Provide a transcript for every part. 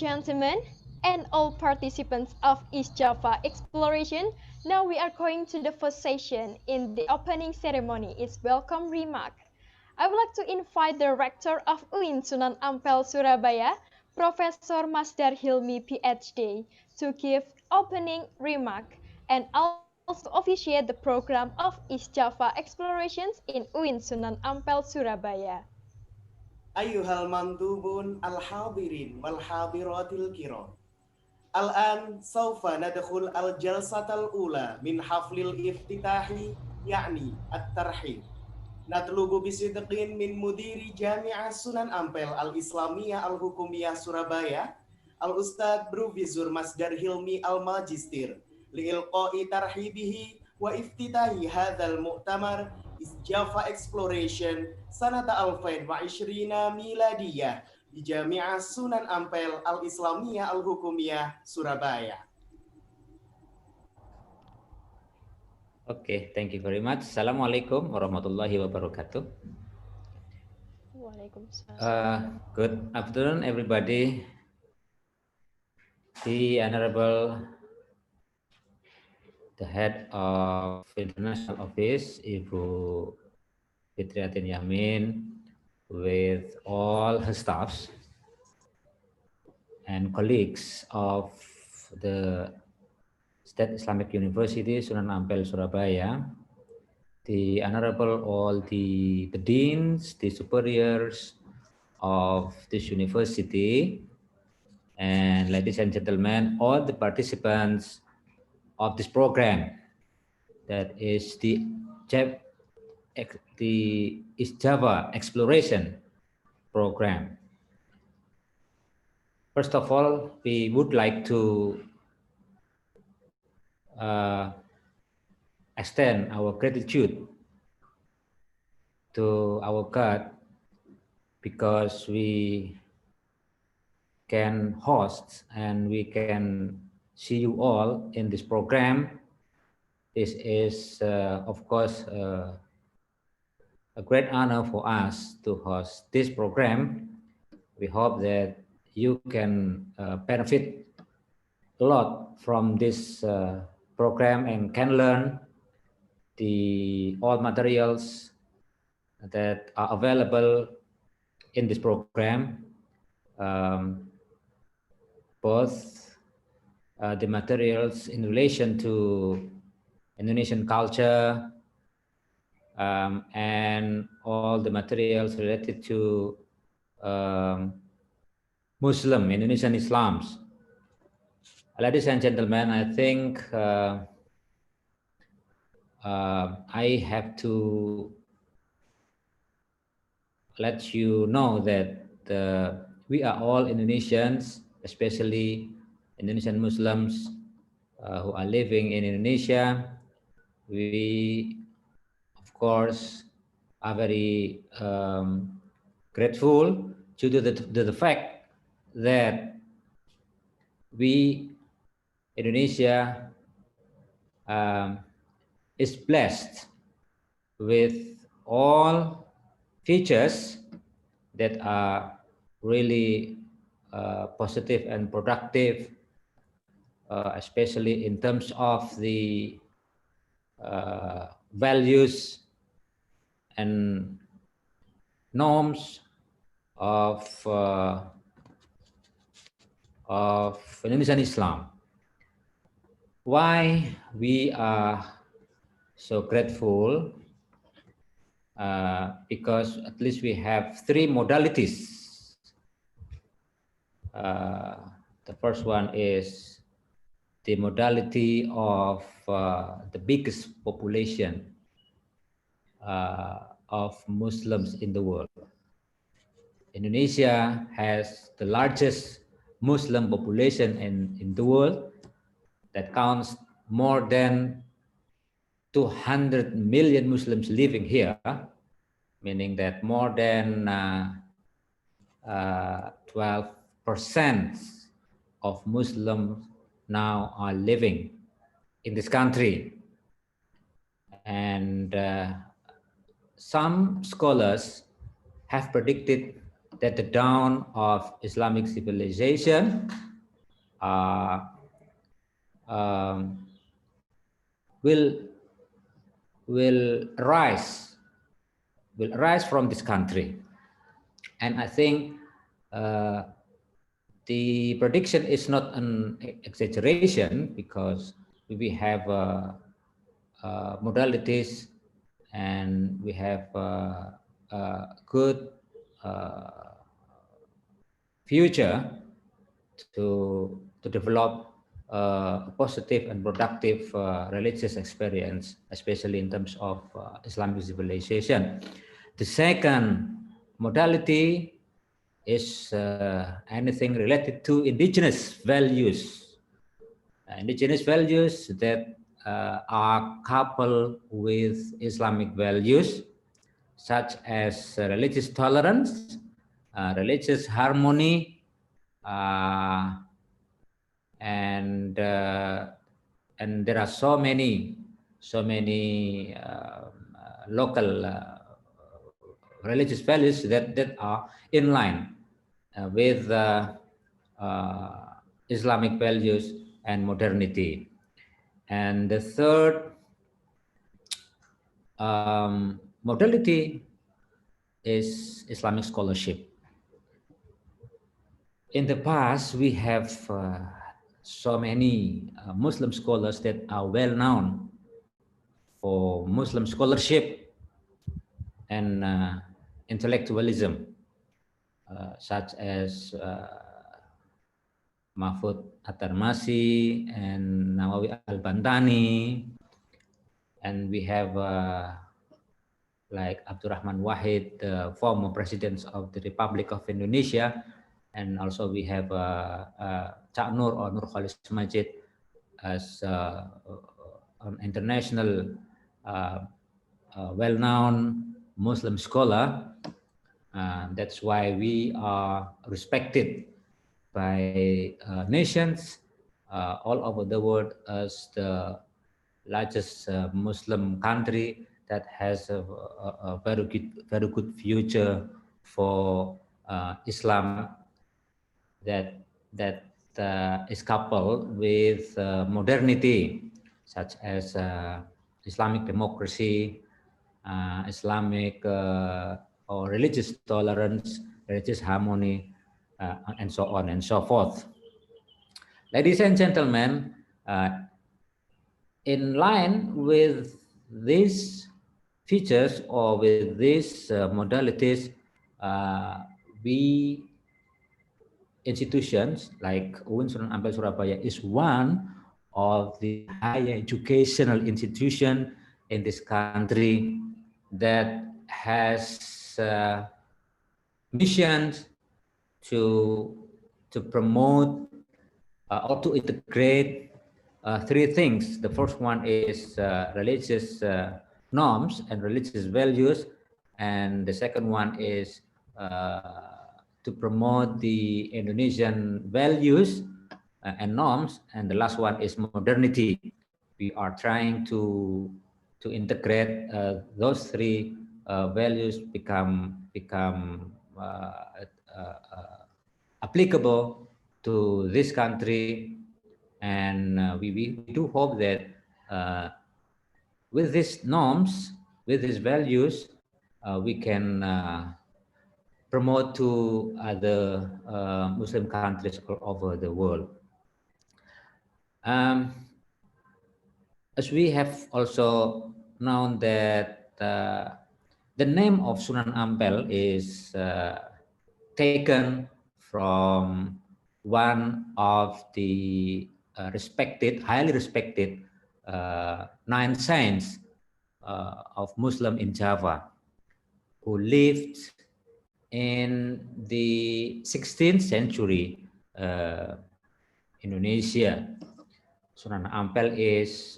gentlemen, and all participants of East Java Exploration, now we are going to the first session in the opening ceremony. It's welcome remark. I would like to invite the Rector of UIN Sunan Ampel Surabaya, Professor Masdar Hilmi PhD, to give opening remark and also officiate the program of East Java Explorations in UIN Sunan Ampel Surabaya. Ayyuhal mandubun al-hadirin wal-hadiratil kiram. Al-an sawfa nadkhul al-jalsatal ula min haflil iftitahi yakni at-tarhib. Natlubu bisidqin min mudiri Jami'ah Sunan Ampel Al-Islamiyah Al-Hukumiyah Surabaya Al-Ustadz Profesor Masdar Hilmi Al-Majistir liilqa'i tarhibihi wa iftitahi hadzal mu'tamar Java Exploration sanata 2020 miladiyah di Jami'ah Sunan Ampel Al-Islamiyah Al-Hukumiyah Surabaya. Okay, thank you very much. Assalamualaikum warahmatullahi wabarakatuh. Good afternoon, everybody. The Honorable, the Head of International Office, Ibu Fitriatin Yamin, with all her staffs and colleagues of the State Islamic University Sunan Ampel Surabaya, the Honorable all the deans, the superiors of this university, and ladies and gentlemen, all the participants of this program, that is the East Java Exploration Program. First of all, we would like to extend our gratitude to our God because we can host and we can see you all in this program. This is, of course, a great honor for us to host this program. We hope that you can benefit a lot from this program and can learn all materials that are available in this program, both the materials in relation to Indonesian culture and all the materials related to Indonesian Islams. Ladies and gentlemen, I think I have to let you know that we are all Indonesians, especially Indonesian Muslims who are living in Indonesia. We, of course, are very grateful due to the fact that we, Indonesia, is blessed with all features that are really positive and productive, especially in terms of the values and norms of Indonesian Islam. Why we are so grateful? Because at least we have three modalities. The first one is the modality of the biggest population of Muslims in the world. Indonesia has the largest Muslim population in the world that counts more than 200 million Muslims living here, meaning that more than 12% of Muslims now are living in this country. And some scholars have predicted that the dawn of Islamic civilization um, will will arise from this country. And I think the prediction is not an exaggeration, because we have modalities, and we have good future to develop a positive and productive religious experience, especially in terms of Islamic civilization. The second modality is anything related to indigenous values. Indigenous values that are coupled with Islamic values, such as religious tolerance, religious harmony, and there are so many local religious values that are in line with Islamic values and modernity. And the third modality is Islamic scholarship. In the past, we have so many Muslim scholars that are well known for Muslim scholarship and intellectualism, such as Mahfud At-Tarmasi and Nawawi Al-Bantani, and we have like Abdurrahman Wahid, the former president of the Republic of Indonesia, and also we have Cak Nur or Nur Khalis Majid as an international well-known Muslim scholar. That's why we are respected by nations all over the world as the largest Muslim country that has a very good future for Islam that is coupled with modernity, such as Islamic democracy, Islamic or religious tolerance, religious harmony, and so on and so forth. Ladies and gentlemen, in line with these features or with these modalities, we institutions like UIN Sunan Ampel Surabaya is one of the higher educational institution in this country that has missions to promote or to integrate three things. The first one is religious norms and religious values, and the second one is to promote the Indonesian values and norms, and the last one is modernity. We are trying to integrate those three values become applicable to this country, and we do hope that with these norms, with these values, we can promote to other Muslim countries all over the world. As we have also known that the name of Sunan Ampel is taken from one of the highly respected 9 saints of Muslim in Java, who lived in the 16th century Indonesia. Sunan Ampel is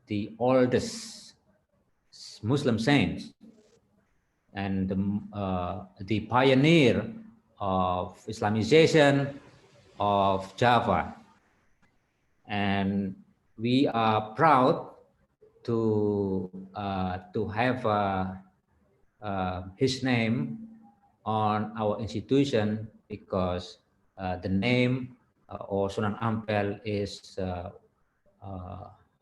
the oldest Muslim saint and the pioneer of Islamization of Java. And we are proud to have his name on our institution because the name or Sunan Ampel is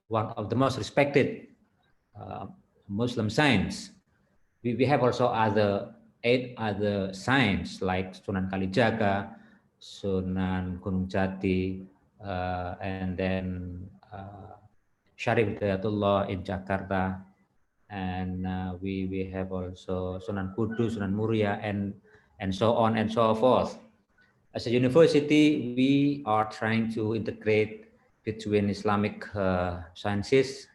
one of the most respected Muslim saints. We have also 8 other saints like Sunan Kalijaga, Sunan Gunung Jati, and then Syarif Hidayatullah in Jakarta, and we have also Sunan Kudus, Sunan Muria, and so on and so forth. As a university, we are trying to integrate between Islamic sciences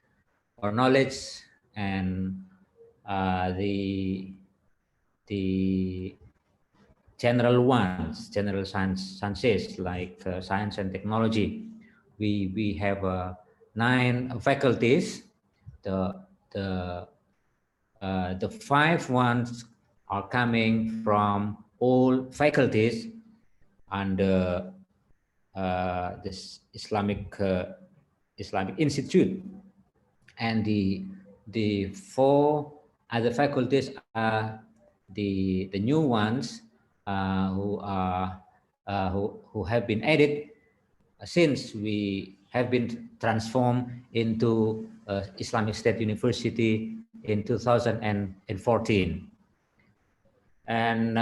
or knowledge and the general ones, general sciences like science and technology. We have 9 faculties. The 5 ones are coming from all faculties under this Islamic Institute, and the 4 other faculties are the new ones who have been added since we have been transformed into Islamic State University in 2014, and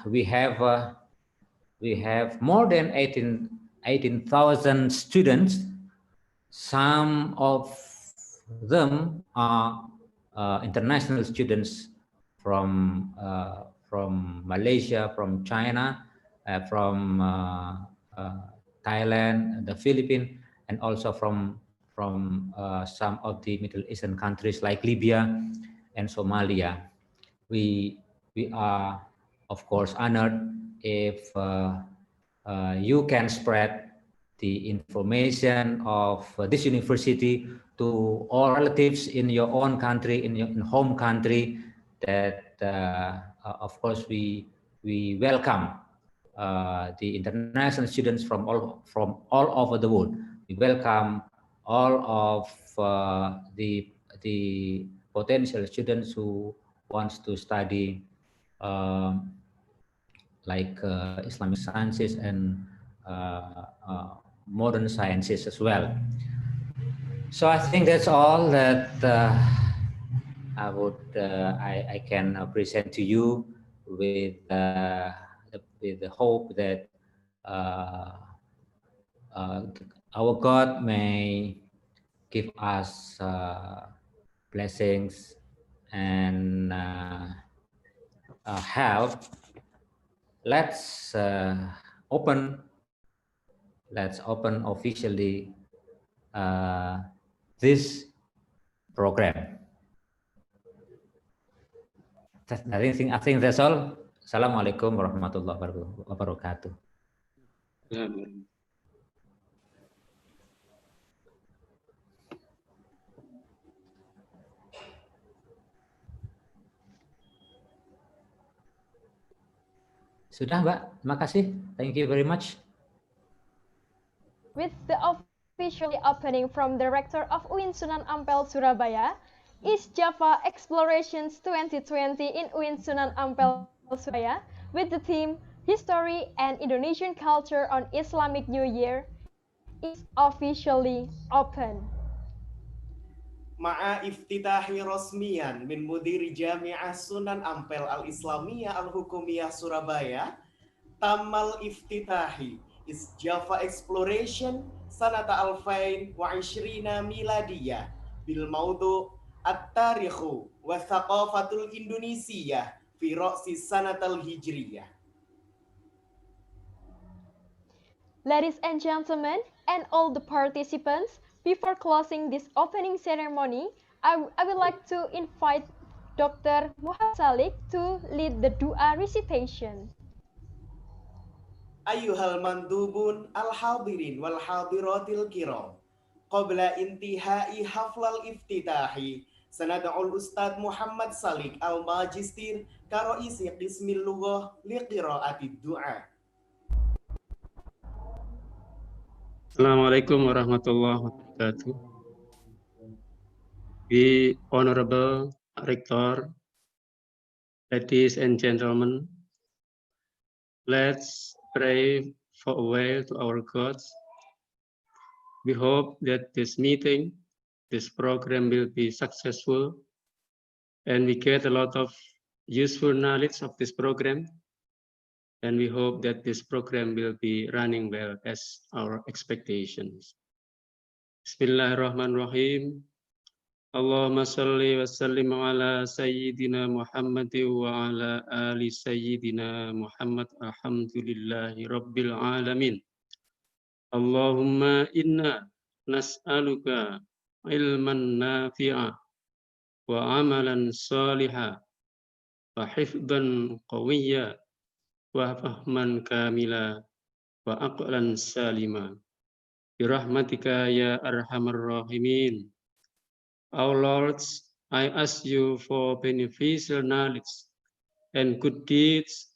we have more than 18,000 students. Some of them are international students from Malaysia, from China, from Thailand, the Philippines, and also from some of the Middle Eastern countries like Libya and Somalia. We are, of course, honored if you can spread the information of this university to all relatives in your own country, in your home country, that of course we welcome the international students from all over the world. We welcome all of the potential students who wants to study like Islamic sciences and modern sciences as well. So I think that's all that I can present to you with the hope that our God may give us blessings and help. Let's open officially this program. I think that's all. Assalamualaikum warahmatullahi wabarakatuh. Sudah, Mbak. Terima kasih. Thank you very much. With the officially opening from Director of UIN Sunan Ampel Surabaya, East Java Explorations 2020 in UIN Sunan Ampel Surabaya, with the theme History and Indonesian Culture on Islamic New Year, is officially open. Ma'a iftitahi rasmiyan min mudiri Jami'ah Sunan Ampel Al-Islamiyah Al-Hukumiyah Surabaya, Tamal iftitahi is Java Exploration sanata alfain wa ishrina miladiyah bil maudu at-tarikhu wa thaqafatul Indonesia fi ra'si sanatal hijriyah. Ladies and gentlemen, and all the participants, before closing this opening ceremony, I would like to invite Dr. Muhammad Salik to lead the dua recitation. Ayyuhal mandubun al-hadirin wal hadiratil kiram, qabla intihai haflal iftitahi, sanad'ul Ustadz Muhammad Salik al-Majistir karoisi qismil lughah liqira'atid du'a. Assalamualaikum warahmatullahi wabarakatuh. The Honorable Rector, ladies and gentlemen, Let's pray for a way to our gods. We hope that this meeting, this program will be successful, and we get a lot of useful knowledge of this program. And we hope that this program will be running well as our expectations. Bismillahirrahmanirrahim. Allahumma salli wa sallim ala Sayyidina Muhammad wa ala ali Sayyidina Muhammad. Alhamdulillahi Rabbil Alamin. Allahumma inna nas'aluka ilman nafi'a wa amalan saliha wa hifdan qawiyya wa fahman kamila wa aqlan salima. Birahmatika ya arhamar rahimin. Our Lords, I ask you for beneficial knowledge and good deeds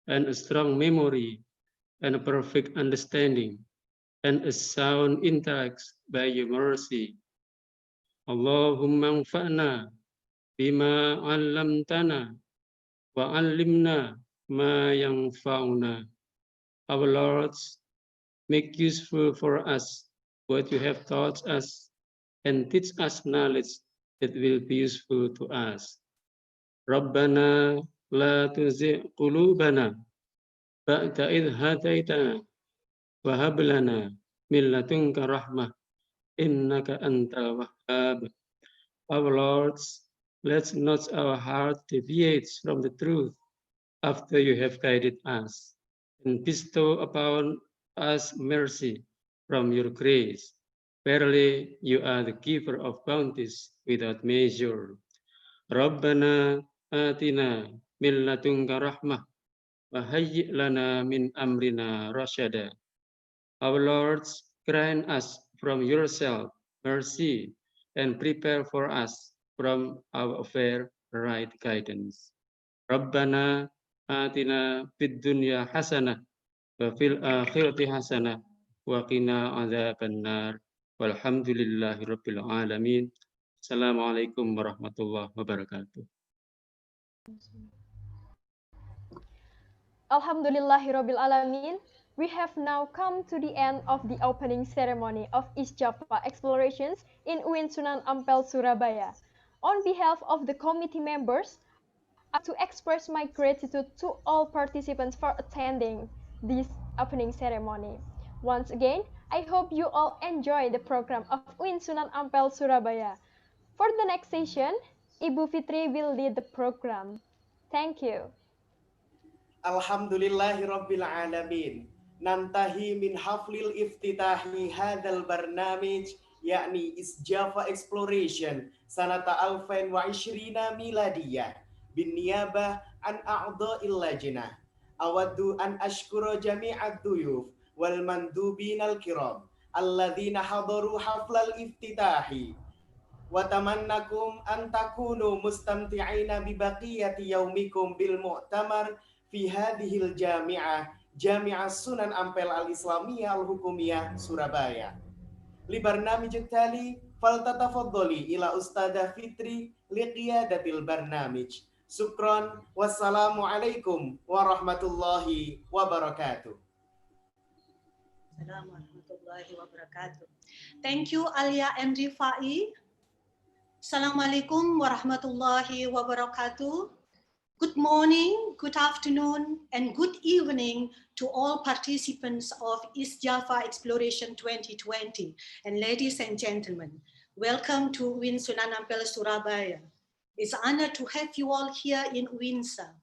and a strong memory and a perfect understanding and a sound intellect by your mercy. Allahumma anfa'na bima 'allamtana wa 'allimna ma yanfa'una. Our Lords, make useful for us what you have taught us and teach us knowledge that will be useful to us. Rabbana la tuzigh qulubana ba'da idh hadaitana wa hab lana min ladunka rahmah innaka antal wahhab. Our Lords, let not our heart deviate from the truth after you have guided us, and bestow upon us mercy from your grace. Verily, you are the giver of bounties without measure. Rabbana atina min ladunka rahmah wa hayyi' lana min amrina rasyada. Our Lords, grant us from yourself mercy and prepare for us from our affair right guidance. Rabbana atina fid dunya hasanah wa fil akhirati hasanah wa qina adzabannar. Walhamdulillahi Rabbil Alamin. Assalamualaikum warahmatullahi wabarakatuh. Alhamdulillahirabbil alamin. We have now come to the end of the opening ceremony of East Java Explorations in UIN Sunan Ampel, Surabaya. On behalf of the committee members, I want to express my gratitude to all participants for attending this opening ceremony. Once again, I hope you all enjoy the program of UIN Sunan Ampel, Surabaya. For the next session, Ibu Fitri will lead the program. Thank you. Alhamdulillahirabbil alamin. Nantahi min haflil iftitahi hadzal barnamij yakni East Java Exploration sanata 2020 miladiyah bin niyabah an a'dha'il lajnah. Awaddu an ashkura jami'ad duyuf wal mandubinal kiram alladzina hadaru haflal iftitahi. Watamannakum an takunu mustamti'ina bi baqiyati yaumikum bil mu'tamar fi hadhil jami'ah Jami'ah Sunan Ampel Al-Islamiyah Al-Hukumiyah Surabaya. Li barnamij tali faltatafaddali ila Ustadzah Fitri liqiyadatil barnamij. Syukran, wassalamualaikum warahmatullahi wabarakatuh. Warahmatullahi wabarakatuh. Thank you, Alia and Rifai. Assalamualaikum warahmatullahi wabarakatuh. Good morning, good afternoon, and good evening to all participants of East Java Exploration 2020. And ladies and gentlemen, welcome to UIN Sunan Ampel, Surabaya. It's an honor to have you all here in UINSA.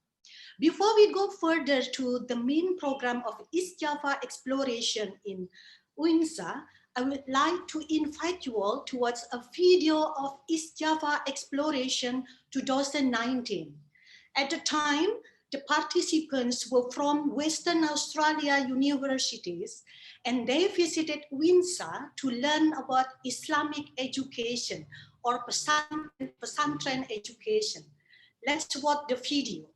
Before we go further to the main program of East Java Exploration in UINSA, I would like to invite you all towards a video of East Java Exploration 2019. At the time, the participants were from Western Australia universities, and they visited UINSA to learn about Islamic education or pesantren education. Let's watch the video.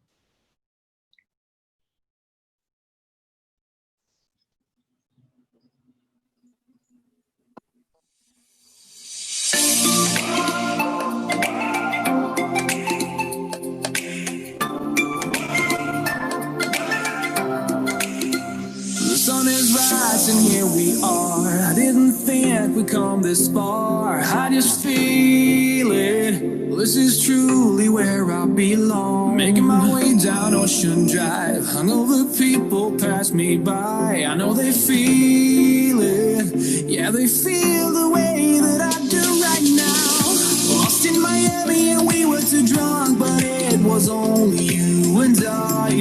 we come this far. I just feel it. This is truly where I belong. Making my way down Ocean Drive. Hungover people pass me by. I know they feel it. Yeah, they feel the way that I do right now. Lost in Miami and we were too drunk, but it was only you and I.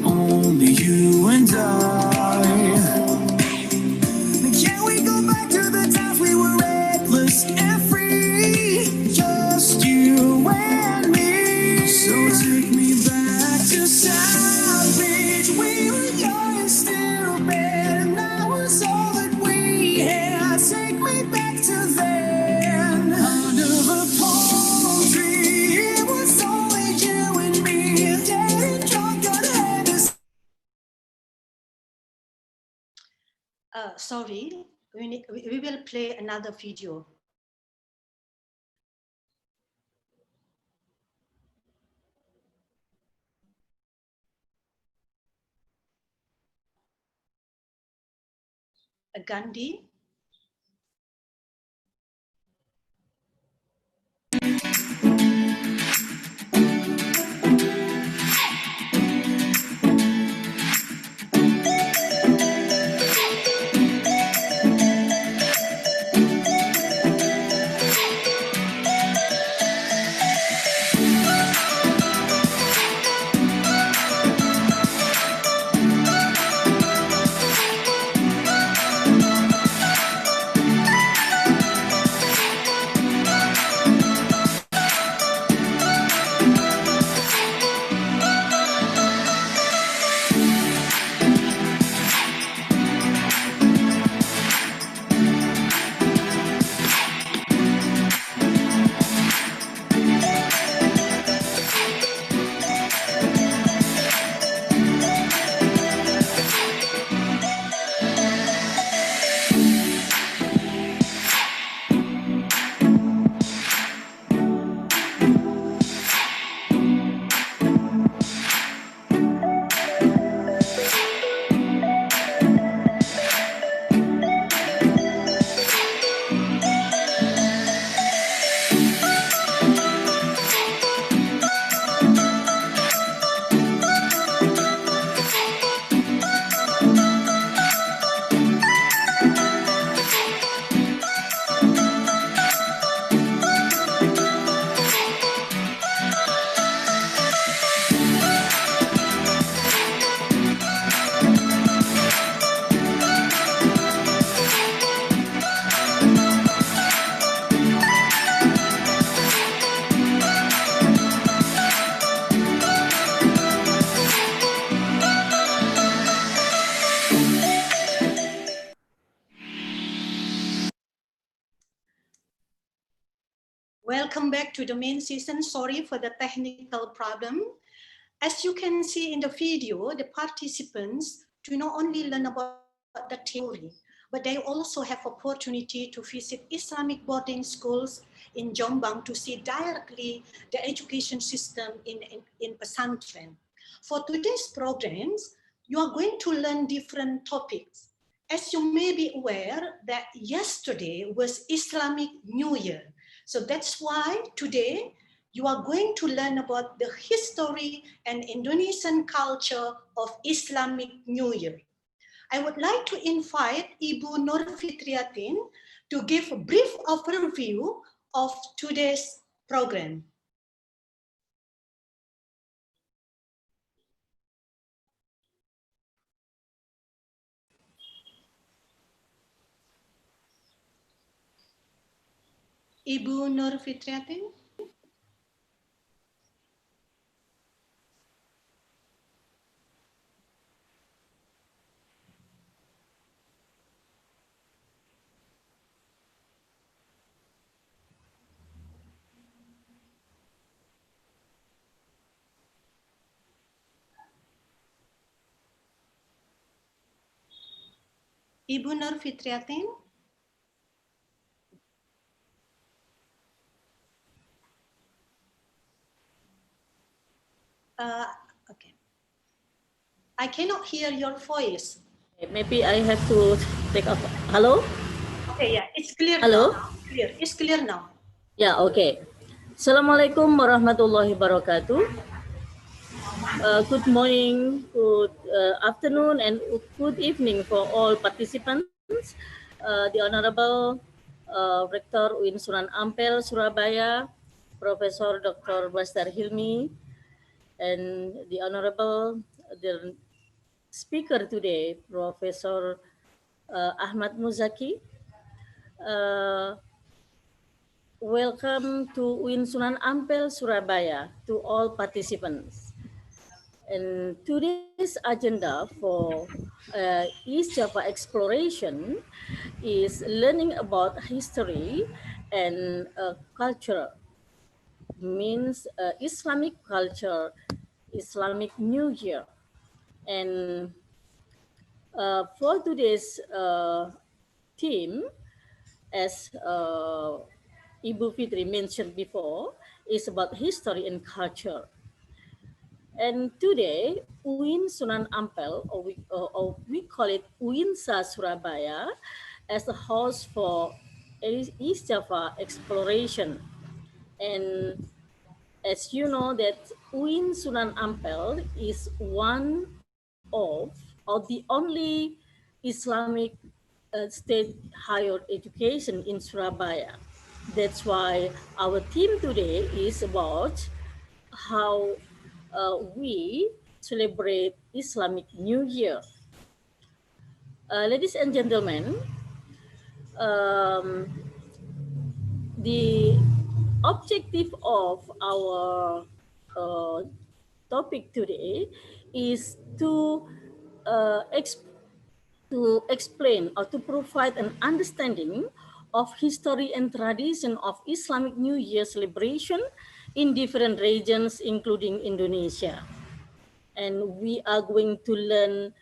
Only you and I. Can we go back to the times we were reckless and free? Just you and me. So take me back to South Beach. We were young and stupid, and that was all that we had. Take me back to then. Under the palm tree, it was only you and me. Getting drunk on Hennessy. Sorry, we will play another video. Gandhi. Welcome back to the main season. Sorry for the technical problem. As you can see in the video, the participants do not only learn about the theory, but they also have opportunity to visit Islamic boarding schools in Jombang to see directly the education system in Pesantren. For today's programs, you are going to learn different topics. As you may be aware that yesterday was Islamic New Year. So that's why today you are going to learn about the history and Indonesian culture of Islamic New Year. I would like to invite Ibu Nur Fitriatin to give a brief overview of today's program. Ibu Nur Fitriatin. Ibu Nur Fitriatin. Okay. I cannot hear your voice. Maybe I have to take up. Hello? Okay, yeah, it's clear Hello? now. Clear. It's clear now. Yeah, okay. Assalamualaikum warahmatullahi wabarakatuh. Good morning, good afternoon, and good evening for all participants. The Honorable Rector UIN Sunan Ampel, Surabaya, Professor Dr. Bastar Hilmi, and the Honorable the speaker today, Professor Ahmad Muzaki. Welcome to UIN Sunan Ampel, Surabaya, to all participants. And today's agenda for East Java exploration is learning about history and culture, means Islamic culture, Islamic New Year. And for today's theme, as Ibu Fitri mentioned before, is about history and culture. And today, UIN Sunan Ampel, or we call it UINSA Surabaya, as the host for East Java exploration. And as you know that UIN Sunan Ampel is one of, or the only Islamic state higher education in Surabaya. That's why our theme today is about how we celebrate Islamic New Year. Ladies and gentlemen, um, the objective of our topic today is uh, ex- to explain or to provide an understanding of history and tradition of Islamic New Year celebration in different regions, including Indonesia. And we are going to learn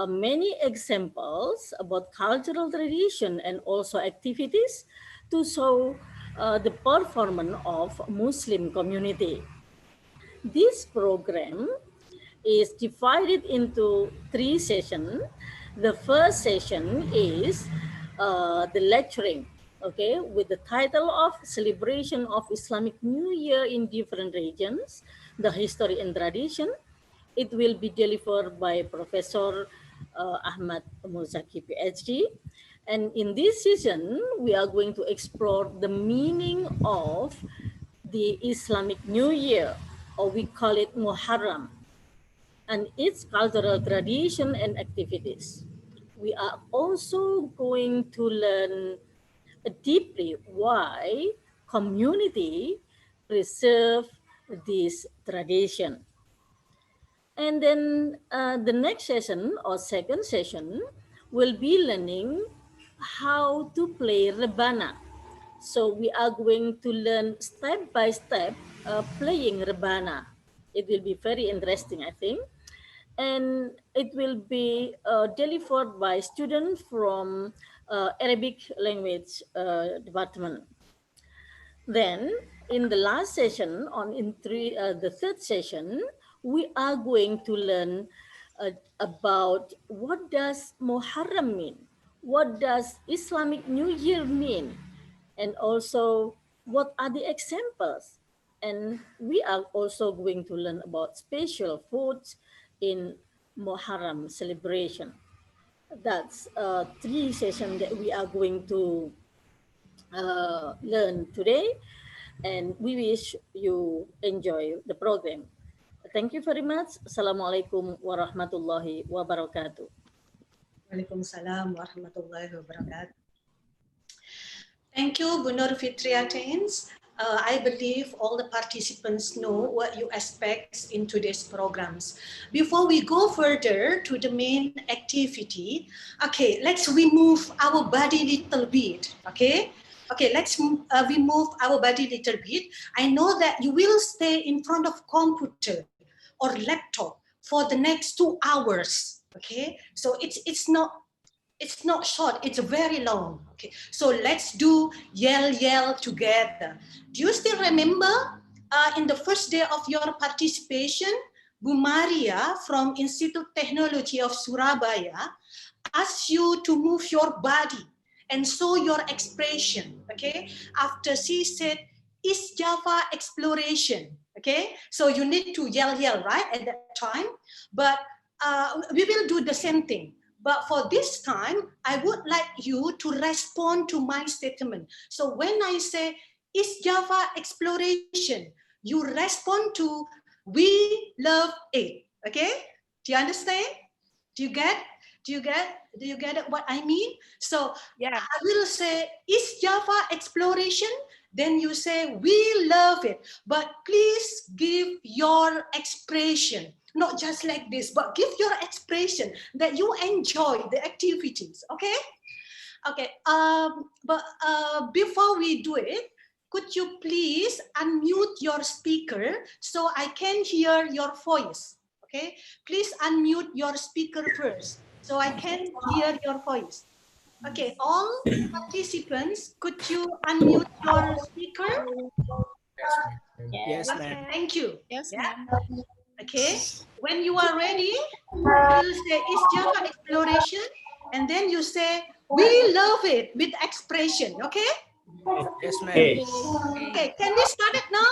many examples about cultural tradition and also activities to show the performance of Muslim community. This program is divided into 3 sessions. The first session is the lecturing, okay, with the title of Celebration of Islamic New Year in Different Regions, the History and Tradition. It will be delivered by Professor Ahmad Muzaki, PhD. And in this session, we are going to explore the meaning of the Islamic New Year, or we call it Muharram, and its cultural tradition and activities. We are also going to learn deeply why community preserve this tradition. And then the next session or second session will be learning how to play rebana. So we are going to learn step by step playing rebana. It will be very interesting, I think. And it will be delivered by students from Arabic language department. Then in the last session, the third session, we are going to learn about what does Muharram mean? What does Islamic New Year mean? And also, what are the examples? And we are also going to learn about special foods in Muharram celebration. That's 3 sessions that we are going to learn today, and we wish you enjoy the program. Thank you very much. Assalamualaikum warahmatullahi wabarakatuh. Waalaikumsalam warahmatullahi wabarakatuh. Thank you, Bu Nur Fitriateins. I believe all the participants know what you expect in today's programs. Before we go further to the main activity, okay, let's remove our body little bit, okay? Okay, let's remove our body little bit. I know that you will stay in front of computer or laptop for the next 2 hours, okay? So it's not short, it's very long. Okay, so let's do yell together. Do you still remember in the first day of your participation, Bu Maria from Institute Technology of Surabaya asked you to move your body and show your expression. Okay, after she said East Java exploration. Okay, so you need to yell right at that time, but we will do the same thing. But for this time, I would like you to respond to my statement. So when I say East Java exploration, you respond to we love it. Okay, do you understand? Do you get? Do you get what I mean? So Yeah. I will say East Java exploration. Then you say we love it, but please give your expression, not just like this, but give your expression that you enjoy the activities. Okay. But before we do it, could you please unmute your speaker so I can hear your voice? Okay, please unmute your speaker first so I can hear your voice. Okay, all participants, could you unmute your speaker? Yes, ma'am. Thank you. Yes, Yeah. ma'am. Okay, when you are ready, you will say East Java exploration, and then you say we love it with expression. Okay. Yes, ma'am. Okay, can we start it now?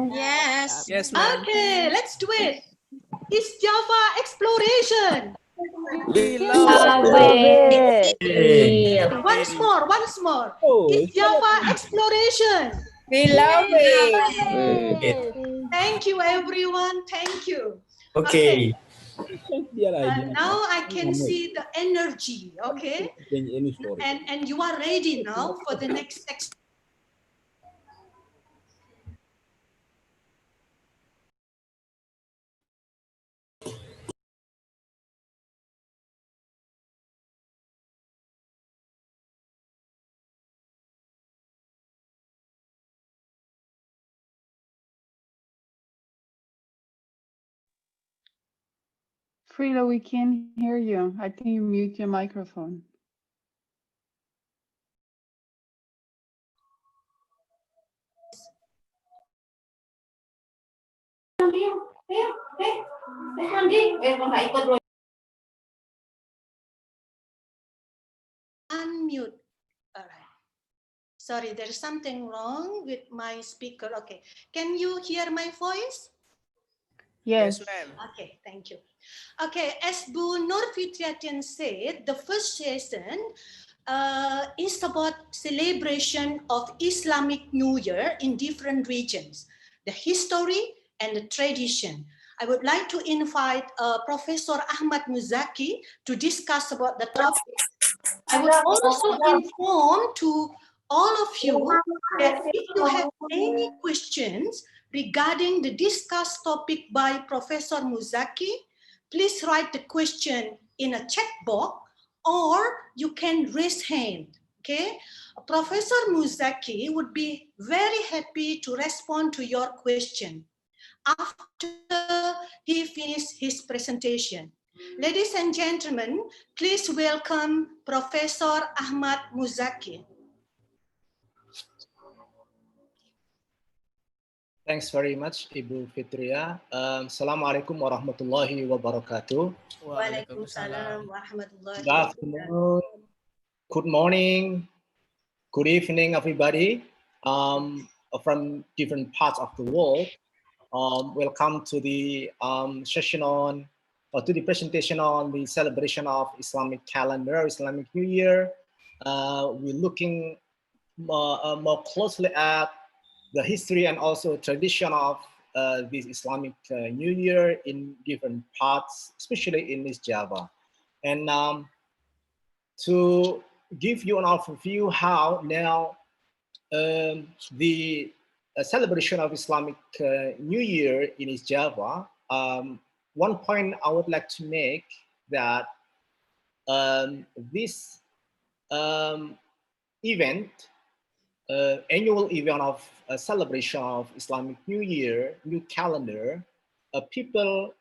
Yes. Yes, ma'am. Okay, let's do it. East Java exploration. We love it. Once more. Oh. East Java exploration. We love it. Thank you, everyone. Thank you. Okay. Now I can see the energy. Okay, and you are ready now for the next section. Frida, we can't hear you. I think you mute your microphone. Unmute. All right. Sorry, there's something wrong with my speaker. Okay. Can you hear my voice? Yes. Yes, ma'am. Okay, thank you. Okay, as Bu Nur Fitriatian said, the first session is about celebration of Islamic New Year in different regions, the history and the tradition. I would like to invite Professor Ahmad Muzaki to discuss about the topic. I would also inform to all of you that if you have any questions regarding the discussed topic by Professor Muzaki, please write the question in a chat box or you can raise hand. Okay, Professor Muzaki would be very happy to respond to your question after he finishes his presentation. Ladies and gentlemen, please welcome Professor Ahmad Muzaki. Thanks very much, Ibu Fitria. Assalamualaikum warahmatullahi wabarakatuh. Waalaikumsalam warahmatullahi Good afternoon, good morning, good evening, everybody from different parts of the world. Welcome to the session on, or to the presentation on the celebration of Islamic calendar, Islamic New Year. We're looking more closely at the history and also tradition of this Islamic New Year in different parts, especially in East Java. And to give you an overview how now the celebration of Islamic New Year in East Java, one point I would like to make that this event, annual event of celebration of Islamic New Year, new calendar, people,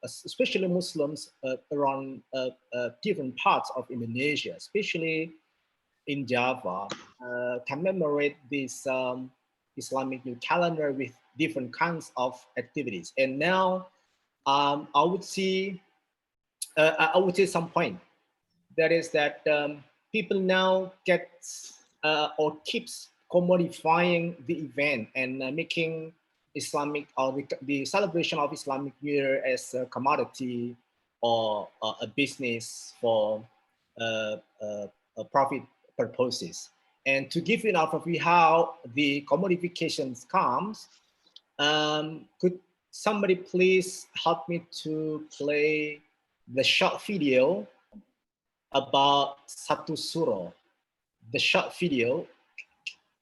especially Muslims around different parts of Indonesia, especially in Java, commemorate this Islamic new calendar with different kinds of activities. And now I would say some point. That is that people now get or keeps commodifying the event and making Islamic or the celebration of Islamic New Year as a commodity or a business for profit purposes. And to give you an overview how the commodifications comes, could somebody please help me to play the short video about Satu Suro? The short video.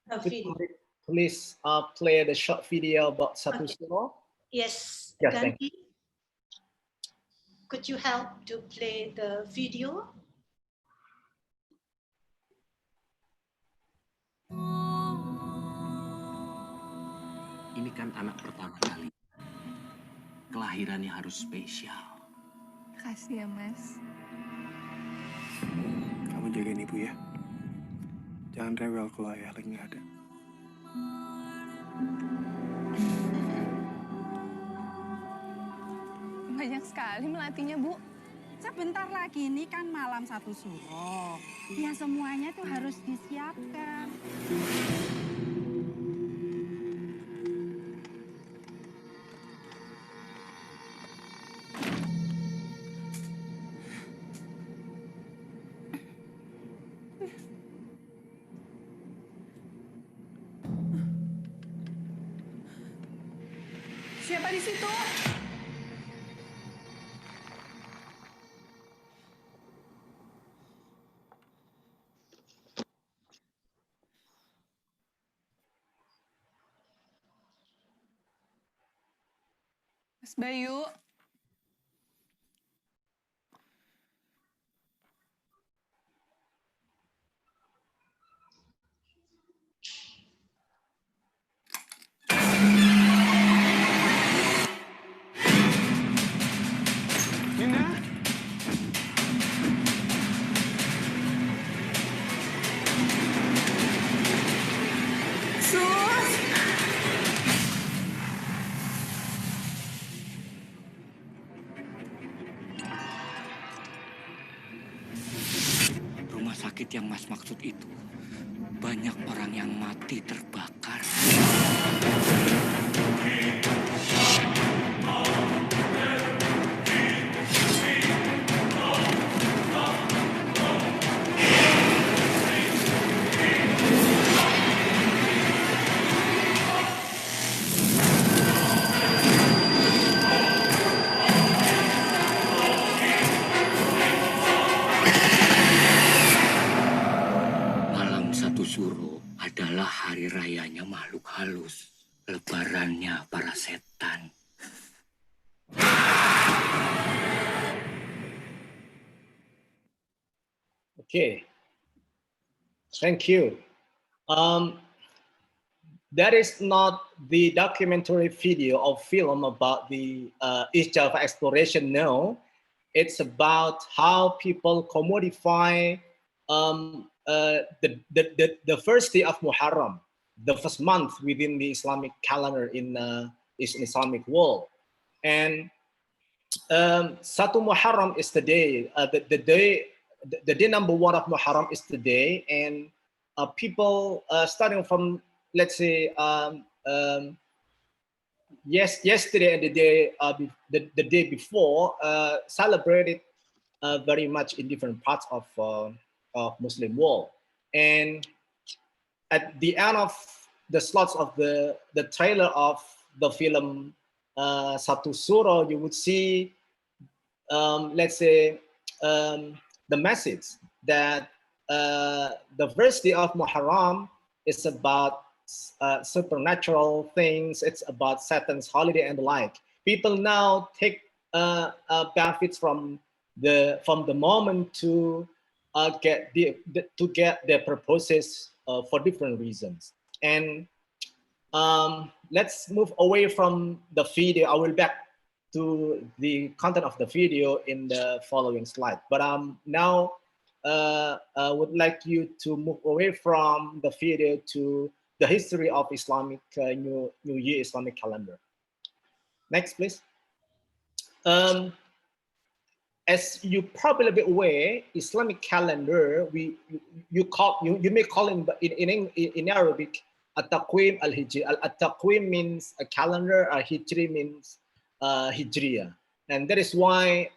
Could somebody please play the short video about Satu Suro? Yes, Yes, thank Gandhi. Could you help to play the video? Ini kan anak pertama kali. Kelahirannya harus spesial. Makasih ya, Mas. Kamu jagain ibu ya. Jangan rewel kalau ayah lagi nggak ada. Banyak sekali melatihnya, Bu. Sebentar lagi ini kan malam Satu Suro. Ya semuanya tuh harus disiapkan. Siapa di situ? Mas Bayu. Ninda? Sus! Rumah sakit yang Mas maksud itu, banyak orang yang mati terbakar. Malam Satu Suro adalah hari rayanya makhluk halus, lebarannya para setan. Okay, thank you. That is not the documentary video or film about the East Java exploration. No, it's about how people commodify the first day of Muharram, the first month within the Islamic calendar in Islamic world. And Satu Muharram is the day, the day number one of Muharram is the day, and people starting from, let's say, yesterday and the day before celebrated very much in different parts of Muslim world. And at the end of the slots of the trailer of the film Satu Suro, you would see, let's say, the message that the first day of Muharram is about supernatural things. It's about Satan's holiday and the like. People now take benefits from the moment to get their purposes for different reasons. And let's move away from the video. I will back to the content of the video in the following slide. But now I would like you to move away from the video to the history of Islamic New Year Islamic calendar. Next, please. as you probably be aware, Islamic calendar, you may call in Arabic at-taqwim al-hijri. At-taqwim means a calendar, hijri means hijriya. And that is why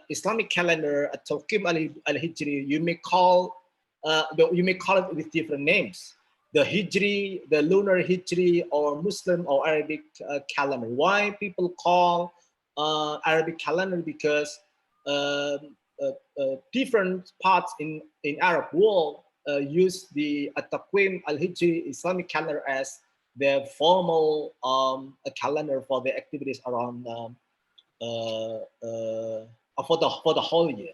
Islamic calendar, at-taqwim al-hijri, you may call it with different names. The hijri, the lunar hijri, or Muslim or Arabic calendar. Why people call Arabic calendar? Because different parts in Arab world use the at-taqwim al-hijri Islamic calendar as their formal calendar for the activities around for the whole year.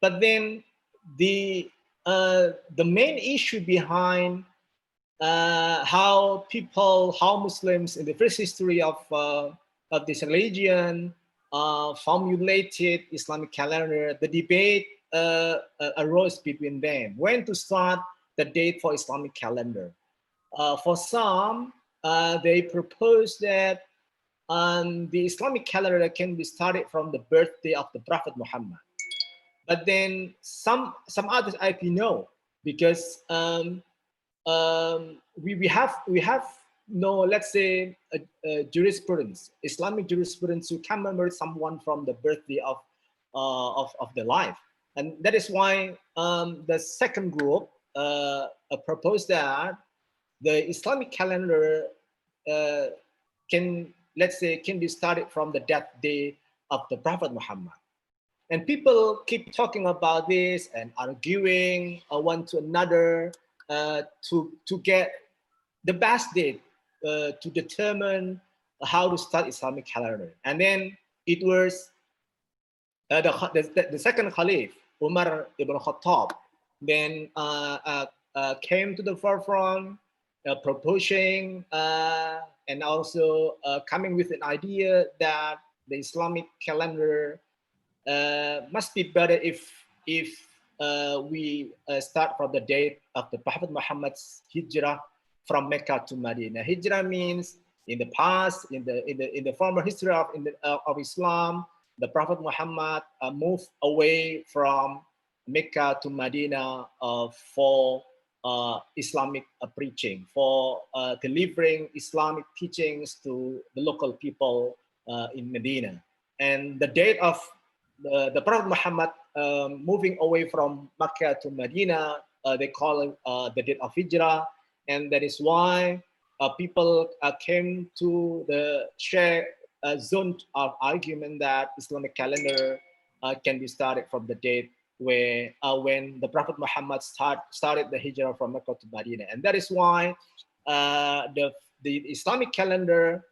But then the main issue behind how Muslims in the first history of this religion formulated Islamic calendar, the debate arose between them when to start the date for Islamic calendar. For some, they proposed that the Islamic calendar can be started from the birthday of the Prophet Muhammad. But then some others no, because we have no, let's say, jurisprudence, Islamic jurisprudence to commemorate someone from the birthday of the life. And that is why the second group proposed that the Islamic calendar can be started from the death day of the Prophet Muhammad. And people keep talking about this and arguing one to another to get the best date to determine how to start Islamic calendar. And then it was the second Caliph, Umar ibn Khattab, then came to the forefront, proposing and also coming with an idea that the Islamic calendar must be better if we start from the date of the Prophet Muhammad's hijrah from Mecca to Medina. Hijrah means in the past, in the former history of Islam, the Prophet Muhammad moved away from Mecca to Medina for Islamic preaching, for delivering Islamic teachings to the local people in Medina. And the date of the Prophet Muhammad moving away from Mecca to Medina, they call it the date of Hijrah. And that is why people came to the share zone of argument that Islamic calendar can be started from the date where when the Prophet Muhammad started the hijrah from Mecca to Medina. And that is why the Islamic calendar,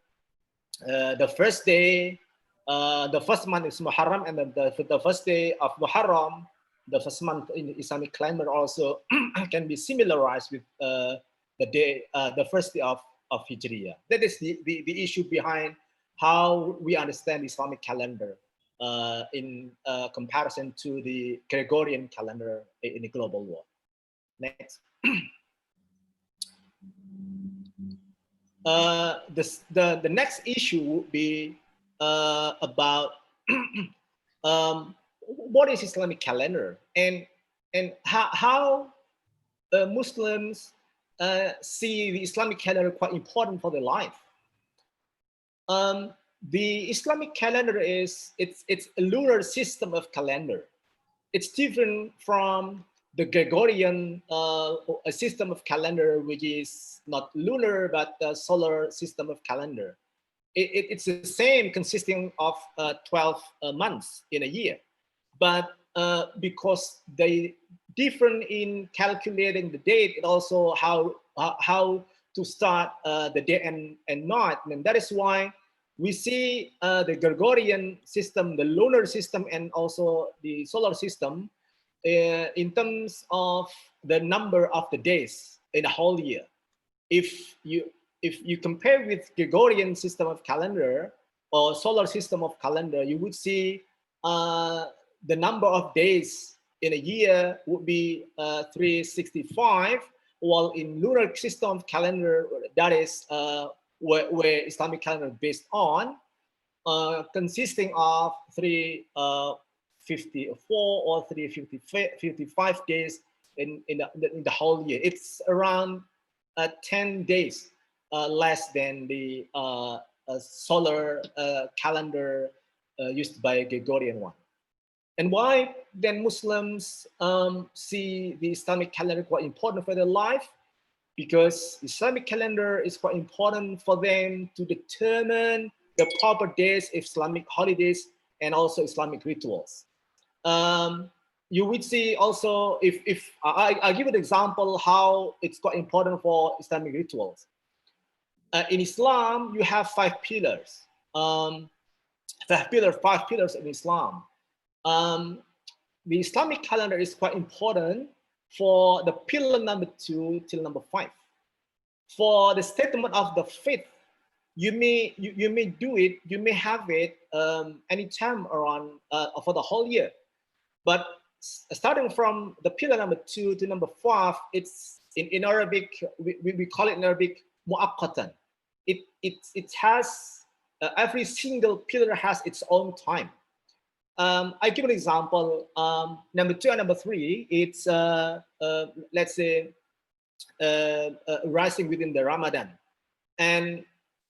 the first day, the first month is Muharram, and then the first day of Muharram, the first month in the Islamic calendar also can be similarized with the first day of Hijriya. That is the issue behind how we understand Islamic calendar in comparison to the Gregorian calendar in the global world. Next. The next issue would be about what is Islamic calendar and how Muslims see the Islamic calendar quite important for their life. The Islamic calendar it's a lunar system of calendar. It's different from the Gregorian system of calendar, which is not lunar but a solar system of calendar. It's the same, consisting of 12 months in a year, but because they different in calculating the date, and also how to start the day and night, and that is why we see the Gregorian system, the lunar system, and also the solar system in terms of the number of the days in a whole year. If you compare with Gregorian system of calendar or solar system of calendar, you would see the number of days in a year would be 365, while in lunar system of calendar, that is where Islamic calendar is based on, consisting of 354 or 355 days in the whole year. It's around 10 days less than the solar calendar used by Gregorian one. And why then Muslims see the Islamic calendar quite important for their life? Because Islamic calendar is quite important for them to determine the proper days, Islamic holidays, and also Islamic rituals. You would see also, if I give an example how it's quite important for Islamic rituals. In Islam, you have 5 pillars. 5 pillars in Islam. The Islamic calendar is quite important for the pillar number 2 till number 5. For the statement of the faith, you may do it, you may have it anytime around for the whole year. But starting from the pillar number 2 to number 5, it's in Arabic, we call it in Arabic mu'aqqatan. It has every single pillar has its own time. I give an example. Number 2 and number 3, it's let's say rising within the Ramadan, and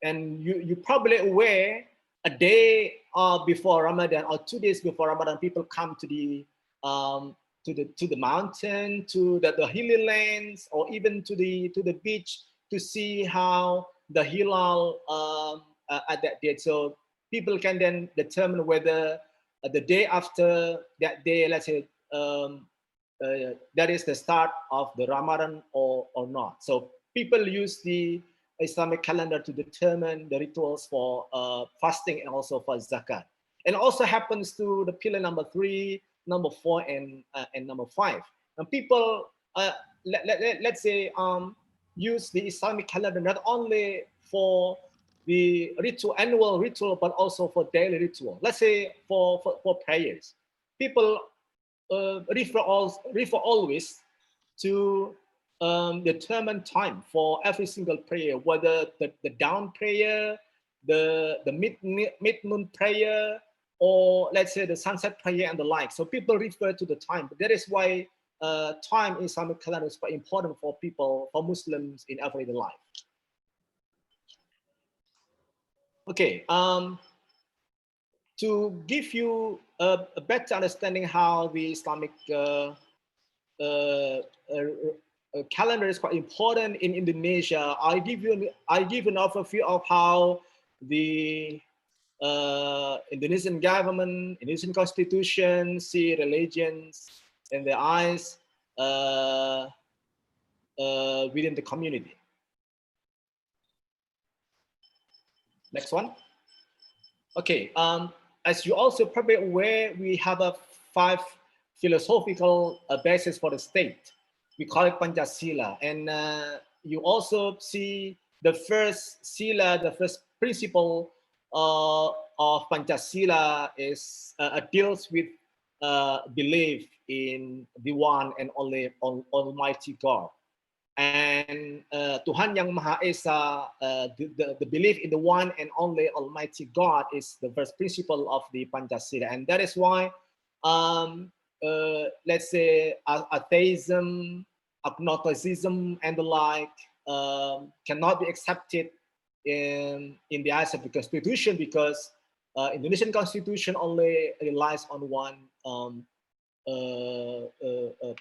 you probably aware a day before Ramadan or 2 days before Ramadan, people come to the mountain, to the hilly lands, or even to the beach to see how the hilal at that date. So people can then determine whether the day after that day, let's say, that is the start of the Ramadan or not. So people use the Islamic calendar to determine the rituals for fasting and also for zakat. And also happens to the pillar number 3, number 4, and number 5. And people, let's say, use the Islamic calendar not only for the annual ritual, but also for daily ritual. Let's say for prayers, people refer always to determine time for every single prayer, whether the dawn prayer, the mid-moon prayer, or let's say the sunset prayer and the like. So people refer to the time. But that is why time in Islamic calendar is quite important for people, for Muslims in everyday life. Okay, to give you a better understanding how the Islamic calendar is quite important in Indonesia, I give an overview of how the Indonesian government, Indonesian constitution see religions in their eyes within the community. Next one. Okay, as you also probably aware, we have a 5 philosophical basis for the state. We call it Pancasila, and you also see the first sila, the first principle of Pancasila is deals with belief in the one and only Almighty God. And Tuhan Yang Maha Esa, the belief in the one and only Almighty God is the first principle of the Pancasila. And that is why, let's say, atheism, agnosticism, and the like cannot be accepted in the eyes of the Constitution, because Indonesian Constitution only relies on one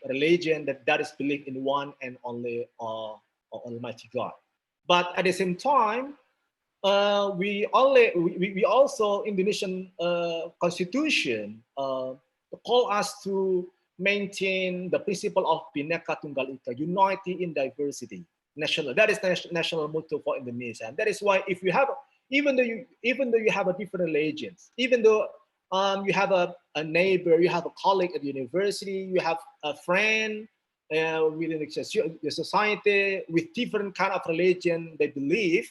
religion that is believed in one and only Almighty God. But at the same time, we also Indonesian Constitution call us to maintain the principle of Bhinneka Tunggal Ika, unity in diversity, national. That is national motto for Indonesia, and that is why if you have, even though you have a different religions, even though you have a neighbor, you have a colleague at the university, you have a friend within the society with different kind of religion they believe,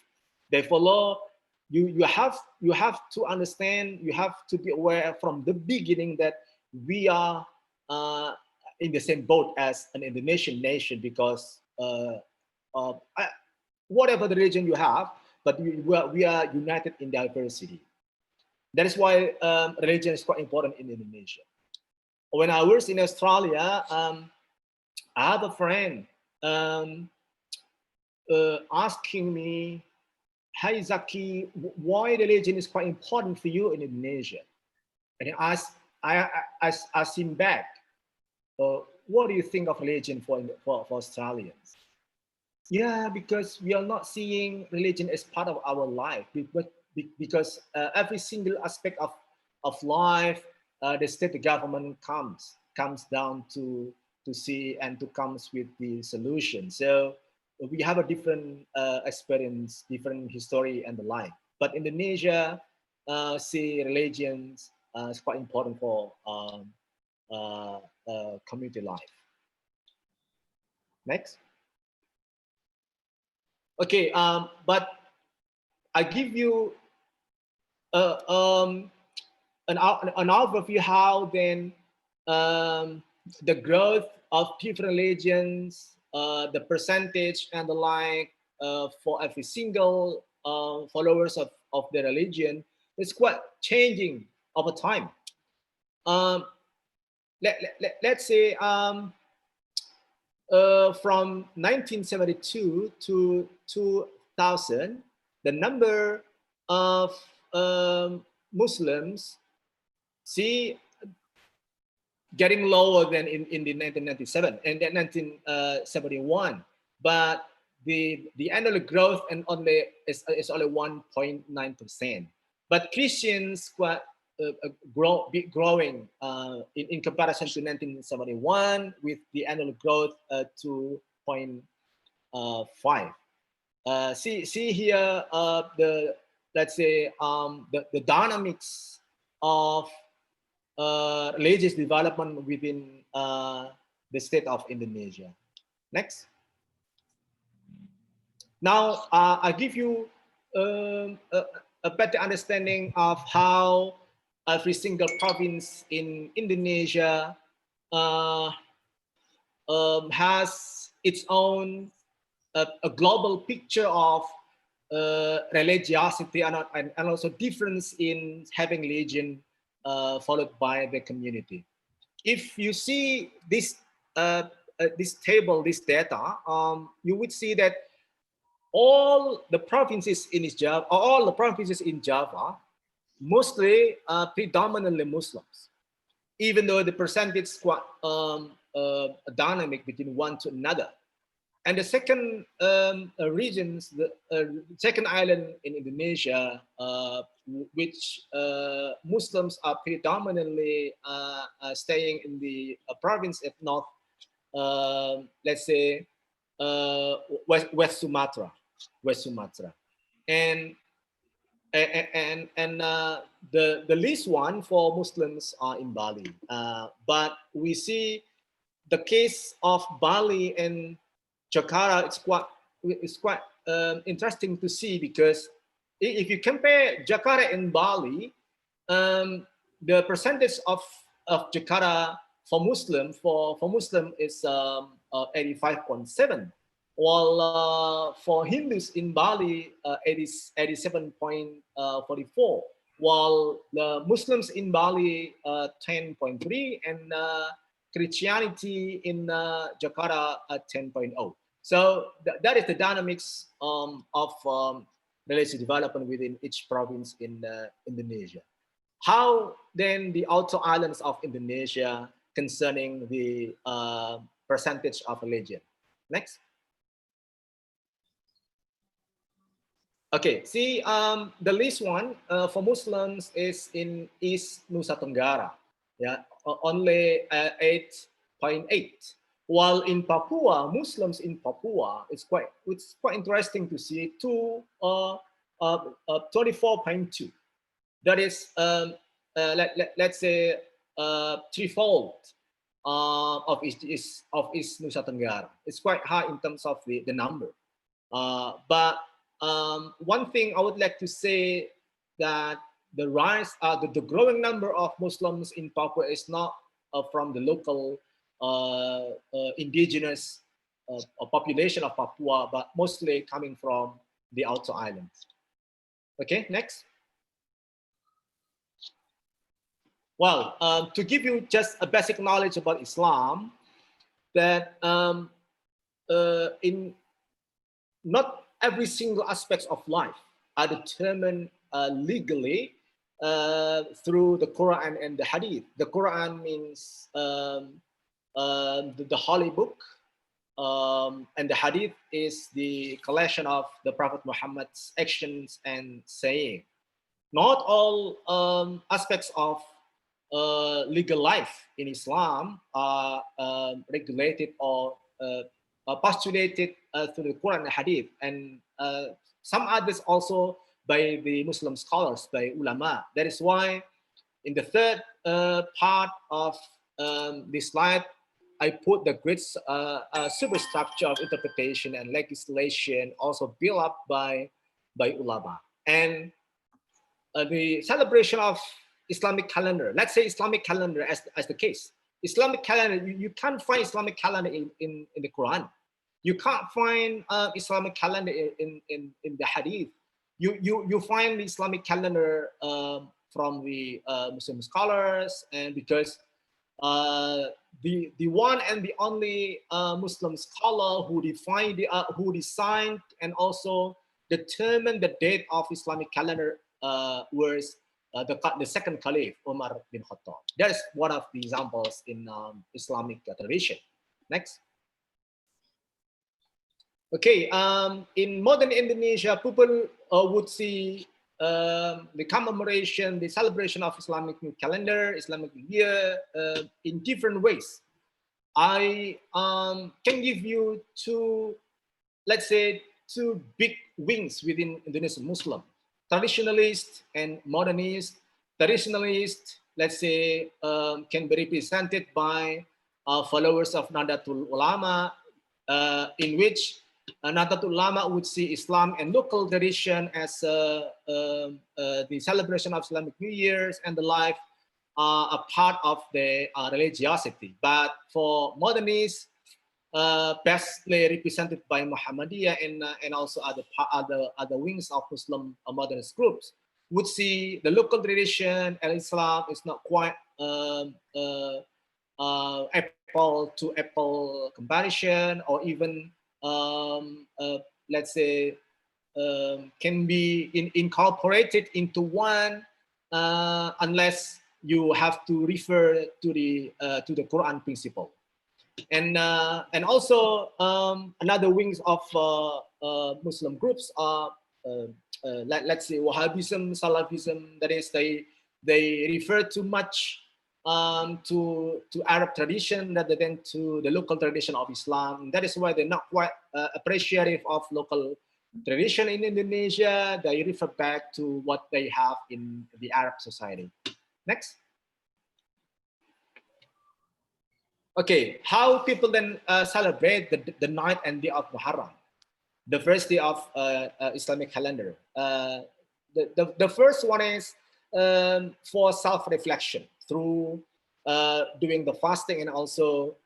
they follow. You have to understand, you have to be aware from the beginning that we are in the same boat as an Indonesian nation, because whatever the religion you have, but we are united in diversity. That is why religion is quite important in Indonesia. When I was in Australia, I have a friend asking me, "Hey Zaki, why religion is quite important for you in Indonesia?" And I asked him back, "What do you think of religion for Australians?" Yeah, because we are not seeing religion as part of our life, because every single aspect of life, the state government comes down to see and to comes with the solution. So we have a different experience, different history and the like. But Indonesia, see religions is quite important for community life. Next. Okay, but I give you an overview how then the growth of different religions, the percentage and the like for every single followers of the religion is quite changing over time. Let's say from 1972 to 2000, the number of Muslims getting lower than in the 1997 and then 1971, but the annual growth and is only 1.9%. But Christians quite growing in comparison to 1971 with the annual growth 2.5. See here let's say the dynamics of religious development within the state of Indonesia. Next. Now I give you a better understanding of how every single province in Indonesia has its own a global picture of religiosity and also difference in having religion followed by the community. If you see this this table, this data, you would see that all the provinces in Java, mostly predominantly Muslims, even though the percentage is quite dynamic between one to another. And the second regions, the second island in Indonesia, which Muslims are predominantly staying in the province of North, let's say, West Sumatra, and the least one for Muslims are in Bali. But we see the case of Bali and Jakarta, it's quite interesting to see, because if you compare Jakarta and Bali, the percentage of Jakarta for Muslim is 85.7, while for Hindus in Bali 87.44, while the Muslims in Bali 10.3, and Christianity in Jakarta at 10.0. So that is the dynamics of religious development within each province in Indonesia. How then the outer islands of Indonesia concerning the percentage of religion? Next. Okay, see the least one for Muslims is in East Nusa Tenggara, yeah, only 8.8. While in Papua, Muslims in Papua, it's quite interesting to see 24.2. That is let's say threefold of East Nusa Tenggara. It's quite high in terms of the number. But one thing I would like to say, that the rise, the growing number of Muslims in Papua is not from the local indigenous population of Papua, but mostly coming from the outer islands. Okay, next. Well, to give you just a basic knowledge about Islam, that in not every single aspects of life are determined legally through the Quran and the Hadith. The Quran means the holy book, and the Hadith is the collection of the Prophet Muhammad's actions and saying. Not all aspects of legal life in Islam are regulated or postulated through the Quran and Hadith, and some others also by the Muslim scholars, by ulama. That is why in the third part of this slide, I put the great superstructure of interpretation and legislation also built up by ulama. And the celebration of Islamic calendar, let's say Islamic calendar as the case. Islamic calendar, you can't find Islamic calendar in the Quran. You can't find Islamic calendar in the Hadith. You find the Islamic calendar from the Muslim scholars, and because the one and the only Muslim scholar who defined who designed and also determined the date of Islamic calendar was the second Caliph, Umar bin Khattab. That is one of the examples in Islamic tradition. Next. Okay, in modern Indonesia, people would see the commemoration, the celebration of Islamic New Calendar, Islamic New Year in different ways. I can give you let's say, two big wings within Indonesian Muslim. Traditionalist and modernist. Traditionalist, let's say, can be represented by followers of Nahdlatul Ulama, in which Nahdlatul Ulama would see Islam and local tradition as the celebration of Islamic New Year's and the life a part of the religiosity. But for modernists, bestly represented by Muhammadiyah and also other wings of Muslim modernist groups, would see the local tradition and Islam is not quite apple to apple comparison, or even let's say can be incorporated into one unless you have to refer to the Quran principle. And also another wings of Muslim groups are let's say Wahhabism, Salafism. That is, they refer too much to Arab tradition rather than to the local tradition of Islam. That is why they're not quite appreciative of local tradition in Indonesia. They refer back to what they have in the Arab society. Next. Okay, how people then celebrate the night and day of Muharram, the first day of Islamic calendar. The first one is for self-reflection through doing the fasting and also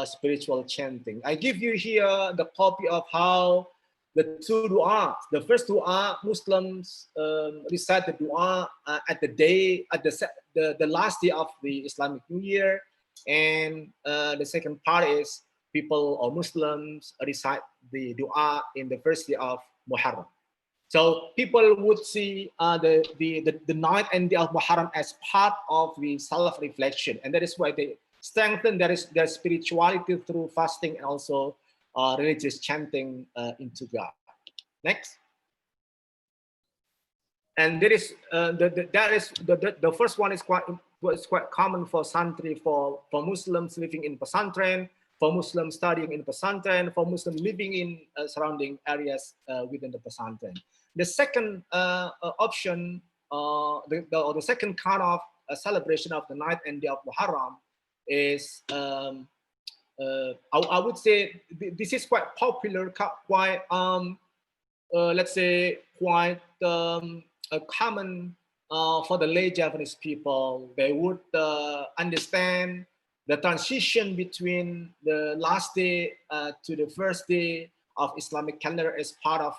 spiritual chanting. I give you here the copy of how the two du'as. The first du'a, Muslims recite the du'a at the last day of the Islamic New Year. And the second part is people or Muslims recite the dua in the first day of Muharram. So people would see the night and day of Muharram as part of the self-reflection, and that is why they strengthen their spirituality through fasting and also religious chanting into God. Next. And there is the first one is quite common for santri, for Muslims living in pesantren, for Muslims studying in pesantren, for Muslims living in surrounding areas within the pesantren. The second option, the second kind of celebration of the night and day of Muharram is, I would say this is quite popular, quite let's say quite common for the lay Javanese people. They would understand the transition between the last day to the first day of Islamic calendar as part of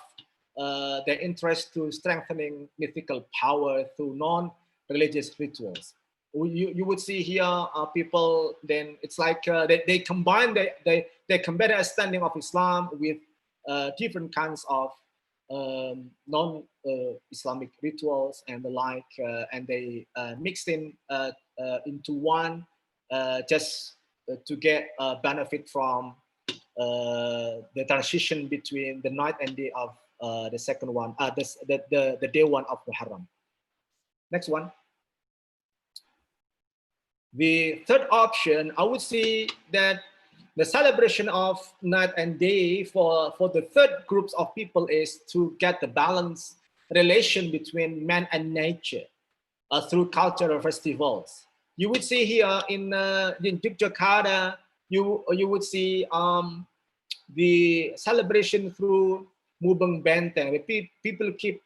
their interest to strengthening mythical power through non-religious rituals. you would see here people, then it's like they combine they combine the understanding of Islam with different kinds of non-Islamic rituals and the like, and they mixed in into one just to get benefit from the transition between the night and day of the second one, the day one of Muharram. Next one. The third option, I would say that the celebration of night and day for the third groups of people is to get the balanced relation between man and nature through cultural festivals. You would see here in Yogyakarta, you would see the celebration through Mubeng Benteng. People keep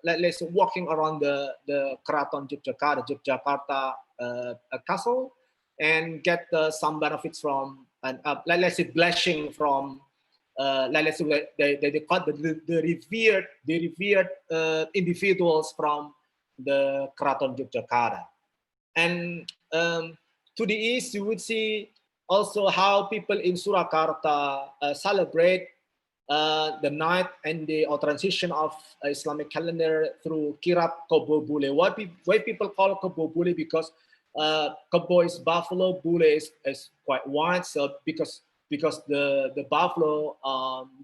let's say walking around the Keraton Yogyakarta castle and get some benefits from, and let's say blessing from let's say they call the revered individuals from the Keraton Yogyakarta. And to the east, you would see also how people in Surakarta celebrate the night and the transition of Islamic calendar through Kirap Kebo Bule. Why people call Kebo Bule? Because Kebo is buffalo, Bule is quite white. So because the buffalo,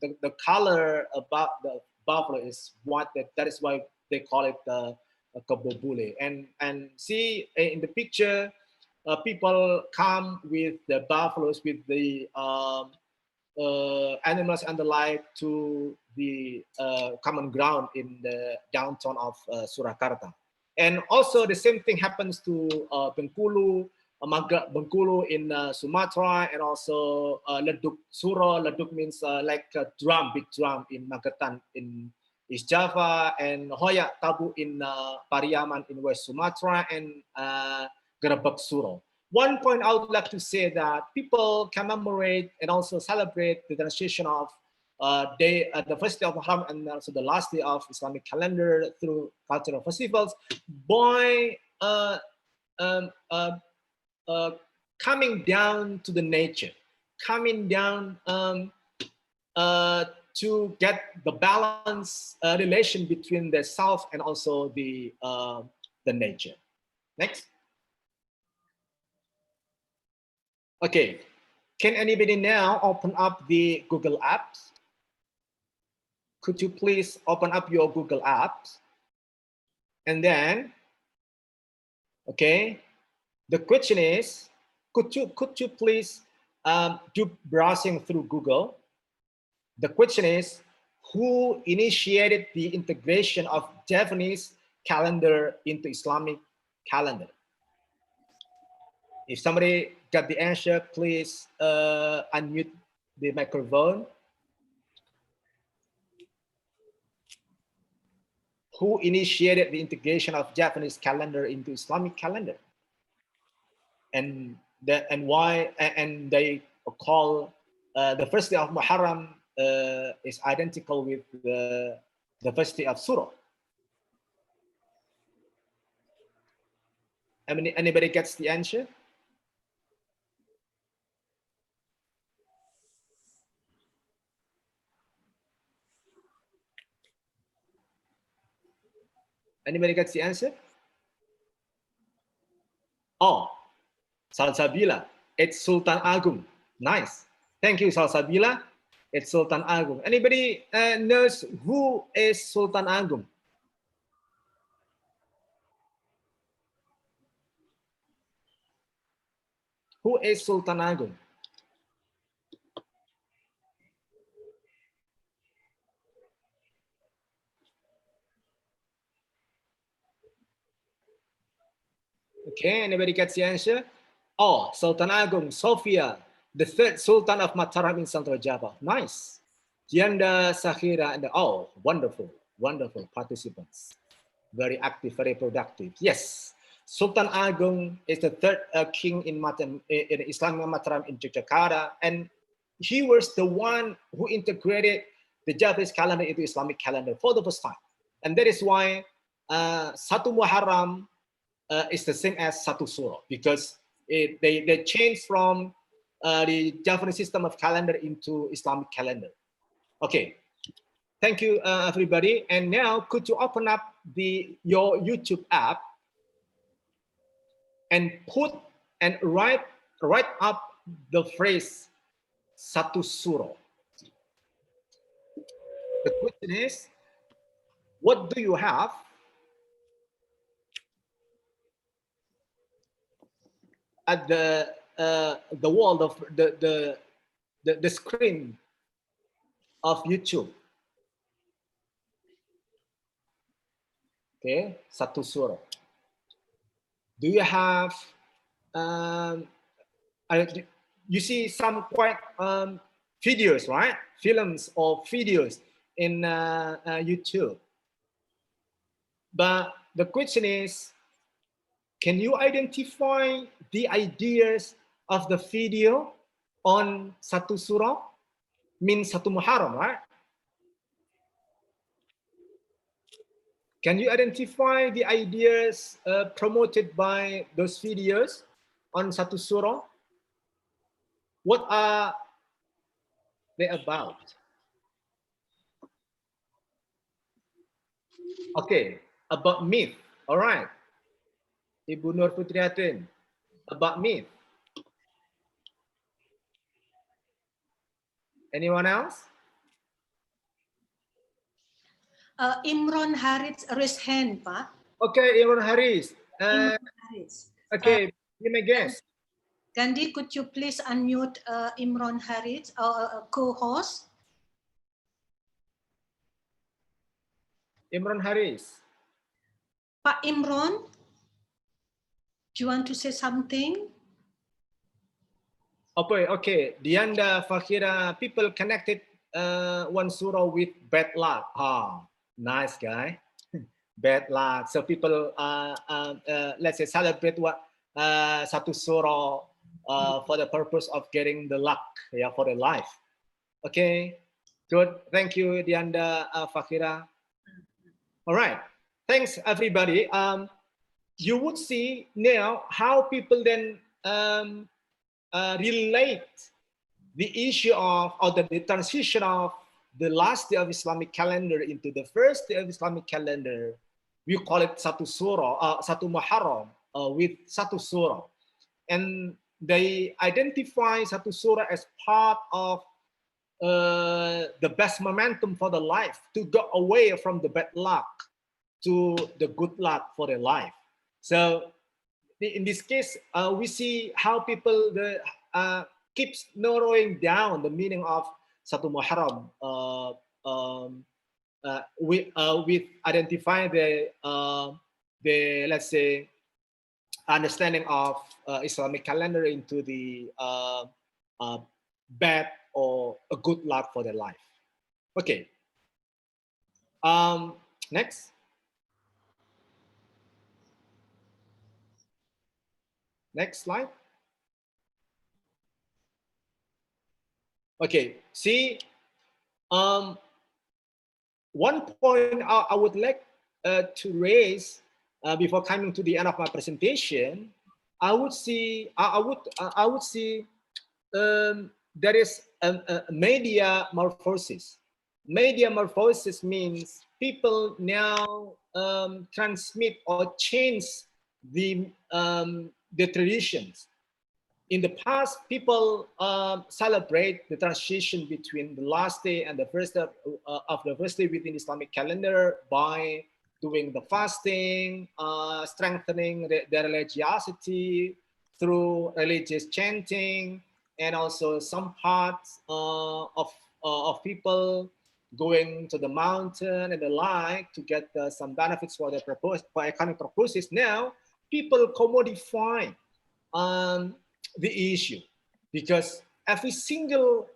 the color about the buffalo is white, that is why they call it Kebo Bule. And see in the picture, people come with the buffaloes, with the animals and the like to the common ground in the downtown of Surakarta. And also the same thing happens to Bengkulu, Bengkulu in Sumatra, and also Leduk Suro. Leduk means like a drum, big drum in Magetan in East Java, and Hoyak Tabu in Pariaman in West Sumatra, and Gerebek Suro. One point I would like to say that people commemorate and also celebrate the transition of the first day of Muharram and also the last day of Islamic calendar through cultural festivals by coming down to the nature, coming down to get the balance relation between the self and also the nature. Next. Okay, can anybody now open up the Google Apps? Could you please open up your Google Apps? And then, okay, the question is, could you please do browsing through Google? The question is, who initiated the integration of Javanese calendar into Islamic calendar? If somebody got the answer, please unmute the microphone. Who initiated the integration of Japanese calendar into Islamic calendar? And why? And they call the first day of Muharram is identical with the first day of Surah. Anybody gets the answer? Anybody gets the answer? Oh, Salsabila, it's Sultan Agung. Nice. Thank you, Salsabila. It's Sultan Agung. Anybody knows who is Sultan Agung? Who is Sultan Agung? Okay, anybody gets the answer? Oh, Sultan Agung, Sofia, the third Sultan of Mataram in Central Java. Nice. Janda, Sahira, and oh, wonderful, wonderful participants. Very active, very productive. Yes, Sultan Agung is the third king in Islamic Mataram in Yogyakarta, and he was the one who integrated the Javanese calendar into Islamic calendar for the first time. And that is why Satu Muharram is the same as satu suro, because they changed from the Javanese system of calendar into Islamic calendar. Okay, thank you everybody. And now could you open up your YouTube app and write up the phrase satu suro. The question is, what do you have at the wall of the screen of YouTube? Okay, satu suro. Do you have you see some quite videos, right? Films or videos in YouTube. But the question is, can you identify the ideas of the video on satu surah? Means satu Muharram, right? Can you identify the ideas promoted by those videos on satu surah? What are they about? Okay, about myth. All right. Ibu Nur Putriatin, about myth. Anyone else? Imron Haris raise hand, Pak. Okay, Imron Haris. Imron Haris. Okay, you may guess. Gandhi, could you please unmute Imron Haris, our co-host? Imron Haris. Pak Imron, do you want to say something? Okay. Dianda, Fakhira, people connected one surah with bad luck. Nice guy. Bad luck. So people, let's say, celebrate satu surah for the purpose of getting the luck, for the life. Okay, good. Thank you, Dianda, Fakhira. All right. Thanks, everybody. You would see now how people then relate the issue of, or the transition of the last day of Islamic calendar into the first day of Islamic calendar. We call it satu surah, satu Muharram, with satu surah. And they identify satu surah as part of the best momentum for the life, to go away from the bad luck to the good luck for their life. So in this case, we see how people keeps narrowing down the meaning of satu Muharram with identifying the let's say understanding of Islamic calendar into the bad or a good luck for their life. Okay. Next. Next slide. Okay, see, one point I would like to raise before coming to the end of my presentation, I would see there is a media morphosis. Media morphosis means people now transmit or change the traditions. In the past, people celebrate the transition between the last day and the first day of the first day within Islamic calendar by doing the fasting, strengthening their religiosity through religious chanting, and also some parts of people going to the mountain and the like to get some benefits for their economic purposes. Now, people commodify the issue, because every single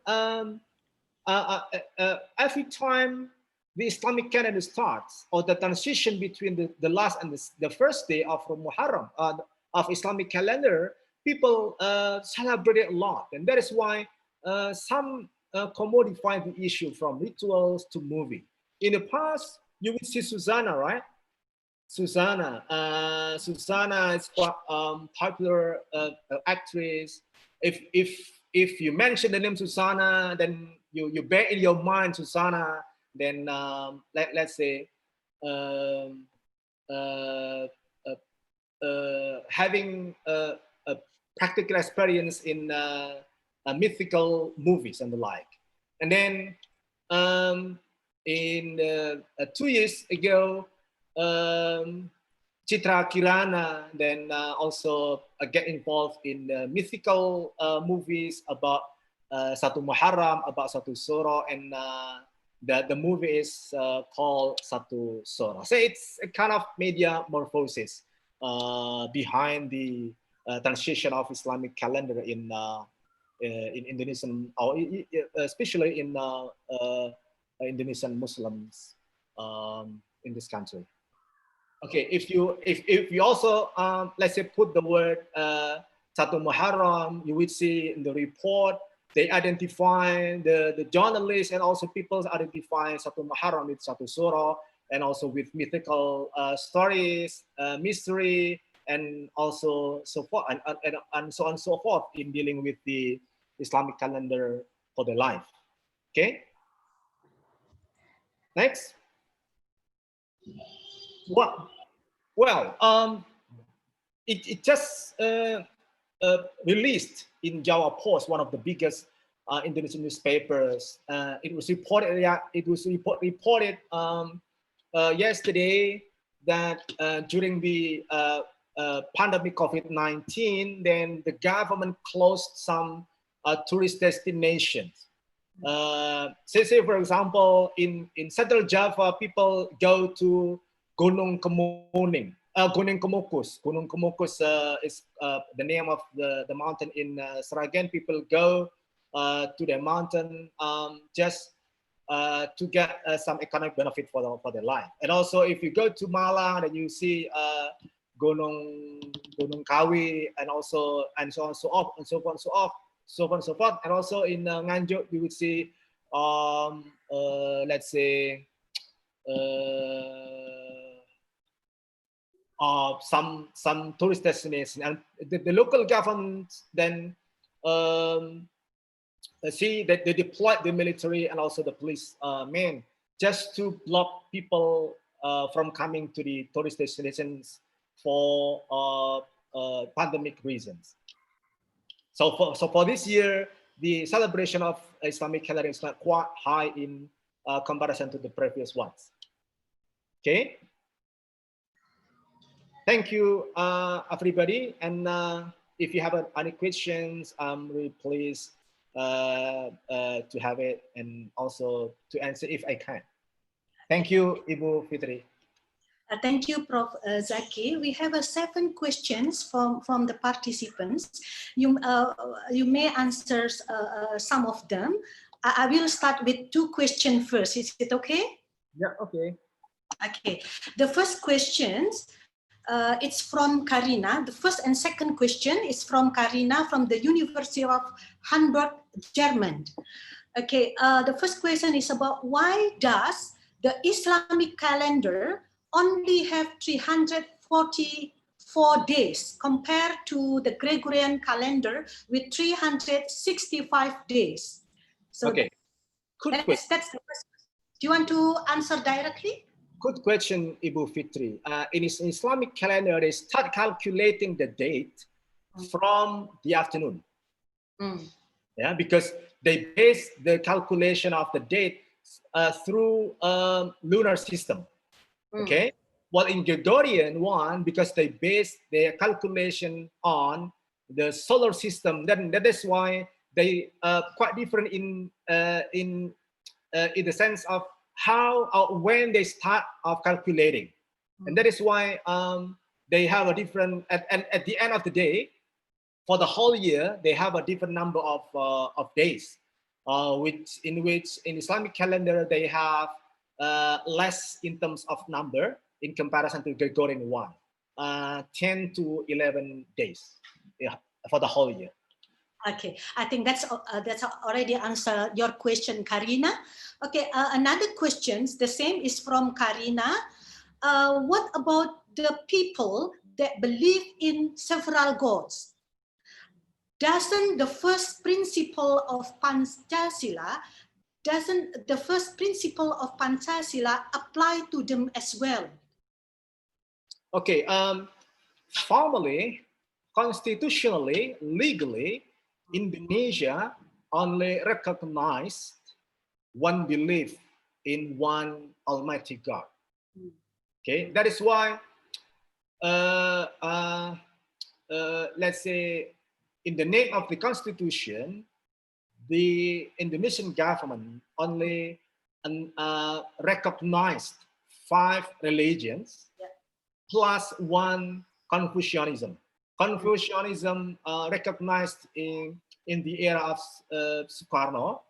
every time the Islamic calendar starts, or the transition between the last and the first day of Muharram of Islamic calendar, people celebrate it a lot, and that is why some commodify the issue from rituals to movie. In the past, you would see Susanna, right? Susanna. Susanna is quite popular actress. If you mention the name Susanna, then you bear in your mind Susanna. Then let's say having a practical experience in mythical movies and the like. And then in 2 years ago, Citra Kirana then also get involved in mythical movies about Satu Muharram, about Satu Suro, and the movie is called Satu Suro. So it's a kind of media morphosis behind the transition of Islamic calendar in Indonesian, or especially in Indonesian Muslims in this country. Okay, if you also let's say put the word Satu Muharram, you would see in the report they identify the journalists and also people identify Satu Muharram with Satu Suro, and also with mythical stories, mystery, and also so forth, and so on and so forth in dealing with the Islamic calendar for their life. Okay. Next. Well, it just released in Jawa Post, one of the biggest Indonesian newspapers. It was reported. Reported yesterday that during the pandemic COVID-19, then the government closed some tourist destinations. Say for example, in Central Java, people go to Gunung Kemuning. Gunung Kemukus. Gunung Kemukus is the name of the mountain in Sragen. People go to the mountain just to get some economic benefit for their life. And also, if you go to Malang, then you see Gunung Kawi, and so on and so on and so forth, and so forth. And also in Nganjuk, you would see let's say some tourist destinations, and the local government then see that they deployed the military and also the police men just to block people from coming to the tourist destinations for pandemic reasons. So for this year, the celebration of Islamic calendar is not quite high in comparison to the previous ones. Okay. Thank you, everybody. And if you have any questions, really please to have it, and also to answer if I can. Thank you, Ibu Fitri. Thank you, Prof. Zaki. We have 7 questions from the participants. You may answer some of them. I will start with 2 questions first. Is it okay? Yeah, okay. Okay. The first questions, it's from Karina. The first and second question is from Karina from the University of Hamburg, German. Okay, the first question is about why does the Islamic calendar only have 344 days compared to the Gregorian calendar with 365 days? So okay, that's the first. Do you want to answer directly? Good question, Ibu Fitri. In Islamic calendar, they start calculating the date from the afternoon. Yeah, because they base the calculation of the date through lunar system. Okay. Well, in Gregorian one, because they base their calculation on the solar system, then that is why they quite different in the sense of how or when they start of calculating, and that is why they have a different at the end of the day, for the whole year they have a different number of days, which in Islamic calendar they have less in terms of number in comparison to Gregorian one, 10 to 11 days, yeah, for the whole year. Okay, I think that's already answered your question, Karina. Okay, another question, the same is from Karina. what about the people that believe in several gods? Doesn't the first principle of Pancasila apply to them as well? Okay, formally, constitutionally, legally, Indonesia only recognized one belief in one Almighty God. Okay, that is why, let's say, in the name of the Constitution, the Indonesian government only recognized 5 religions plus one Confucianism. Confucianism recognized in the era of Sukarno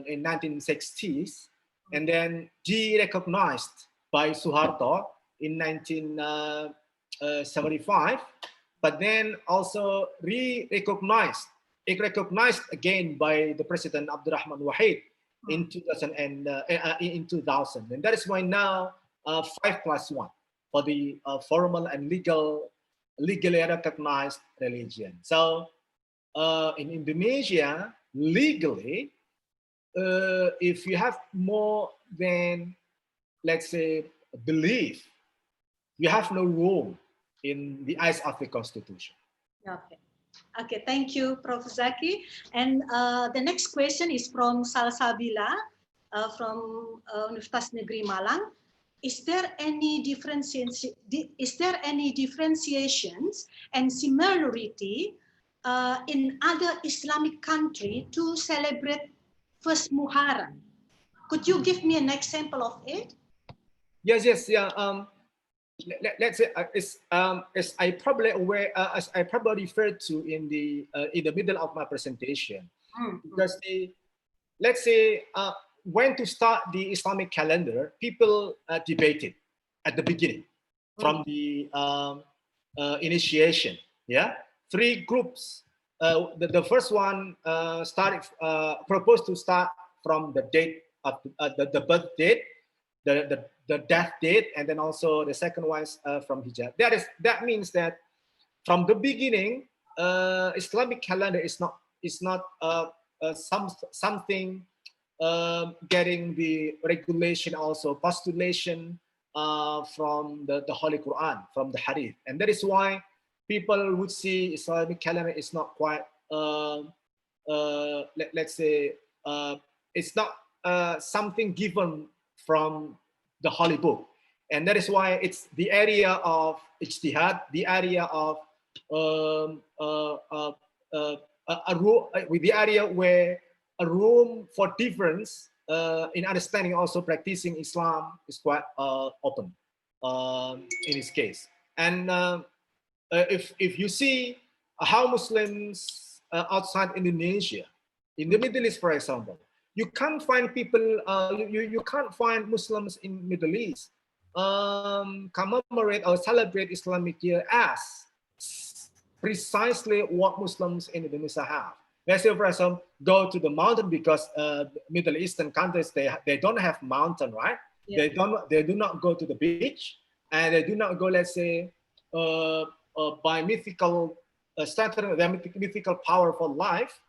in 1960s, and then de-recognized by Suharto in 1975, but then also recognized again by the President Abdurrahman Wahid in 2000, and that is why now 5+1 for the formal and legally recognized religion. So in Indonesia, legally, if you have more than, let's say, belief, you have no room in the eyes of the Constitution. Okay. Okay, thank you, Prof. Zaki. And the next question is from Salsabila from Universitas Negeri Malang. Is there any differentiations and similarity in other Islamic country to celebrate first Muharram? Could you give me an example of it? Yes, yeah. Let's say as I probably referred to in the middle of my presentation, because let's say when to start the Islamic calendar, people debated at the beginning from the initiation. Yeah, 3 groups. The first one proposed to start from the date of the birth date, the death date, and then also the second one is from Hijrah. That means that from the beginning, Islamic calendar is not something getting the regulation, also postulation from the Holy Quran, from the Hadith, and that is why people would see Islamic calendar is not quite let's say it's not something given from the Holy Book, and that is why it's the area of ijtihad, the area of with the area where a room for difference in understanding, also practicing Islam is quite open in this case. And if you see how Muslims outside Indonesia, in the Middle East, for example, you can't find people, you can't find Muslims in Middle East commemorate or celebrate Islamic year as precisely what Muslims in Indonesia have. Let's say, for example, go to the mountain, because Middle Eastern countries, they don't have mountain, right? Yeah. They do not go to the beach, and they do not go, let's say, by mythical stature, their mythical powerful life.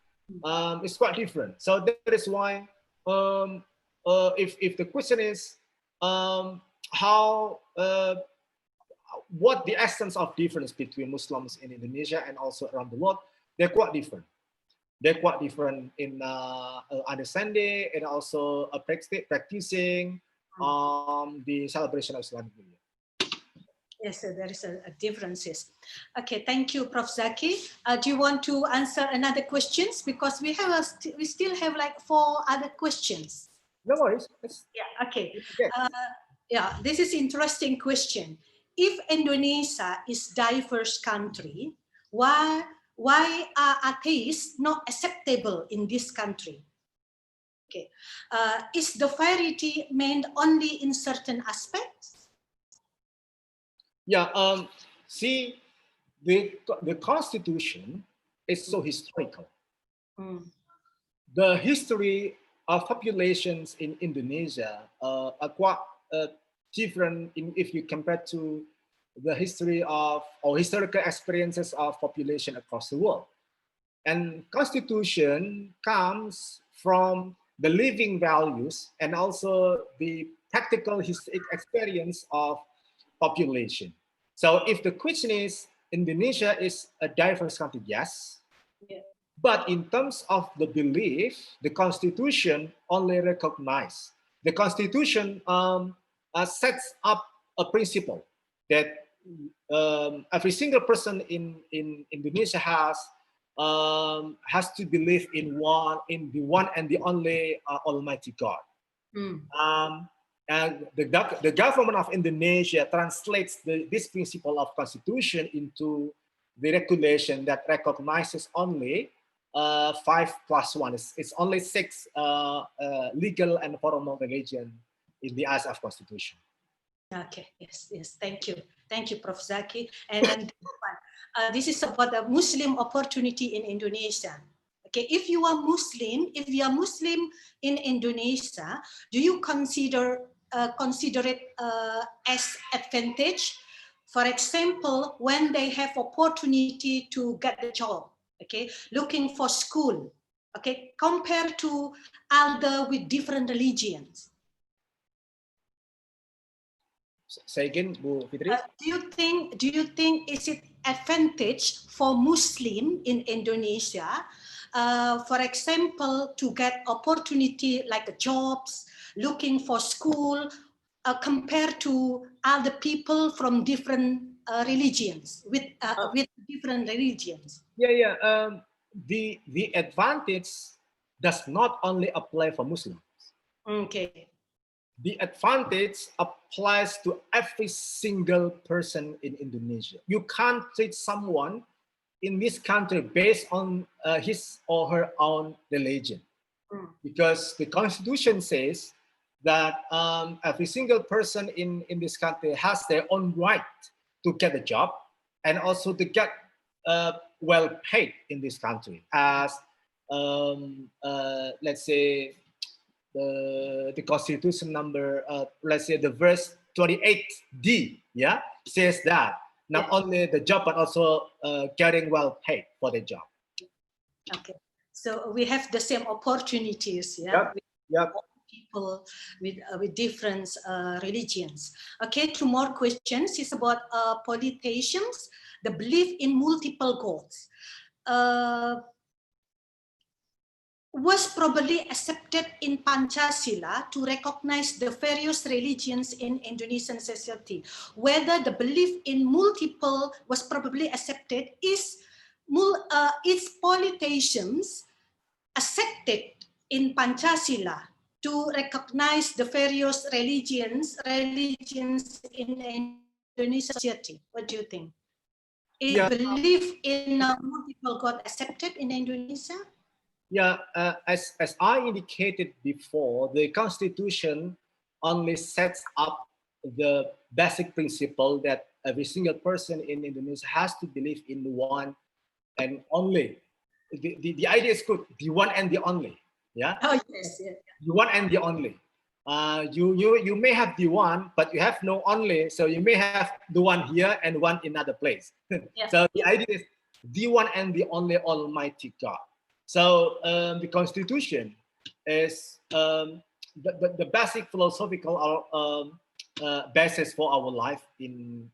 It's quite different. So that is why, if the question is what the essence of difference between Muslims in Indonesia and also around the world, they're quite different. They're quite different in understanding and also practicing the celebration of Islamic New Year. Yes, so there is a differences. Okay, thank you, Prof. Zaki. Do you want to answer another questions? Because we still have like 4 other questions. No worries. Yeah. Okay. Yeah, this is interesting question. If Indonesia is diverse country, why are atheists not acceptable in this country? Okay. Is the variety meant only in certain aspects? Yeah, see, the Constitution is so historical. The history of populations in Indonesia are quite different if you compare to the history of or historical experiences of population across the world. And constitution comes from the living values and also the practical experience of population. So if the question is, Indonesia is a diverse country, yes. Yeah. But in terms of the belief, the constitution only recognizes. The constitution sets up a principle that every single person in Indonesia has to believe in the one and the only Almighty God. And the government of Indonesia translates this principle of constitution into the regulation that recognizes only 5+1. It's only 6 legal and formal religion in the eyes of constitution. Okay, yes, thank you, Prof. Zaki. And this is about the Muslim opportunity in Indonesia. Okay, if you are Muslim in Indonesia, do you consider it as advantage? For example, when they have opportunity to get the job, okay, looking for school, okay, compared to other with different religions. Say again, Bu Fitri. Do you think is it advantage for Muslim in Indonesia, for example, to get opportunity like jobs, looking for school, compared to other people from different religions with different religions? Yeah. The advantage does not only apply for Muslims. Okay. The advantage applies to every single person in Indonesia. You can't treat someone in this country based on his or her own religion, because the constitution says that every single person in this country has their own right to get a job and also to get well paid in this country, as let's say the constitution number, let's say the verse 28D, yeah, says that not only the job but also getting well paid for the job. Okay, so we have the same opportunities, yeah. Yep. People with different religions. Okay, 2 more questions. It's about politicians, the belief in multiple gods. Was probably accepted in Pancasila to recognize the various religions in Indonesian society. Whether the belief in multiple was probably accepted is politicians accepted in Pancasila to recognize the various religions in Indonesian society. What do you think? Is belief in multiple God accepted in Indonesia? Yeah, as I indicated before, the Constitution only sets up the basic principle that every single person in Indonesia has to believe in the one and only. The idea is good, the one and the only. Yeah. Oh yes. Yeah. The one and the only. You may have the one, but you have no only. So you may have the one here and one in another place. Yeah. So the idea is the one and the only Almighty God. So the Constitution is the basic philosophical basis for our life in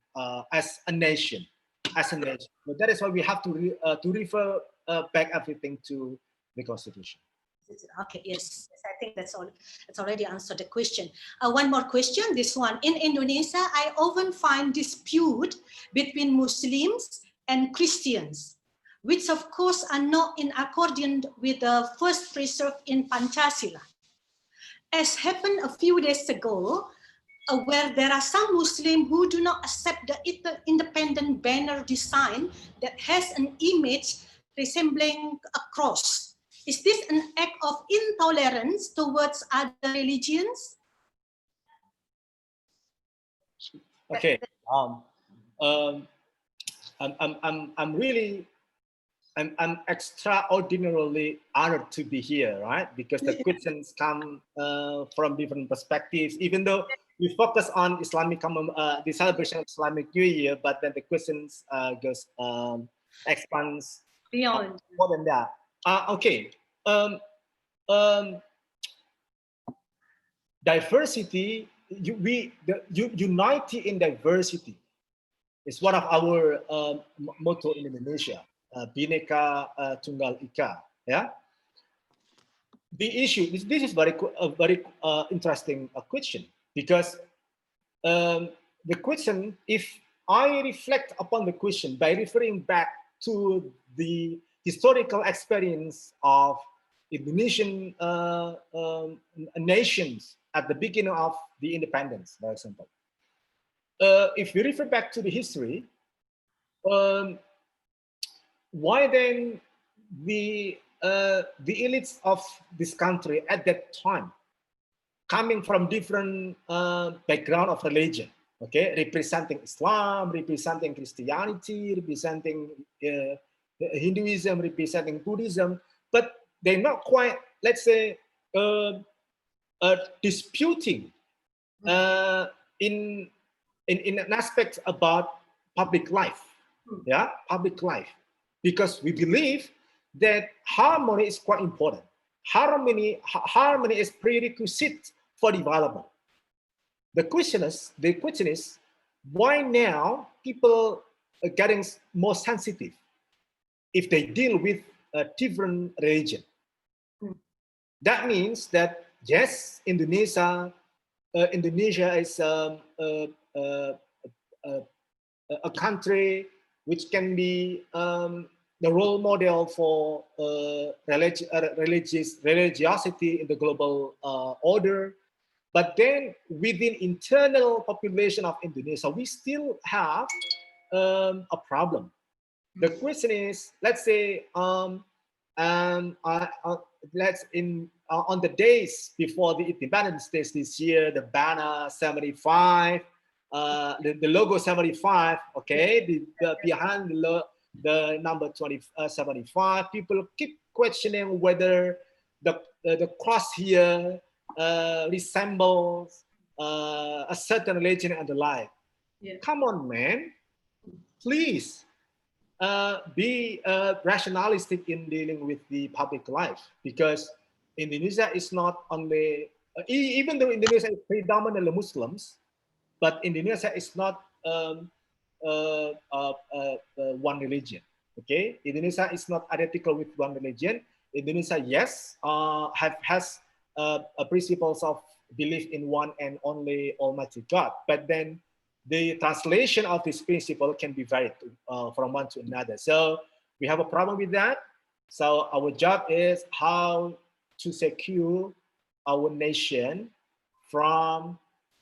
as a nation. But that is why we have to refer back everything to the Constitution. Okay, yes, I think that's all. It's already answered the question. One more question, this one. In Indonesia, I often find dispute between Muslims and Christians, which of course are not in accordance with the first preserved in Pancasila. As happened a few days ago, where there are some Muslims who do not accept the independent banner design that has an image resembling a cross. Is this an act of intolerance towards other religions? Okay. I'm extraordinarily honored to be here, right? Because the questions come from different perspectives. Even though we focus on Islamic the celebration of Islamic New Year, but then the questions goes expands beyond more than that. Okay. Diversity, unity in diversity is one of our motto in Indonesia. Bhinneka Tunggal Ika. Yeah. The issue. This is very interesting question, because the question, if I reflect upon the question by referring back to the historical experience of Indonesian nations at the beginning of the independence, for example. If we refer back to the history, why then the elites of this country at that time, coming from different background of religion, okay, representing Islam, representing Christianity, representing Hinduism, representing Buddhism, but they're not quite, let's say, disputing in an aspect about public life, yeah, public life, because we believe that harmony is quite important. Harmony is prerequisite for development. The question is, why now people are getting more sensitive if they deal with a different religion? That means that yes, Indonesia is a country which can be the role model for religiosity in the global order. But then within internal population of Indonesia, we still have a problem. The question is, let's say, on the days before the Independence Day this year, the banner 75, the logo 75, okay, behind the number 75, people keep questioning whether the cross here resembles a certain religion and the like. Yeah. Come on, man, please be rationalistic in dealing with the public life, because Indonesia is not only, even though Indonesia is predominantly Muslims, but Indonesia is not one religion. Okay, Indonesia is not identical with one religion. Indonesia, yes, has principles of belief in one and only Almighty God, but then the translation of this principle can be varied from one to another. So we have a problem with that. So our job is how to secure our nation from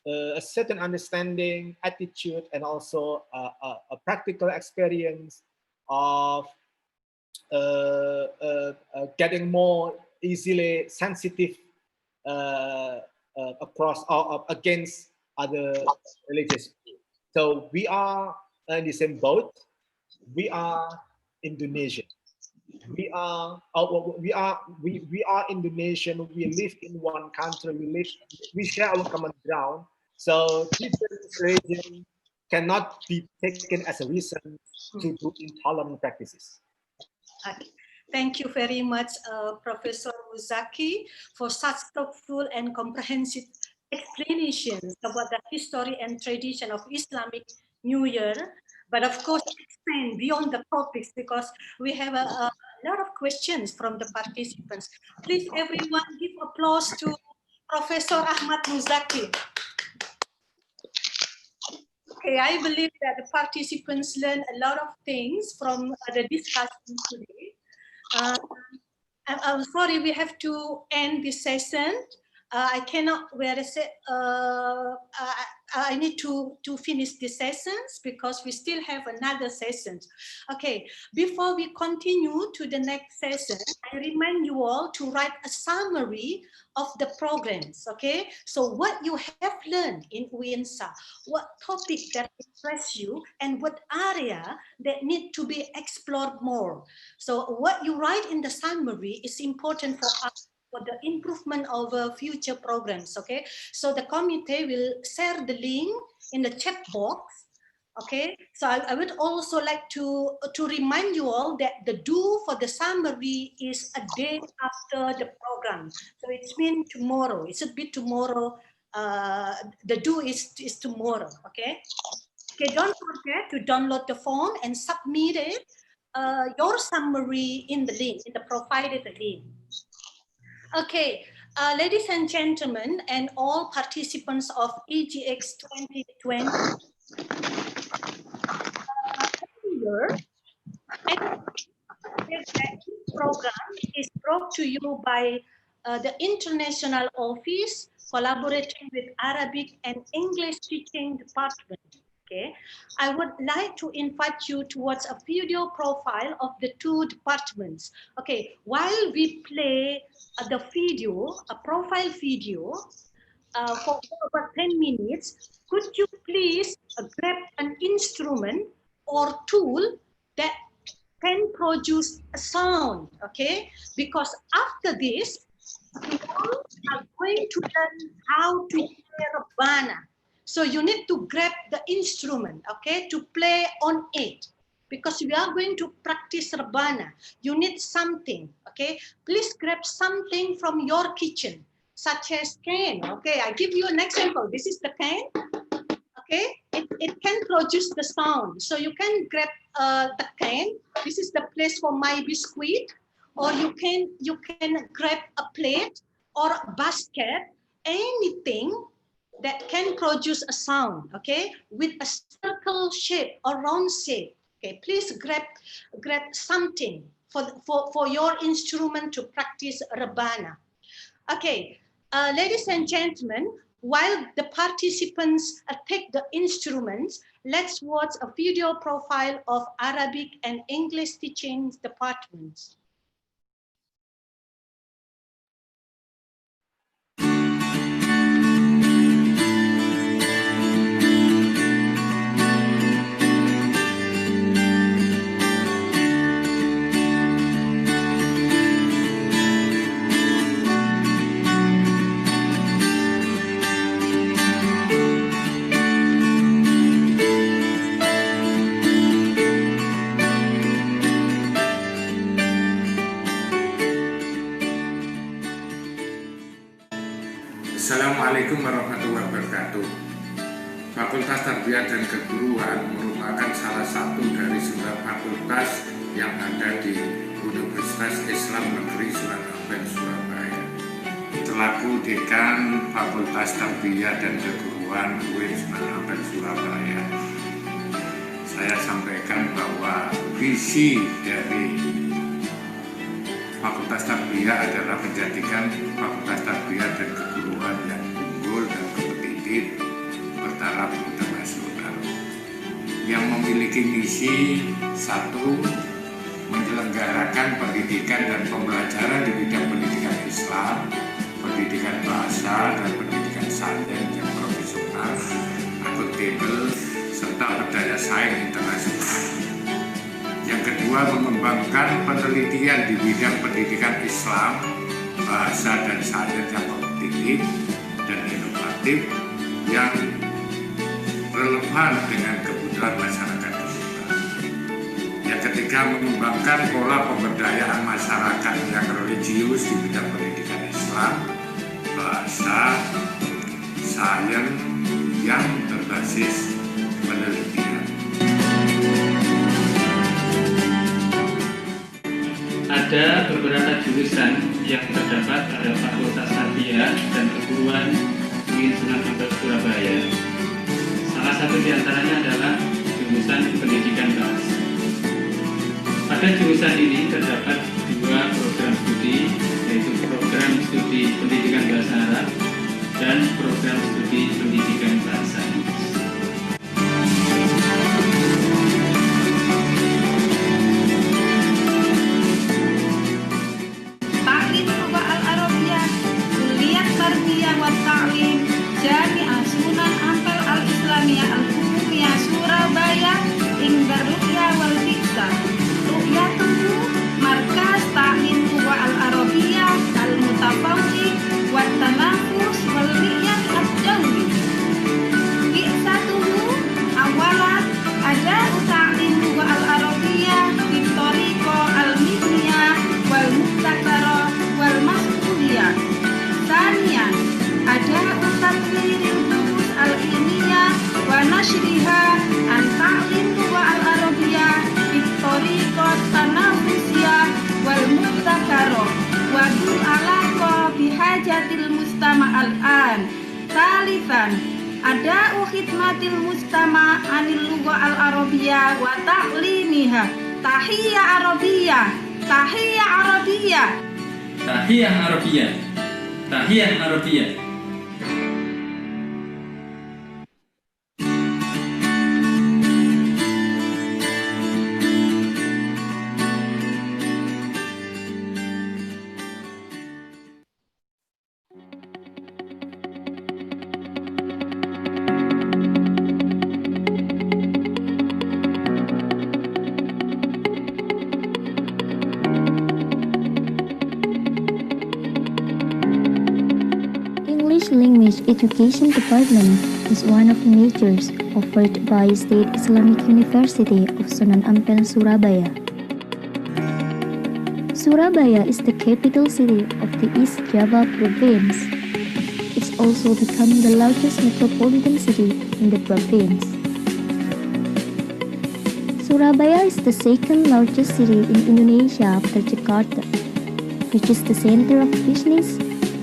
a certain understanding, attitude, and also a practical experience of getting more easily sensitive against other religious. So we are in the same boat. We are Indonesian. We are Indonesian. We live in one country. We share our common ground. So different religion cannot be taken as a reason to do intolerant practices. Okay. Thank you very much, Professor Muzaki, for such thoughtful and comprehensive explanations about the history and tradition of Islamic New Year. But of course, expand beyond the topics, because we have a lot of questions from the participants. Please, everyone, give applause to Professor Ahmad Muzaki. Okay, I believe that the participants learn a lot of things from the discussion today. I'm sorry, we have to end this session. I cannot, where is it? I need to finish the sessions because we still have another session. Okay, before we continue to the next session, I remind you all to write a summary of the programs, okay? So what you have learned in UINSA, what topic that impressed you, and what area that need to be explored more. So what you write in the summary is important for us the improvement of future programs. Okay, so the committee will share the link in the chat box. Okay, so I would also like to remind you all that the due for the summary is a day after the program. So it's mean tomorrow. It should be tomorrow. The due is tomorrow. Okay. Okay. Don't forget to download the form and submit it. Your summary in the link, in the provided link. Okay, ladies and gentlemen, and all participants of EGX 2020. This program is brought to you by the International Office, collaborating with Arabic and English Teaching Department. Okay, I would like to invite you towards a video profile of the two departments. Okay, while we play the video, a profile video for about 10 minutes, could you please grab an instrument or tool that can produce a sound, okay? Because after this, you all are going to learn how to play rebana. So you need to grab the instrument, okay, to play on it. Because we are going to practice rebana. You need something, okay? Please grab something from your kitchen, such as cane, okay? I give you an example. This is the cane. Okay, it can produce the sound. So you can grab the can. This is the place for my biscuit, or you can grab a plate or a basket, anything that can produce a sound. Okay, with a circle shape or round shape. Okay, please grab something for your instrument to practice rebana. Okay, ladies and gentlemen. While the participants take the instruments, let's watch a video profile of Arabic and English teaching departments. Assalamualaikum warahmatullahi wabarakatuh. Fakultas Tarbiyah dan Keguruan merupakan salah satu dari 9 fakultas yang ada di Universitas Islam Negeri Sunan Ampel, Surabaya. Selaku Dekan Fakultas Tarbiyah dan Keguruan UIN Sunan Ampel, Surabaya, saya sampaikan bahwa visi dari Fakultas Tarbiyah adalah menjadikan Fakultas Tarbiyah dan Keguruan yang unggul dan kompetitif bertaraf internasional, yang memiliki misi 1. Menyelenggarakan pendidikan dan pembelajaran di bidang pendidikan Islam, pendidikan bahasa, dan pendidikan sains yang profesional, akuntabel, serta berdaya saing internasional. Yang kedua, mengembangkan penelitian di bidang pendidikan Islam, bahasa, dan sains yang kompetitif dan inovatif yang relevan dengan kebutuhan masyarakat kita. Yang ketiga, mengembangkan pola pemberdayaan masyarakat yang religius di bidang pendidikan Islam, bahasa, sains yang berbasis penelitian. Ada beberapa jurusan yang terdapat pada Fakultas Tarbiyah dan Keguruan UIN Sunan Ampel, Surabaya. Salah satu di antaranya adalah jurusan Pendidikan Bahasa. Pada jurusan ini terdapat 2 program studi, yaitu program studi Pendidikan Bahasa Arab dan program studi Pendidikan Bahasa Inggris. Jami'ah Sunan Ampel Al-Islamiyah Al-Umumiyah Surabaya Ingbar Ru'ya wal Fiksa Ru'yatuhu Markas Ta'lim wa Al-Arabiyah Al-Mutafawwid mustama al-an. Thalithan, ada'u khidmatil mustama anil lugha al-arabiyyah wa ta'limiha. Tahiyya Arabiyyah. Tahiyya Arabiyyah. Tahiyah Arabiyyah. Tahiyah Arabiyyah. English Language Education Department is one of the majors offered by State Islamic University of Sunan Ampel, Surabaya. Surabaya is the capital city of the East Java province. It's also becoming the largest metropolitan city in the province. Surabaya is the second largest city in Indonesia after Jakarta, which is the center of business,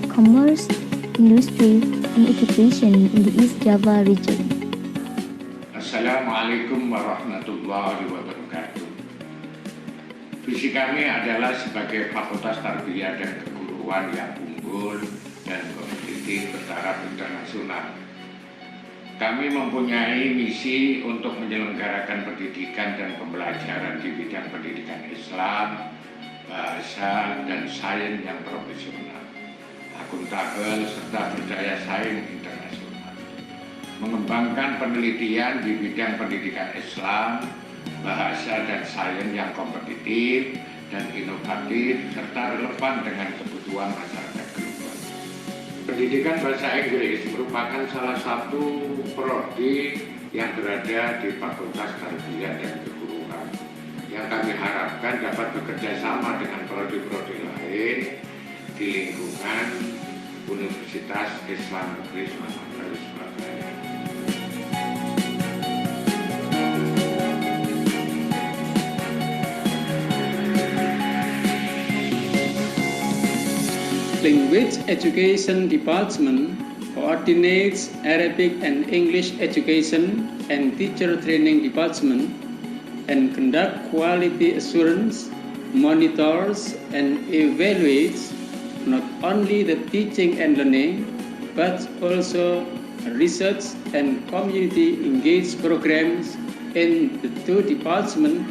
commerce, industry, and education in the East Java region. Assalamualaikum warahmatullahi wabarakatuh. Visi kami adalah sebagai Fakultas Tarbiyah dan Keguruan yang unggul dan kompetitif bertaraf internasional. Kami mempunyai misi untuk menyelenggarakan pendidikan dan pembelajaran di bidang pendidikan Islam, bahasa, dan sains yang profesional, akuntabel, serta berdaya saing internasional. Mengembangkan penelitian di bidang pendidikan Islam, bahasa, dan sains yang kompetitif dan inovatif, serta relevan dengan kebutuhan masyarakat global. Pendidikan bahasa Inggris merupakan salah satu prodi yang berada di Fakultas Tarbiyah dan Keguruan, yang kami harapkan dapat bekerja sama dengan prodi-prodi lain di lingkungan Universitas Islam Negeri Sunan Ampel, Surabaya. Language Education Department coordinates Arabic and English education and teacher training department and conduct quality assurance, monitors, and evaluates not only the teaching and learning, but also research and community engaged programs in the two departments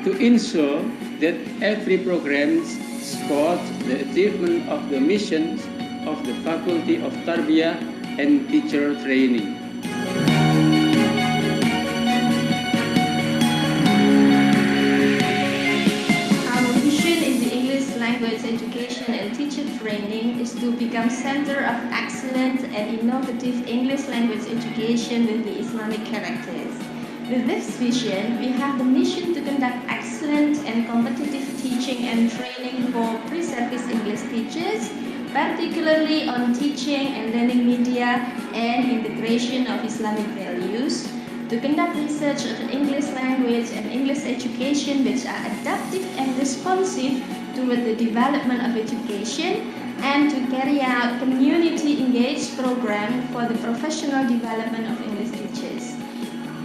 to ensure that every program supports the achievement of the missions of the Faculty of Tarbiyah and Teacher Training. Our mission in the English language education and teacher training is to become center of excellent and innovative English language education with the Islamic characters. With this vision, we have the mission to conduct excellent and competitive teaching and training for pre-service English teachers, particularly on teaching and learning media and integration of Islamic values, to conduct research on English language and English education which are adaptive and responsive toward the development of education, and to carry out community-engaged program for the professional development of English teachers.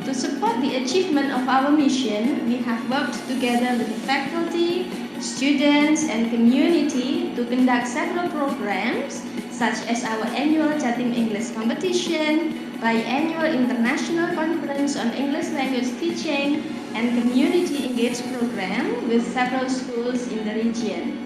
To support the achievement of our mission, we have worked together with the faculty, students, and community to conduct several programs such as our annual Jatim English competition, biannual international conference on English language teaching, and community engaged program with several schools in the region.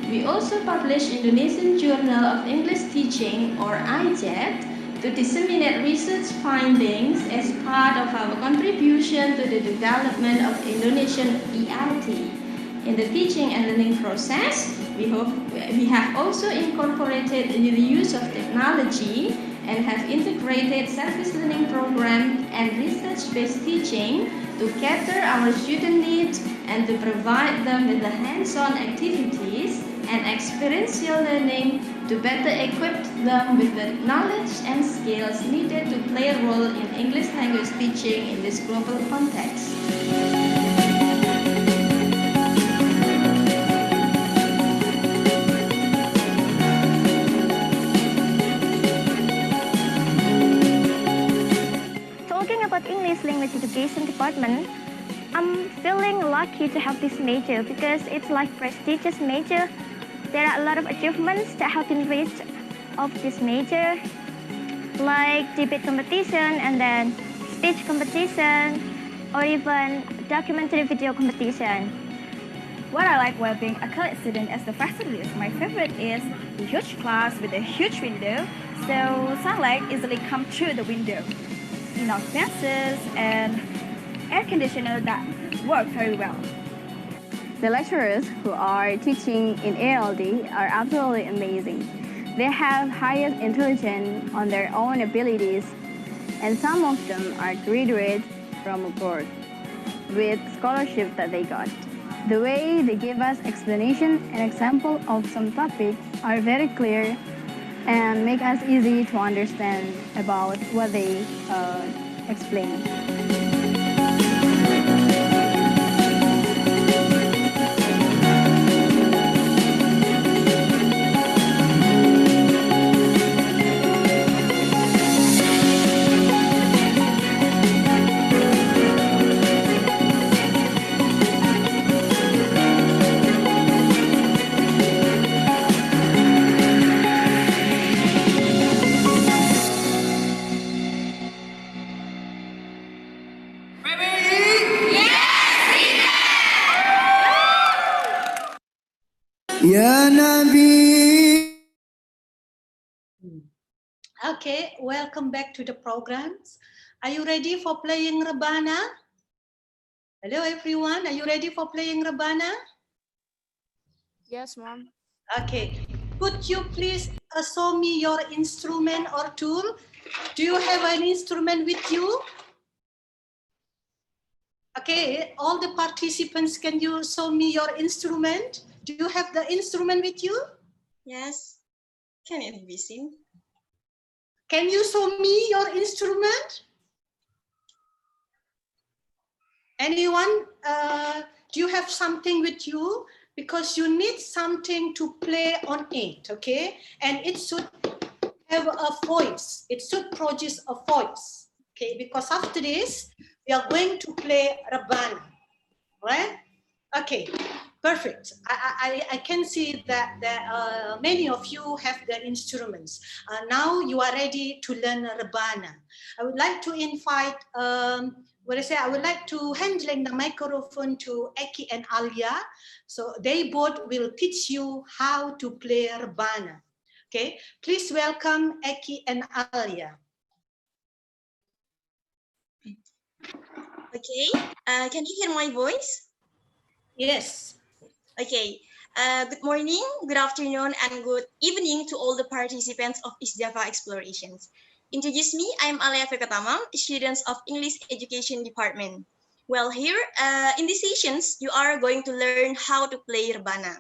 We also publish Indonesian Journal of English Teaching, or IJET, to disseminate research findings as part of our contribution to the development of Indonesian ELT. In the teaching and learning process, we have also incorporated the use of technology and have integrated service learning program and research-based teaching to cater our student needs and to provide them with the hands-on activities and experiential learning to better equip them with the knowledge and skills needed to play a role in English language teaching in this global context. Education Department. I'm feeling lucky to have this major because it's like prestigious major. There are a lot of achievements that have been reached of this major, like debate competition and then speech competition or even documentary video competition. What I like while being a college student as the facilities, my favorite is the huge class with a huge window, so sunlight easily comes through the window. Enough fences and air conditioner that work very well. The lecturers who are teaching in ALD are absolutely amazing. They have highest intelligence on their own abilities, and some of them are graduates from abroad with scholarship that they got. The way they give us explanation and example of some topics are very clear and make us easy to understand about what they explain. Ya Nabi. Okay, welcome back to the programs. Are you ready for playing Rebana? Hello everyone, are you ready for playing Rebana? Yes, Mom. Okay, could you please show me your instrument or tool? Do you have an instrument with you? Okay, all the participants, can you show me your instrument? Do you have the instrument with you? Yes. Can it be seen? Can you show me your instrument? Anyone, do you have something with you? Because you need something to play on it, okay? And it should have a voice. It should produce a voice, okay? Because after this, we are going to play Rebana, right? Okay, perfect. I can see that many of you have the instruments. Now you are ready to learn Rebana. I would like to invite, I would like to handling the microphone to Eki and Alia. So they both will teach you how to play Rebana. Okay, please welcome Eki and Alia. Okay, can you hear my voice? Yes. Okay, good morning, good afternoon, and good evening to all the participants of East Java Explorations. Introduce me, I'm Alia Fekatamam, student of English Education Department. Well, here in these sessions, you are going to learn how to play Rebana.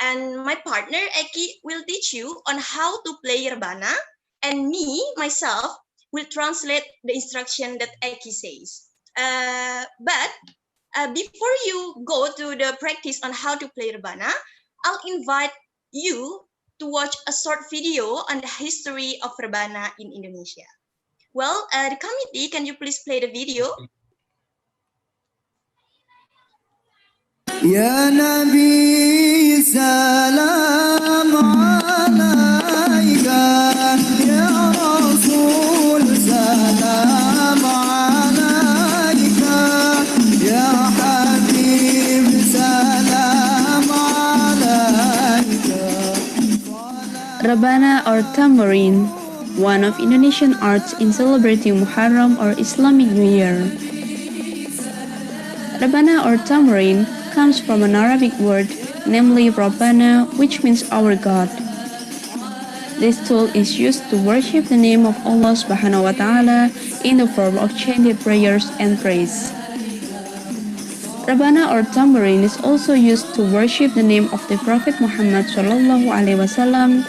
And my partner, Eki, will teach you on how to play Rebana, and me, myself, will translate the instruction that Eki says. But before you go to the practice on how to play Rebana, I'll invite you to watch a short video on the history of Rebana in Indonesia. Well, the committee, can you please play the video? Ya Nabi salam alaika, Ya Rasul salam alaika, Ya Habib salam alaika. Rebana or tambourine, one of Indonesian arts in celebrating Muharram or Islamic New Year. Rebana or tambourine comes from an Arabic word, namely Rabbana, which means our God. This tool is used to worship the name of Allah subhanahu wa ta'ala in the form of chanted prayers and praise. Rebana or tambourine is also used to worship the name of the Prophet Muhammad sallallahu alaihi wasallam.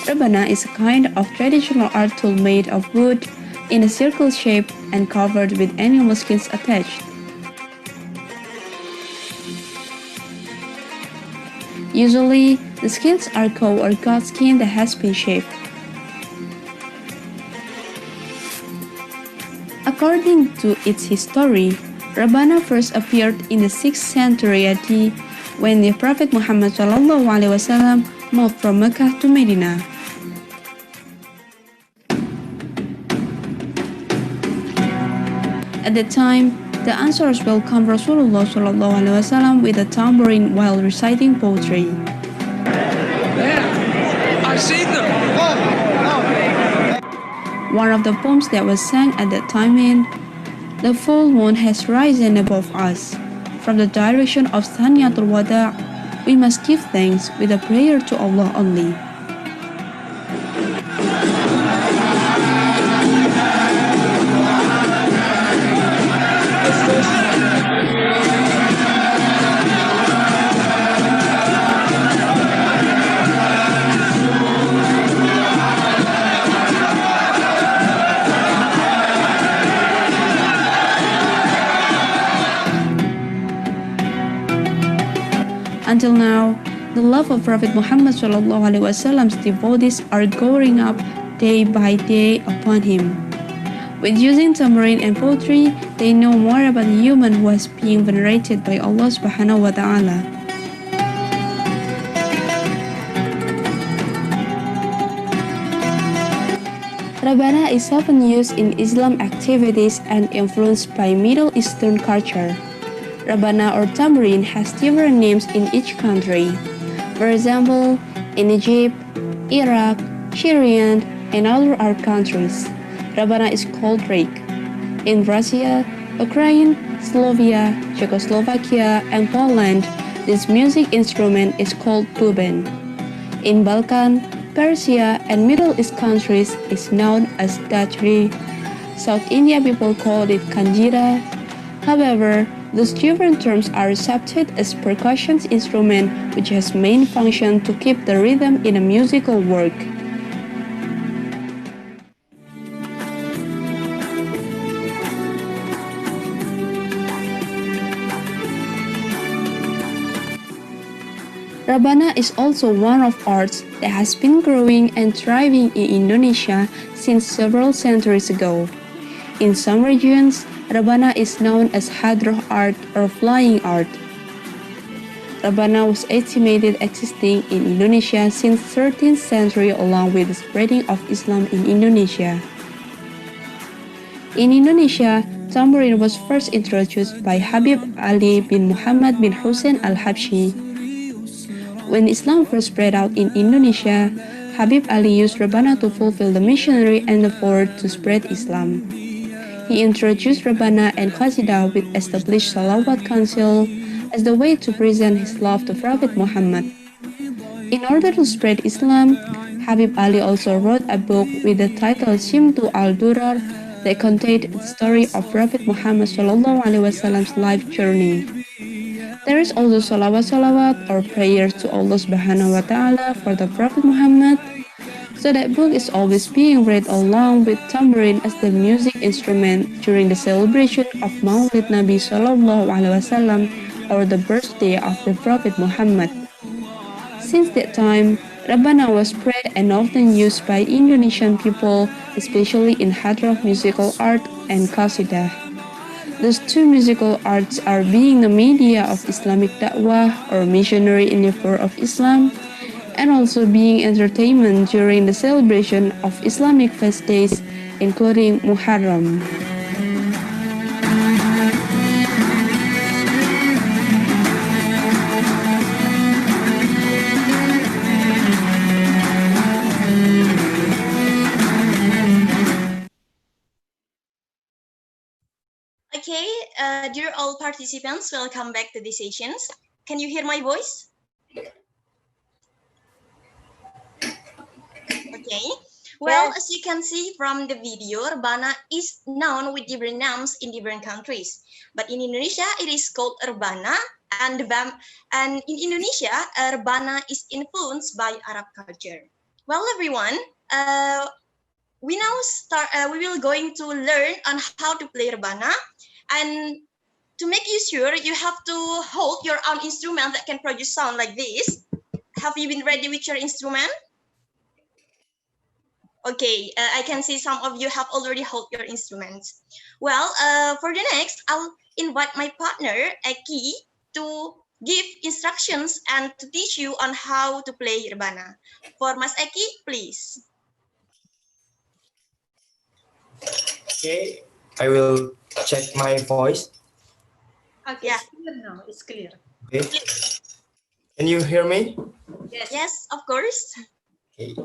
Rebana is a kind of traditional art tool made of wood in a circle shape and covered with animal skins attached. Usually, the skins are cow or goat skin that has been shaved. According to its history, Rebana first appeared in the 6th century AD when the Prophet Muhammad SAW moved from Mecca to Medina. At that time, the Ansars welcomed Rasulullah SAW with a tambourine while reciting poetry. I see them! One of the poems that was sung at that time in "The full moon has risen above us. From the direction of Thaniyatul Wada, we must give thanks with a prayer to Allah only." Until now, the love of Prophet Muhammad SAW devotees are growing up day by day upon him. With using tambourine and poetry, they know more about the human who is being venerated by Allah subhanahu wa ta'ala. Rebana is often used in Islam activities and influenced by Middle Eastern culture. Rebana or tambourine has different names in each country. For example, in Egypt, Iraq, Syria, and other Arab countries, Rebana is called rake. In Russia, Ukraine, Slovenia, Czechoslovakia, and Poland, this music instrument is called buben. In Balkan, Persia, and Middle East countries is known as dachri. South India people call it kanjira. However, those different terms are accepted as percussion instrument which has main function to keep the rhythm in a musical work. Rebana is also one of arts that has been growing and thriving in Indonesia since several centuries ago. In some regions, Rebana is known as hadroh art or flying art. Rebana was estimated existing in Indonesia since 13th century along with the spreading of Islam in Indonesia. In Indonesia, tambourine was first introduced by Habib Ali bin Muhammad bin Hussein al-Habshi. When Islam first spread out in Indonesia, Habib Ali used Rebana to fulfill the missionary endeavor to spread Islam. He introduced Rebana and Qasidah with established Salawat Council as the way to present his love to Prophet Muhammad. In order to spread Islam, Habib Ali also wrote a book with the title Shimtu al-Durar that contained the story of Prophet Muhammad SAW life journey. There is also salawat or prayers to Allah subhanahu wa ta'ala for the Prophet Muhammad. So that book is always being read along with tambourine as the music instrument during the celebration of Maulid Nabi Sallallahu Alaihi Wasallam or the birthday of the Prophet Muhammad. Since that time, Rebana was spread and often used by Indonesian people, especially in hadroh musical art and qasidah. Those two musical arts are being the media of Islamic da'wah or missionary endeavor of Islam, and also being entertainment during the celebration of Islamic fest days, including Muharram. Okay, dear all participants, welcome back to the sessions. Can you hear my voice? Okay. Well, as you can see from the video, Rebana is known with different names in different countries. But in Indonesia, it is called Rebana, and in Indonesia, Rebana is influenced by Arab culture. Well, everyone, we now start. We will going to learn on how to play rebana, and to make you sure, you have to hold your own instrument that can produce sound like this. Have you been ready with your instrument? Okay, I can see some of you have already held your instruments. Well, for the next, I'll invite my partner, Eki, to give instructions and to teach you on how to play rebana. For Mas Eki, please. Okay, I will check my voice. Okay, Yeah. it's clear now. It's clear. Okay. Can you hear me? Yes. Yes, of course. Okay.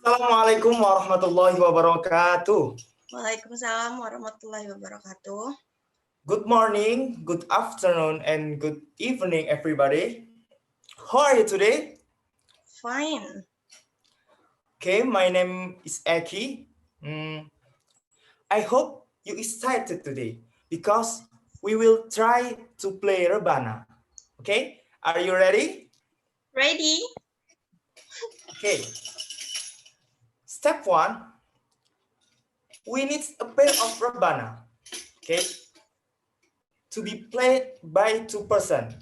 Assalamualaikum warahmatullahi wabarakatuh. Waalaikumsalam warahmatullahi wabarakatuh. Good morning, good afternoon, and good evening, everybody. How are you today? Fine. Okay, my name is Eki. I hope you excited today because we will try to play rebana. Okay, are you ready? Ready? Okay. Step 1, we need a pair of rebana. Okay, to be played by 2 persons.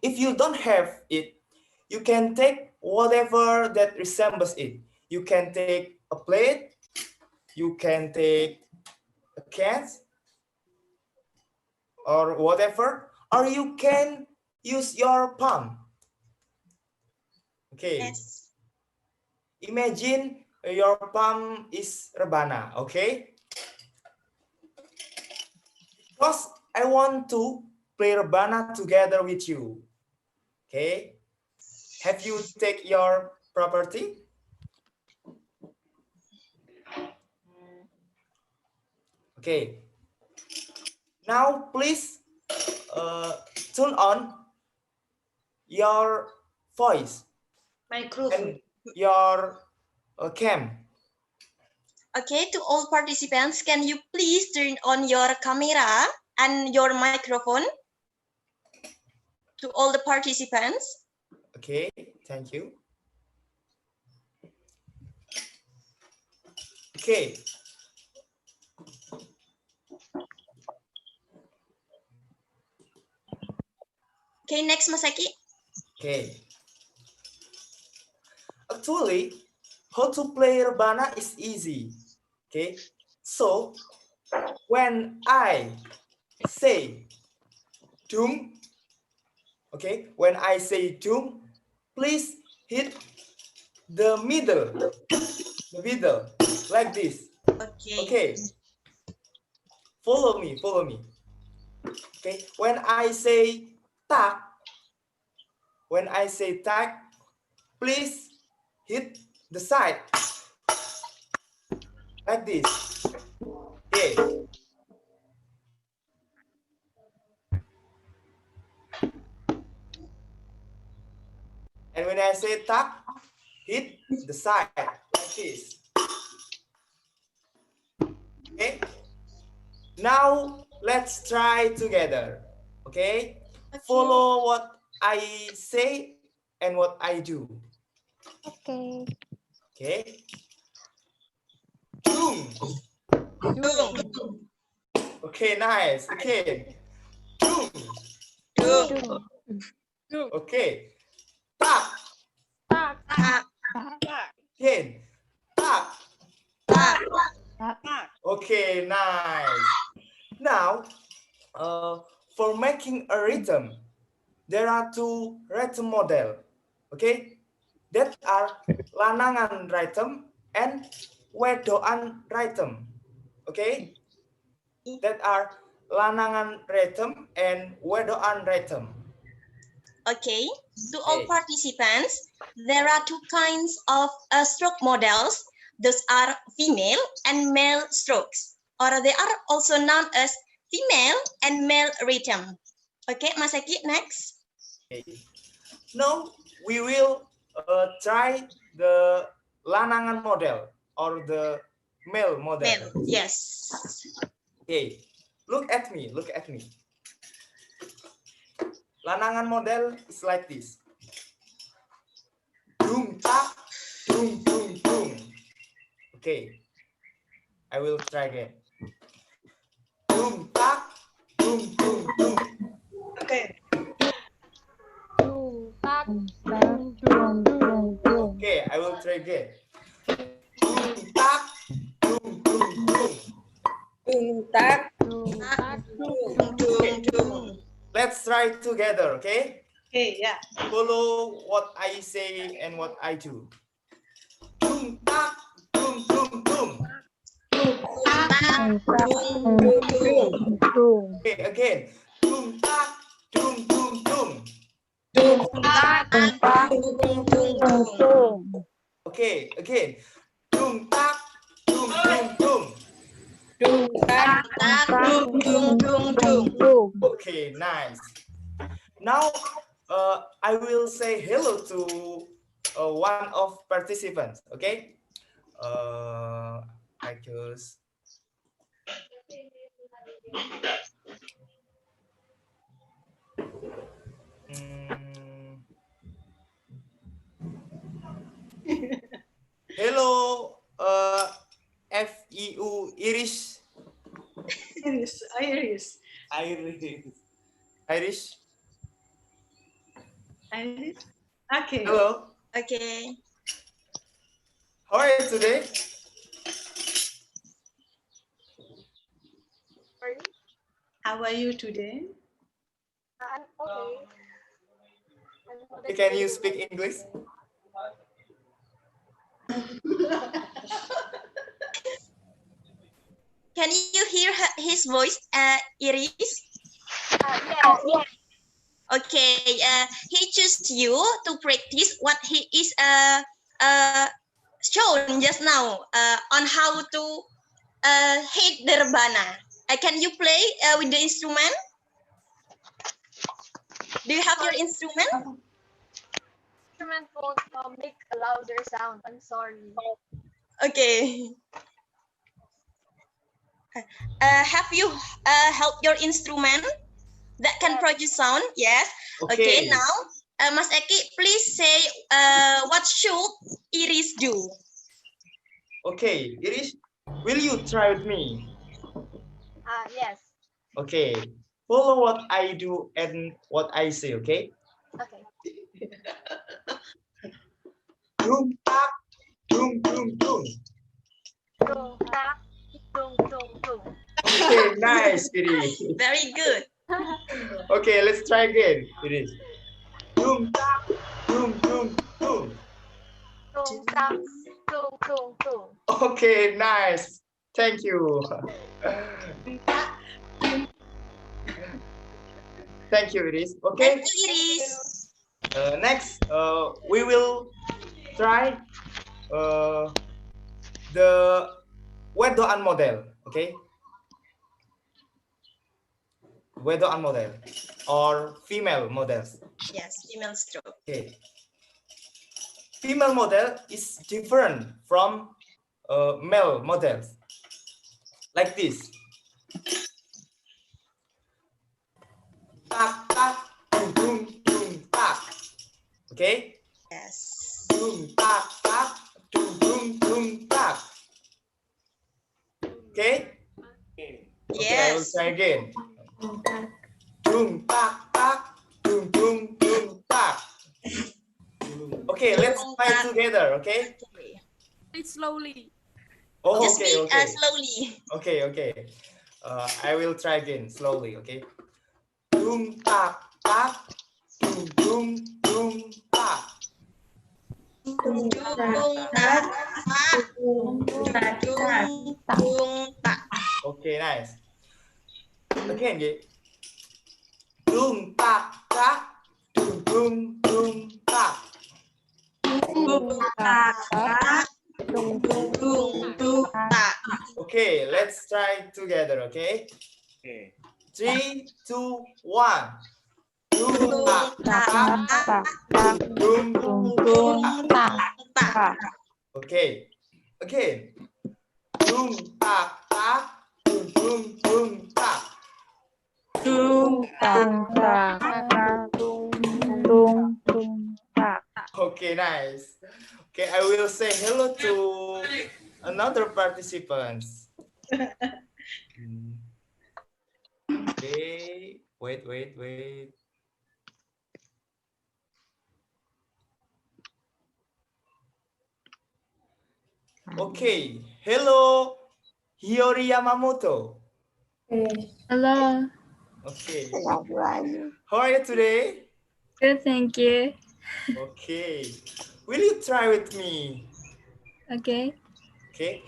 If you don't have it, you can take whatever that resembles it. You can take a plate, you can take a can, or whatever, or you can use your palm. Okay. Yes. Imagine your palm is rebana, okay? Because I want to play rebana together with you. Okay? Have you take your property? Okay. Now please turn on your voice Microphone. and your cam. Okay, to all participants, can you please turn on your camera and your microphone? To all the participants. Okay, thank you. Okay. Okay, next, Mas Eki. Okay. Actually, how to play rebana is easy. Okay. So when I say doom, okay, when I say doom, please hit the middle, like this. Okay. Okay. Follow me, follow me. Okay. When I say tak, please hit the side like this. Okay. And when I say tak, hit the side like this. Okay. Now let's try together. Okay. Follow what I say and what I do. Okay. Okay. Doom. Okay, nice. Okay. Doom. Okay. Tak. Again. Tak. Okay, nice. Now, for making a rhythm, there are 2 rhythm model. Okay, that are lanangan rhythm and wedoan rhythm. Okay, that are lanangan rhythm and wedoan rhythm. Okay, to all participants, there are 2 kinds of stroke models. Those are female and male strokes, or they are also known as female and male rhythm. Okay, Mas Eki, next. Okay. Now we will try the lanangan model or the male model. Male, yes. Okay, look at me, Lanangan model is like this. Okay, I will try again. Boom, tak, boom, boom, boom. Okay. Okay, I will try again. Boom, tak, boom, boom, boom. Boom, tak, boom, boom, boom. Let's try together, okay? Okay, yeah. Follow what I say and what I do. Boom, tak, boom, boom, boom. Okay, again. Boom, tak, boom, boom, boom. Okay, again. Boom, tak, boom, boom, boom. Okay, nice. Now, I will say hello to one of participants. Okay. I choose. Hello, FEU Iris. Iris. Iris. Iris. Iris. Okay. Hello. Okay. How are you today? How are you today? I'm okay. Can you speak English? Can you hear his voice, Iris? Yes. Okay, he chose you to practice what he is shown just now on how to hit the rebana. Can you play with the instrument? Do you have your instrument? Instrument won't make a louder sound. I'm sorry. Okay. Have you held your instrument that can produce sound? Yes. Okay. Now, Mas Eki, please say what should Iris do? Okay, Iris, will you try with me? Yes. Okay. Follow what I do and what I say. Okay. Okay. Boom, tak, boom, boom, boom. Boom, tak, boom, boom, boom. Okay, nice, Iris. Very good. Okay, let's try again. Iris. Boom, tak, boom, boom, boom. Boom, tak, boom, boom, boom. Okay, nice. Thank you. Thank you, Iris. Okay. Thank you, Iris. Next, we will try the wedoan model. Okay. Wedoan model or female models. Yes, female stroke. Okay. Female model is different from male models. Like this. Tak, tak, boom, boom, boom, tak. Okay? Yes. Boom, tak, tak, boom, boom, boom, tak. Okay? Okay, I will Yes. try again. Boom, tak, tak, boom, boom, boom, tak. Okay, let's try together, okay? Please slowly. Oh, Just okay, speak okay. slowly. Okay, okay. I will try again slowly, okay? Boom, tak, tak, boom, boom, boom, tak. Dung, tak, tak. Dung, tak. Okay, nice. Again, okay? Boom, tak, tak, boom, boom, boom, tak. Dung, tak, tak. Dung, tak. Okay, let's try together, okay? Okay. 3, 2, 1. Boom, tak, tak, boom, boom, tak. Okay. Again. Boom, tak, tak, boom, boom, boom, tak. Tung tak tung tak. Okay, nice. Okay, I will say hello to another participants. Okay, wait. Okay, hello, Hiyori Yamamoto. Hello. Okay. How are you today? Good, thank you. Okay. Will you try with me? Okay. Okay.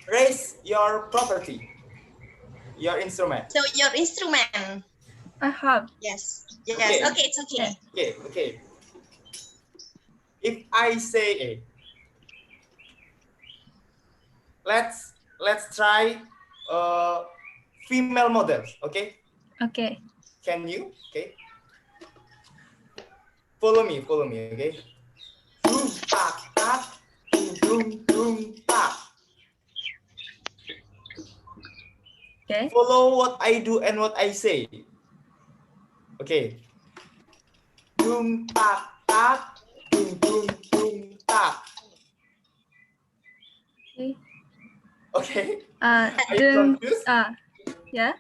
Raise your property, your instrument. So your instrument. I have. Yes. Okay. Okay, it's okay. Okay. If I say A, let's try female models. Okay. Okay. Can you? Okay. Follow me. Okay. Boom, tap, tap, boom, tap. Okay. Follow what I do and what I say. Okay. Boom, tap, tap, boom, tap. Okay. Okay. Are you confused? Yeah.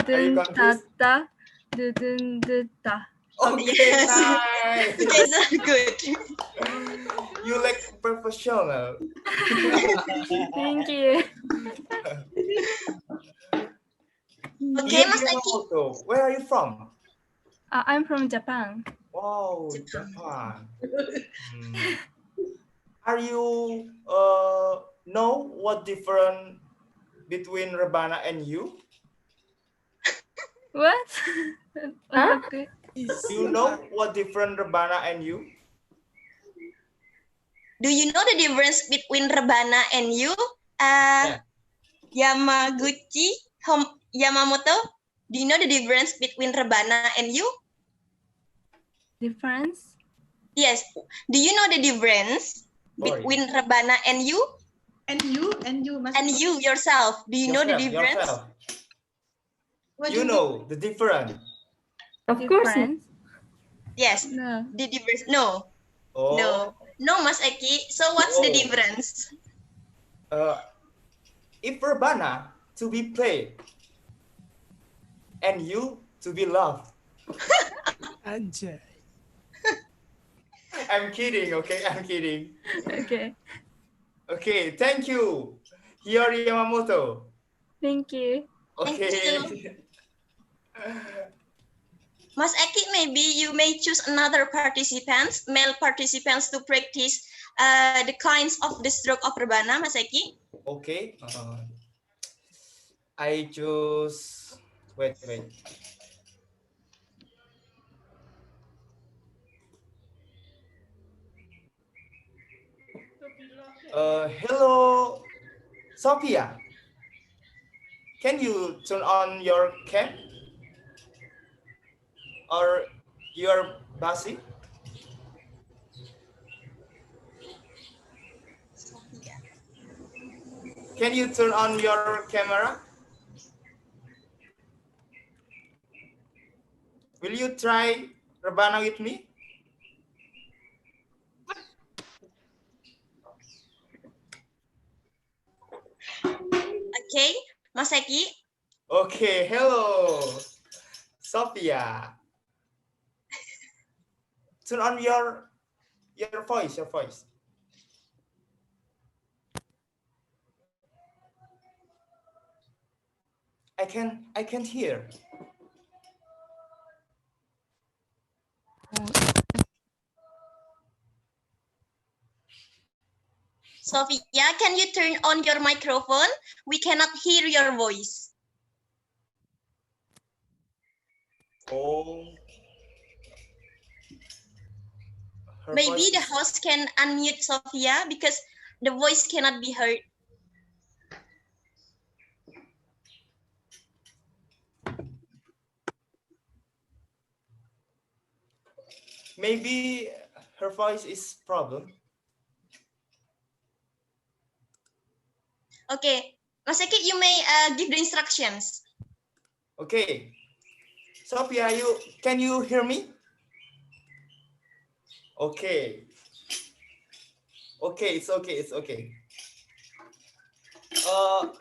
Are you Dun ta confused? ta. Dun ta. Okay, Yes. nice. That's good. You like professional. Thank you. Okay, Mas Eki. Yamamoto, where are you from? I'm from Japan. Wow, Japan. Are you know what different between Rebana and you? What? Okay. Do you know what different Rebana and you? Do you know the difference between Rebana and you? Yamaguchi, Yamamoto, do you know the difference between Rebana and you? Difference? Yes. Do you know the difference between Rebana and you? And you, and you yourself. Do you know the difference? Yourself. What You know the difference. Of course. Yes. No. The difference. No. Oh. No, Mas Eki. So what's the difference? If Rebana to be played and you to be loved. Anjay. I'm kidding, okay? I'm kidding. Okay. Okay, thank you, Hiyori Yamamoto. Thank you. Okay. Thank you. Mas Eki, maybe you may choose another participants, male participants, to practice the kinds of the stroke of Rebana, Mas Eki. Okay. I choose. Wait. Hello, Sophia. Can you turn on your cam or your basi? Can you turn on your camera? Will you try Rebana with me? Okay, Mas Eki. Okay, hello, Sophia. Turn on your voice. I can't hear. Sophia, can you turn on your microphone? We cannot hear your voice. Oh. Maybe the host can unmute Sophia because the voice cannot be heard. Maybe her voice is problem. Okay, Mas Eki, you may give the instructions. Okay, Sophia, can you hear me? Okay. Okay, it's okay.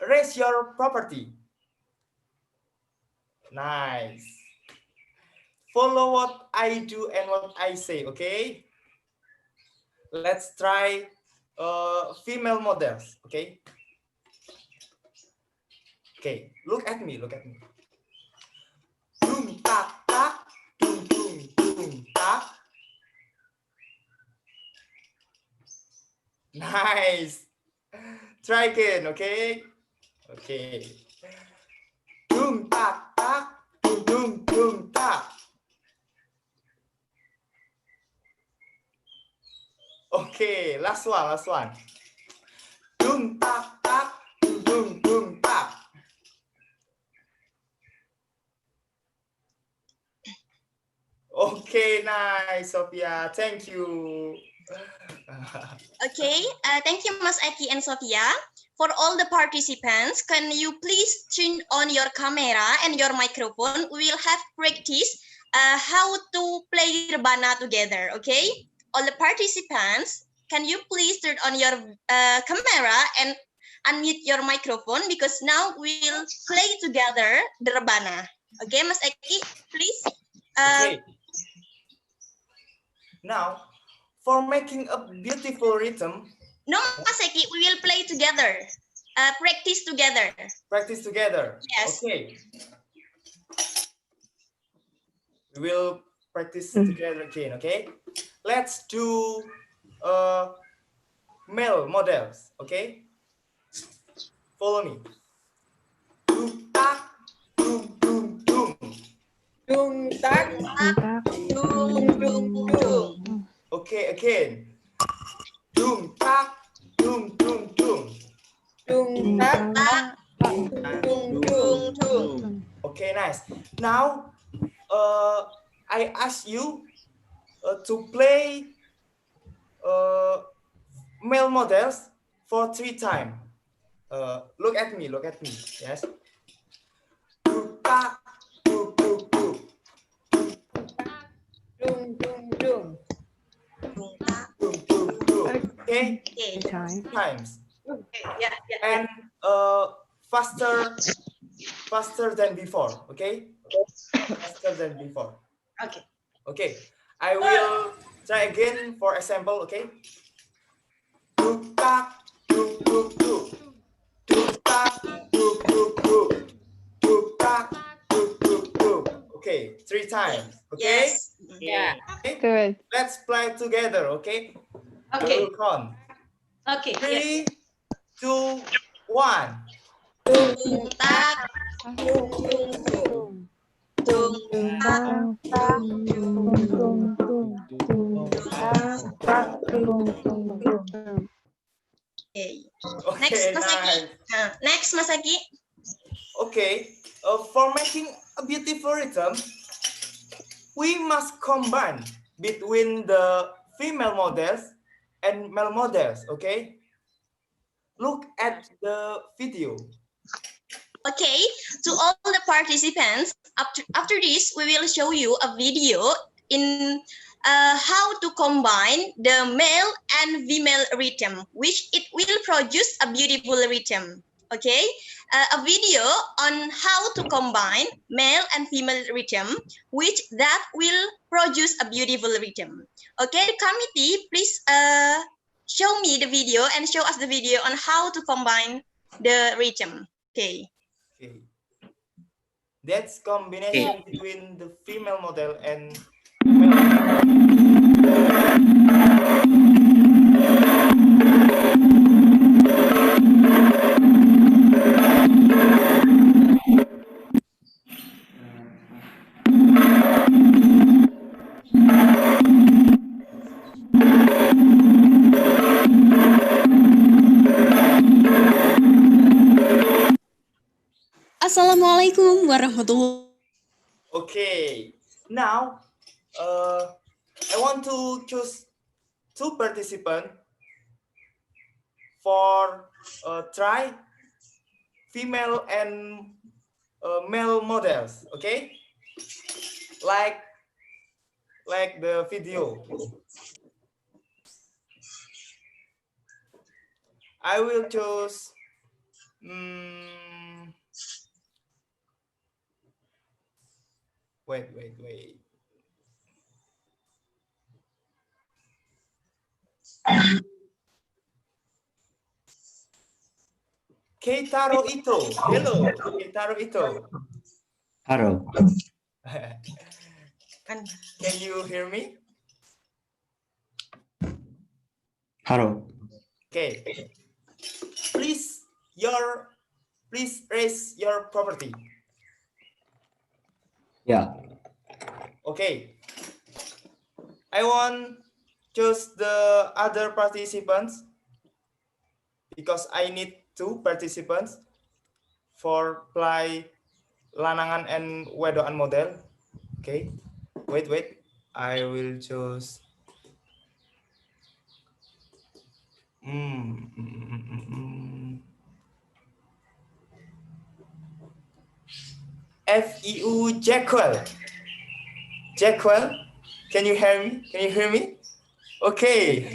raise your property. Nice. Follow what I do and what I say, okay? Let's try female models, okay? Okay, look at me, look at me. Boom, tak, tak, boom, boom, boom, tak. Nice. Try again, okay? Okay. Boom, tak, tak, boom, boom, boom, tak. Okay, last one, last one. Boom, tak, tak, boom, boom, boom, tak. Okay, nice, Sophia. Thank you. Okay, thank you, Mas Eki and Sophia. For all the participants, can you please turn on your camera and your microphone? We will have practice how to play rebana together, okay? All the participants, can you please turn on your camera and unmute your microphone because now we'll play together the rebana. Okay, Mas Eki, please. Okay. Now, for making a beautiful rhythm. No, Mas Eki, we will play together. Practice together. Practice together. Yes. Okay. We will practice together again, okay? Let's do male models, okay? Follow me. Boom, tak, boom, boom, boom. Boom, tak, boom, boom, boom. Okay, again. Boom, tak, boom, boom, boom. Boom, tak, boom, boom, boom. Okay, nice. Now, I ask you to play male models for 3 times. Look at me, look at me. Yes. Boom, tak, boom, boom, boom. Boom, boom, boom. Boom, boom, boom. Okay. Times. Okay. Yeah, yeah. And faster than before. Okay. Faster than before. Okay. Okay. I will try again for example. Okay. Boom, tak, boom, boom, boom. Boom, tak, boom, boom, boom. Boom, tak, boom, boom, boom. Okay, 3 times. Okay. Yes. Yeah. Okay. Good. Let's play together. Okay. Okay. We'll count. Okay. 3, 2, 1. Tung tak, tung tung tung, tung tak, tung tung tung. Okay. Next, Mas Eki. Next, Mas Eki. Okay. For making a beautiful rhythm, we must combine between the female models and male models. Okay. Look at the video. Okay, to all the participants, after this, we will show you a video in how to combine the male and female rhythm, which it will produce a beautiful rhythm. Okay, a video on how to combine male and female rhythm, which that will produce a beautiful rhythm. Okay, committee, please show me the video and show us the video on how to combine the rhythm. Okay. Okay. That's combination between the female model and Assalamualaikum warahmatullahi. Okay, now I want to choose 2 participants for try female and male models. Okay, like the video. I will choose Wait. Keitaro Ito. Hello, Keitaro Ito. Hello. Can you hear me? Hello. Okay. Please raise your property. Yeah. Okay. I want choose the other participants because I need 2 participants for play lanangan and wedoan model. Okay. Wait. I will choose. FEU Jackwell. Can you hear me? Okay.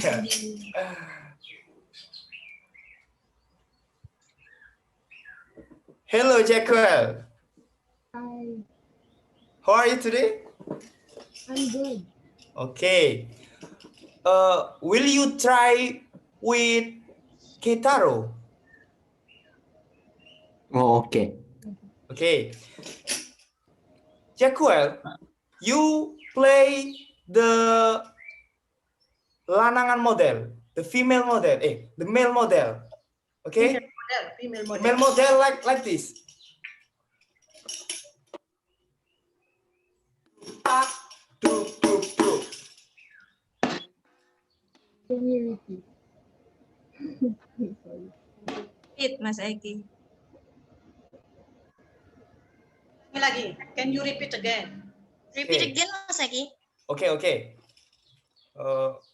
Hello, Jackwell. Hi, How are you today? I'm good. Okay. Will you try with Keitaro? Oh, okay. Okay. Jackwell, you play the lanangan model, the female model, the male model. Okay? Female The male model like this. Can you repeat? Sorry. Repeat, Mas Eki. Lagi. Can you repeat again? Repeat Okay. again, Mas Eki. Okay.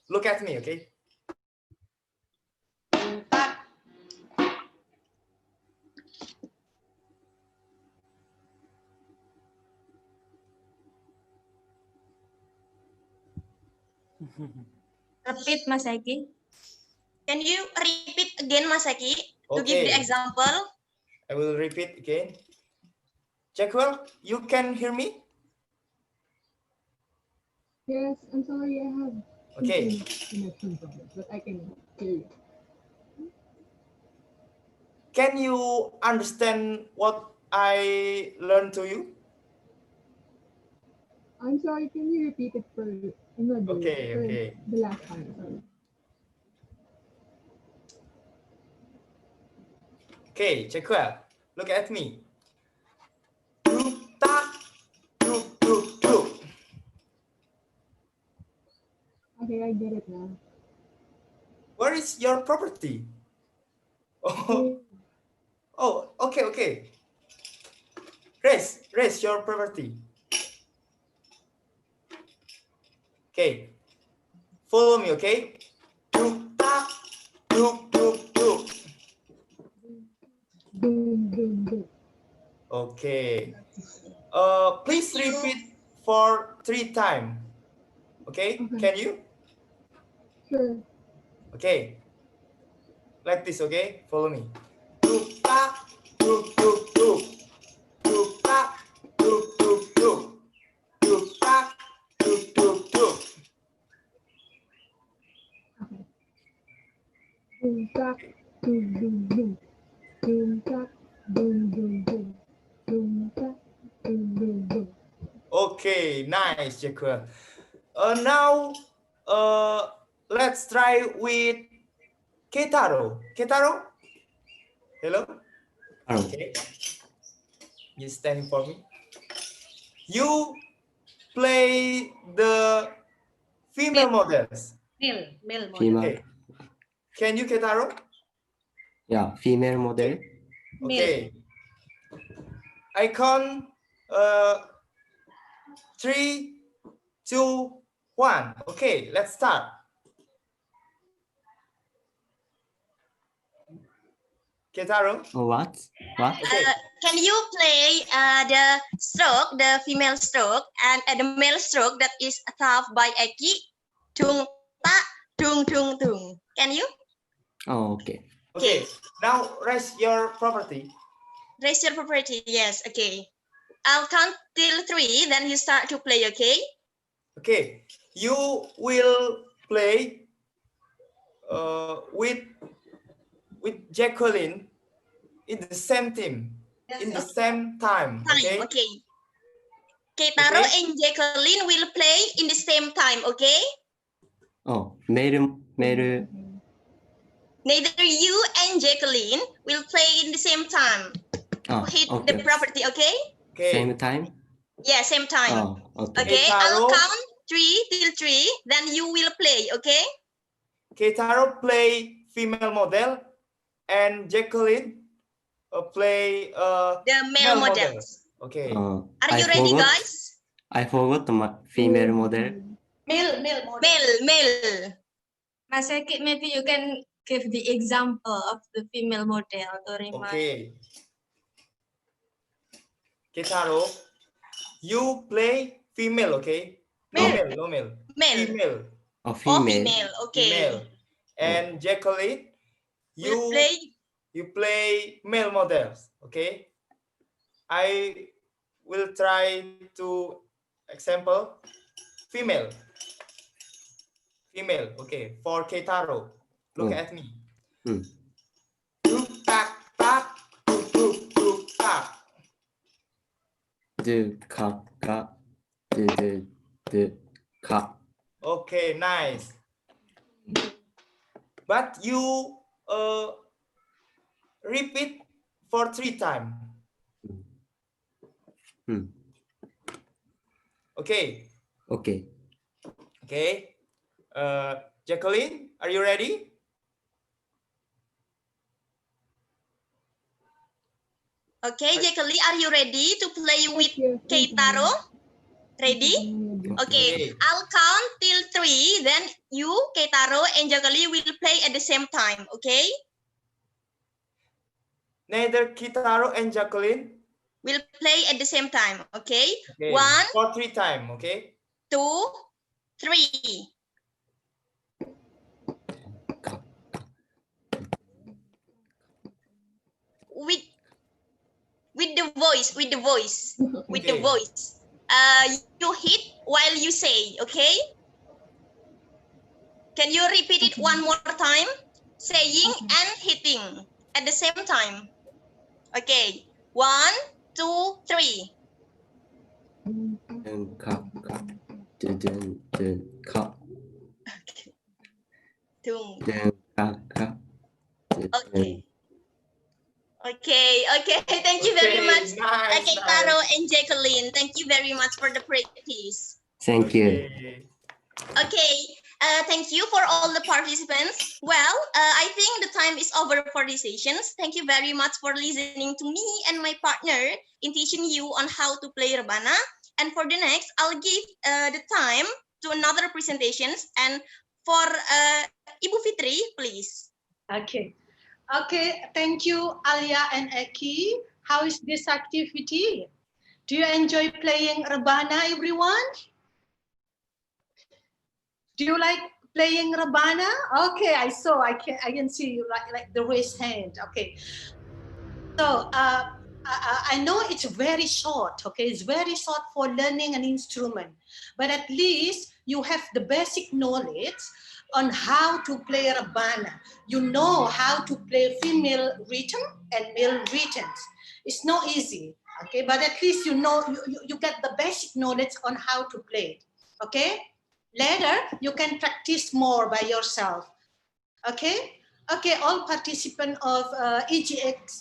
Look at me, okay? Repeat, Mas Eki. Can you repeat again, Mas Eki, to give the Okay. example? I will repeat again. Jackwell, you can hear me? Yes, I'm sorry, I have Okay. connection problem, but I can hear you. Can you understand what I learned to you? I'm sorry, can you repeat it for another, Okay. for the last time? Sorry. Okay, Jackwell, look at me. Okay, I get it now. Where is your property? Oh, okay. Raise your property. Okay. Follow me, okay? Okay. Please repeat for 3 times. Okay? Can you? Sure. Okay. Like this, okay? Follow me. Boom, tack, boom, boom, boom. Boom, tack, boom, boom, boom. Boom, tack, boom, boom, boom. Okay, nice, Jacquel. Now, let's try with Keitaro. Keitaro? Hello? Hello. Okay. You standing for me. You play the female models. Male model. Female. Okay. Can you, Keitaro? Yeah, female model. Okay. I count 3, 2, 1. Okay, let's start. Keitaro? What? Okay. Can you play the stroke, the female stroke, and the male stroke that is taught by Eki? Tung ta, tung tung tung. Can you? Oh, okay. Okay. Now raise your property. Raise your property. Yes. Okay. I'll count till 3. Then you start to play. Okay. Okay. You will play with Jacqueline in the same team, in the same time. Okay. Okay. Keitaro Okay. and Jacqueline will play in the same time. Okay. Neither Neither you and Jacqueline will play in the same time. Hit the property. Okay. same time. Yeah, same time. Okay. Okay. I'll count 3 till 3. Then you will play. Okay. Keitaro play female model, and Jacqueline play the male models. Okay. Are you ready, guys? I forgot the female model. Male. Male. Mas Eki, maybe you can give the example of the female model to remind. Okay. Keitaro, you play female, okay? Male. No male. Male. Female. Female. Okay. Female. And Jacqueline, you play male models, okay? I will try to example female. Female, okay. For Keitaro, look at me. Okay, nice. But you repeat for 3 times. Okay. Okay. Okay. Jacqueline, are you ready? Okay, Jacqueline, are you ready to play with Keitaro? Ready? Okay, I'll count till 3. Then you, Keitaro, and Jacqueline will play at the same time. Okay? Neither Keitaro and Jacqueline will play at the same time. Okay? Okay. 1, for 3 times. Okay? 2, 3. With the voice. With the voice. You hit while you say, okay? Can you repeat it one more time? Saying and hitting at the same time. Okay. 1, 2, 3. Okay. Thank you very much, Keitaro and Jacqueline. Thank you very much for the practice. Thank you. Okay. Thank you for all the participants. Well, I think the time is over for these sessions. Thank you very much for listening to me and my partner in teaching you on how to play Rebana. And for the next, I'll give the time to another presentations. And for Ibu Fitri, please. Okay, thank you, Alia and Eki. How is this activity? Do you enjoy playing Rebana, everyone? Do you like playing Rebana? Okay, I can see you like the raised hand. Okay, so I know it's very short. Okay, it's very short for learning an instrument, but at least you have the basic knowledge on how to play Rebana. You know how to play female rhythm and male rhythms. It's not easy, okay? But at least you know, you get the basic knowledge on how to play it, okay? Later, you can practice more by yourself, okay? Okay, all participants of EGX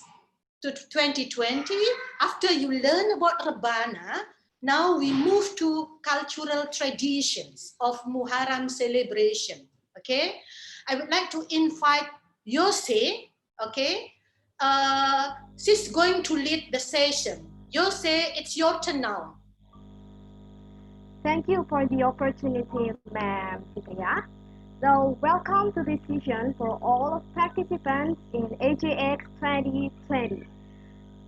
to 2020, after you learn about Rebana, now we move to cultural traditions of Muharram celebration. Okay, I would like to invite Yose. Okay, she's going to lead the session. Yose, it's your turn now. Thank you for the opportunity, Ma'am Sitaya. So, welcome to this session for all participants in AJX 2020.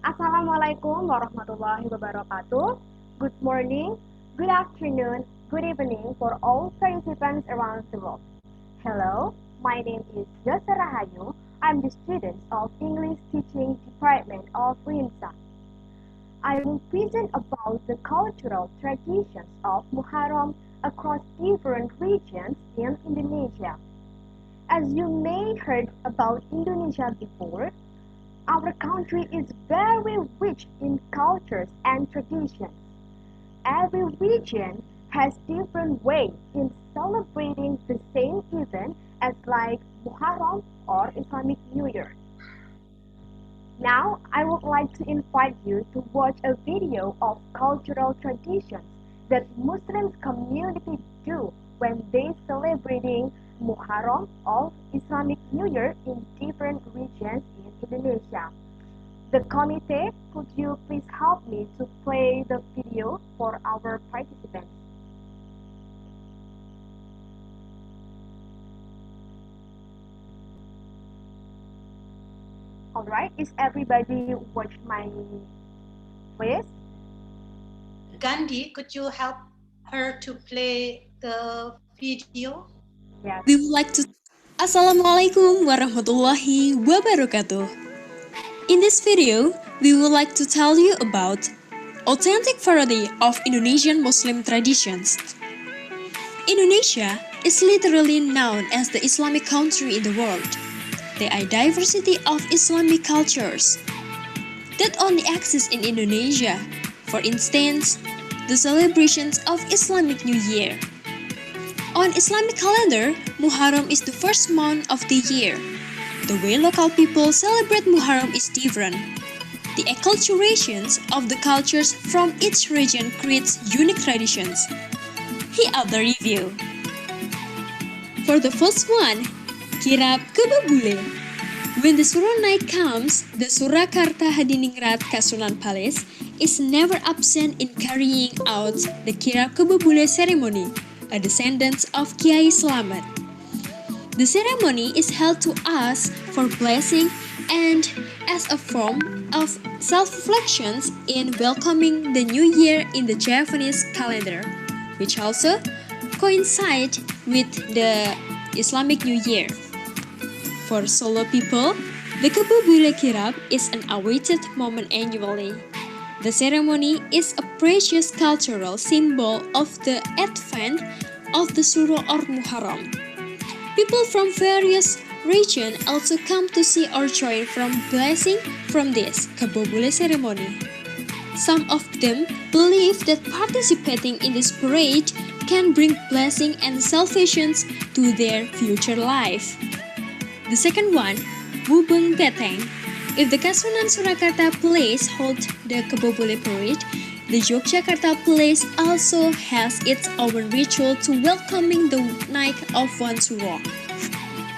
Assalamualaikum warahmatullahi wabarakatuh. Good morning, good afternoon, good evening for all participants around the world. Hello, my name is Yose Rahayu. I'm the student of English Teaching Department of RIMSA. I will present about the cultural traditions of Muharram across different regions in Indonesia. As you may heard about Indonesia before, our country is very rich in cultures and traditions. Every region has different ways in celebrating the same event as like Muharram or Islamic New Year. Now, I would like to invite you to watch a video of cultural traditions that Muslim community do when they celebrating Muharram or Islamic New Year in different regions in Indonesia. The committee, could you please help me to play the video for our participants? Alright, is everybody watch my place? Gandhi, could you help her to play the video? Yes. We would like to. Assalamualaikum warahmatullahi wabarakatuh. In this video, we would like to tell you about authentic variety of Indonesian Muslim traditions. Indonesia is literally known as the Islamic country in the world. There are diversity of Islamic cultures that only exist in Indonesia. For instance, the celebrations of Islamic New Year. On Islamic calendar, Muharram is the first month of the year. The way local people celebrate Muharram is different. The acculturations of the cultures from each region creates unique traditions. Here are the review. For the first one, Kirap Kebabule. When the Suro night comes, the Surakarta Hadiningrat Kasunan Palace is never absent in carrying out the Kirap Kebabule ceremony, a descendant of Kiai Slamet. The ceremony is held to ask for blessing and as a form of self-reflections in welcoming the new year in the Javanese calendar, which also coincide with the Islamic New Year. For Solo people, the Kebabule Kirap is an awaited moment annually. The ceremony is a precious cultural symbol of the advent of the Suro or Muharram. People from various regions also come to see or join from blessing from this Kebabule ceremony. Some of them believe that participating in this parade can bring blessing and salvation to their future life. The second one, Wubeng Beteng. If the Kasunan Surakarta Place holds the Kebabule parade, the Yogyakarta Place also has its own ritual to welcoming the night of one Suro.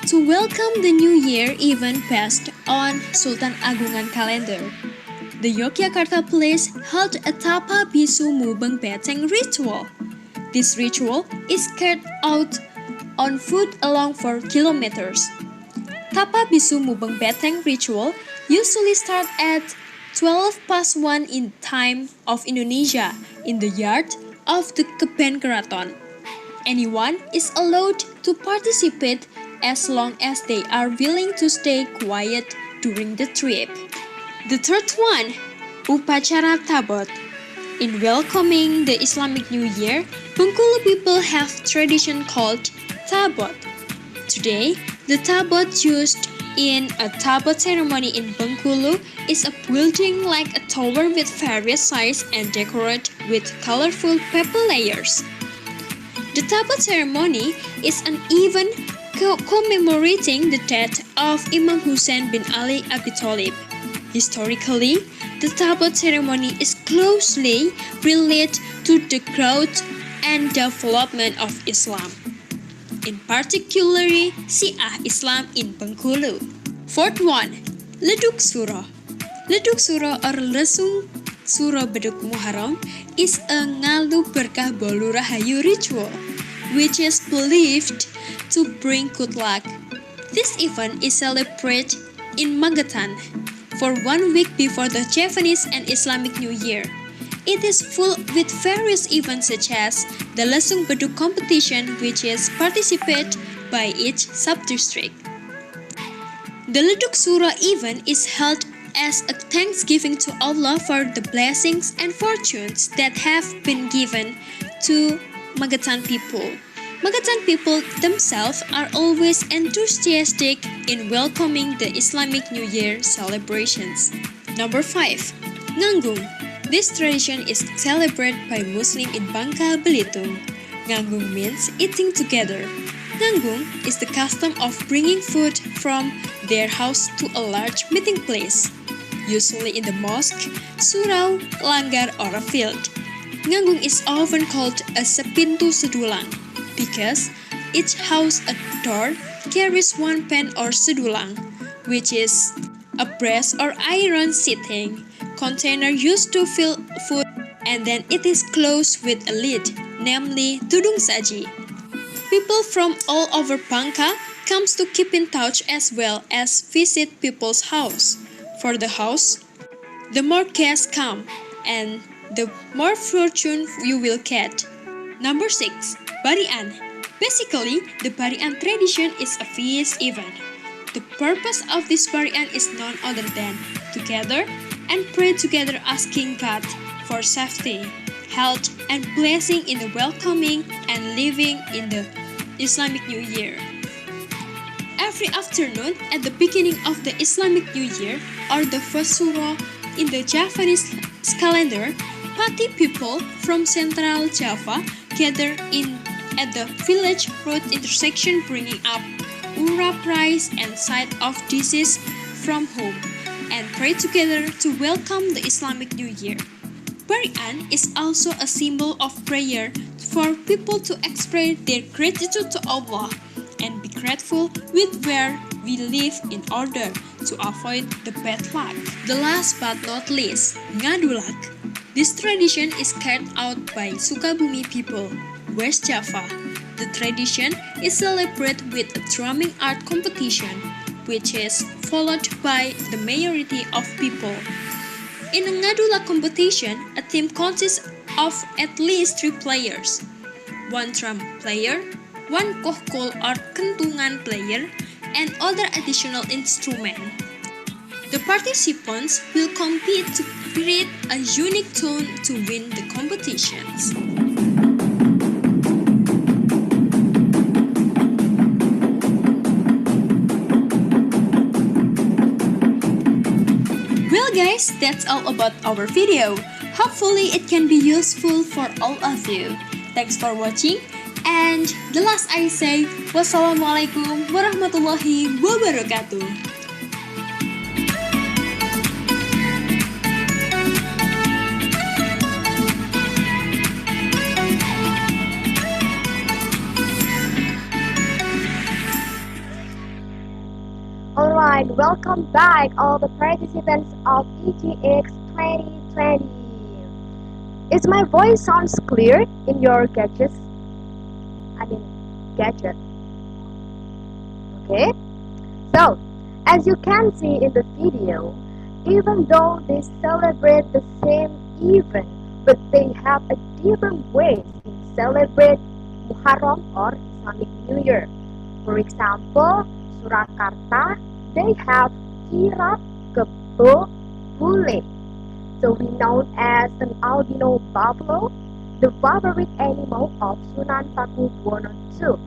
To welcome the new year even passed on Sultan Agungan calendar, the Yogyakarta Place held a Tapa Bisu Mubeng Beteng ritual. This ritual is carried out on foot along 4 kilometers. Tapa Bisu Mubeng Beteng ritual usually start at 12 past 1 in time of Indonesia in the yard of the Keben Keraton. Anyone is allowed to participate as long as they are willing to stay quiet during the trip. The third one, Upacara Tabot. In welcoming the Islamic New Year, Bengkulu people have tradition called Tabot. Today, the Tabot used in a Tabot ceremony in Bengkulu is a building like a tower with various sizes and decorated with colorful paper layers. The Tabot ceremony is an event commemorating the death of Imam Hussein bin Ali Abi Thalib. Historically, the Tabot ceremony is closely related to the growth and development of Islam, in particular Syiah Islam in Bengkulu. Fourth one, Leduk Suro. Leduk Suro or Lesung Suro Beduk Muharram is a Ngalu Berkah Bolu Rahayu ritual, which is believed to bring good luck. This event is celebrated in Magetan for 1 week before the Javanese and Islamic New Year. It is full with various events such as the Lesung Beduk competition, which is participated by each sub-district. The Leduk Surah event is held as a thanksgiving to Allah for the blessings and fortunes that have been given to Magetan people. Magetan people themselves are always enthusiastic in welcoming the Islamic New Year celebrations. Number 5. Nganggung. This tradition is celebrated by Muslims in Bangka Belitung. Nganggung means eating together. Nganggung is the custom of bringing food from their house to a large meeting place, usually in the mosque, surau, langgar, or a field. Nganggung is often called a sepintu sedulang because each house a door carries one pen or sedulang, which is a brass or iron seating container used to fill food, and then it is closed with a lid, namely tudung saji. People from all over Bangka comes to keep in touch as well as visit people's house. For the house, the more guests come and the more fortune you will get. Number 6. Barian. Basically, the Barian tradition is a feast event. The purpose of this Barian is none other than to gather and pray together asking God for safety, health, and blessing in the welcoming and living in the Islamic New Year. Every afternoon at the beginning of the Islamic New Year or the first surah in the Javanese calendar, Pati people from Central Java gather in at the village road intersection bringing up urap rice and side of dishes from home and pray together to welcome the Islamic New Year. Barian is also a symbol of prayer for people to express their gratitude to Allah and be grateful with where we live in order to avoid the bad luck. The last but not least, Ngadulak. This tradition is carried out by Sukabumi people, West Java. The tradition is celebrated with a drumming art competition, which is followed by the majority of people. In a Ngadulak competition, a team consists of at least 3 players, 1 drum player, 1 kohkol or kentungan player, and other additional instrument. The participants will compete to create a unique tune to win the competitions. Well guys, that's all about our video. Hopefully it can be useful for all of you. Thanks for watching, and the last I say, wassalamualaikum warahmatullahi wabarakatuh. Alright, welcome back all the participants of EGX 2020. Is my voice sounds clear in your gadget? Okay? So, as you can see in the video, even though they celebrate the same event, but they have a different ways in celebrate Muharram or Islamic New Year. For example, Surakarta, they have Kirap Kebo Bule, so we known as an albino buffalo, the favorite animal of Sunan Pakubuwono II.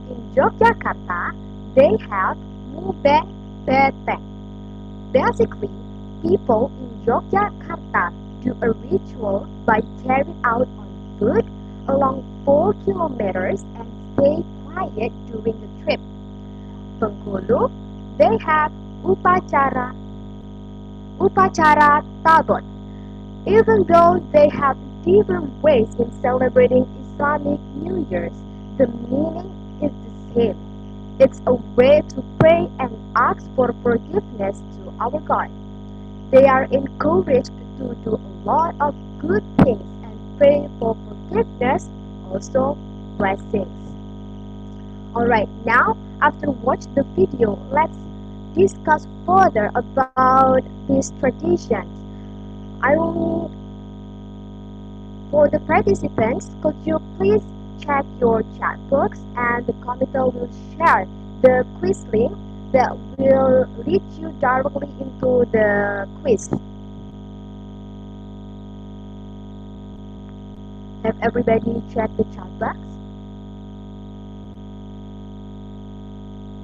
In Yogyakarta, they have Mubeng Beteng. Basically, people in Yogyakarta do a ritual by carrying out on foot along 4 kilometers and stay quiet during the trip. Bengkulu, they have Upacara Tagot. Even though they have different ways in celebrating Islamic New Year's, the meaning is the same. It's a way to pray and ask for forgiveness to our God. They are encouraged to do a lot of good things and pray for forgiveness, also blessings. Alright, now after watch the video, let's discuss further about these traditions. I will need for the participants, could you please check your chat box and the committee will share the quiz link that will lead you directly into the quiz. Have everybody checked the chat box?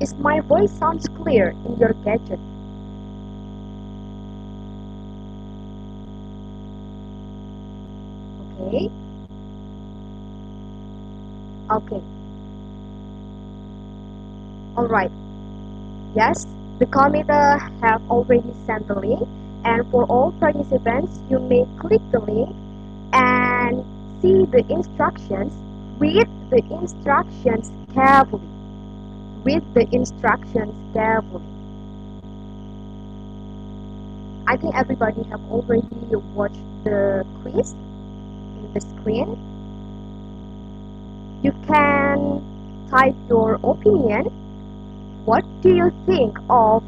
Is my voice sounds clear in your gadget? Okay. Okay. Alright. Yes, the committee have already sent the link, and for all participants, you may click the link and see the instructions. Read the instructions carefully. Read the instructions carefully. I think everybody have already watched the quiz in the screen. You can type your opinion. What do you think of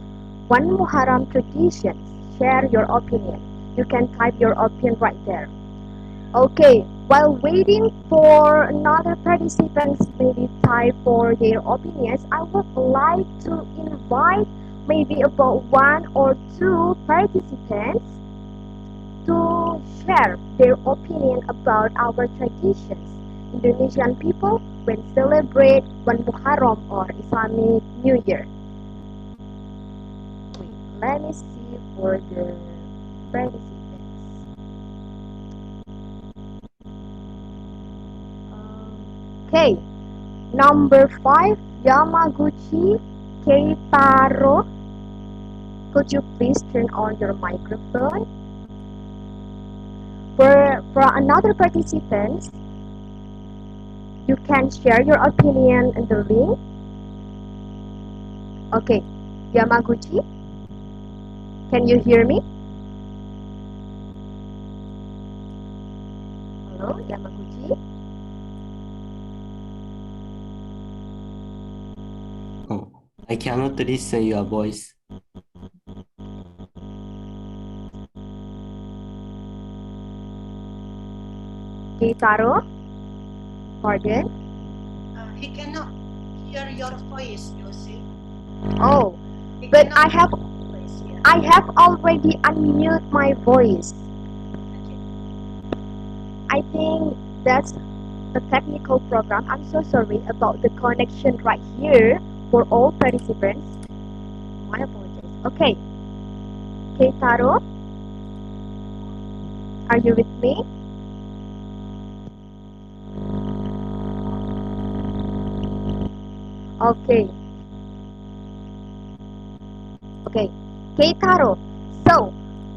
one Muharram tradition? Share your opinion. You can type your opinion right there. Okay, while waiting for another participants maybe type for their opinions, I would like to invite maybe about 1 or 2 participants to share their opinion about our traditions. Indonesian people when celebrate one Muharram or Islamic New Year. Wait, let me see for the participants. Okay, number 5, Yamaguchi Keitaro. Could you please turn on your microphone? For another participant, you can share your opinion in the link. Okay, Yamaguchi, can you hear me? Hello, Yamaguchi? Oh, I cannot listen your voice. Keitaro? Pardon? He cannot hear your voice, Yosi. Oh, He but cannot I have voice, yeah. I have already unmuted my voice. I think that's a technical program. I'm so sorry about the connection right here for all participants. My apologies. Okay, Keitaro, are you with me? Okay. Okay, Keitaro. So,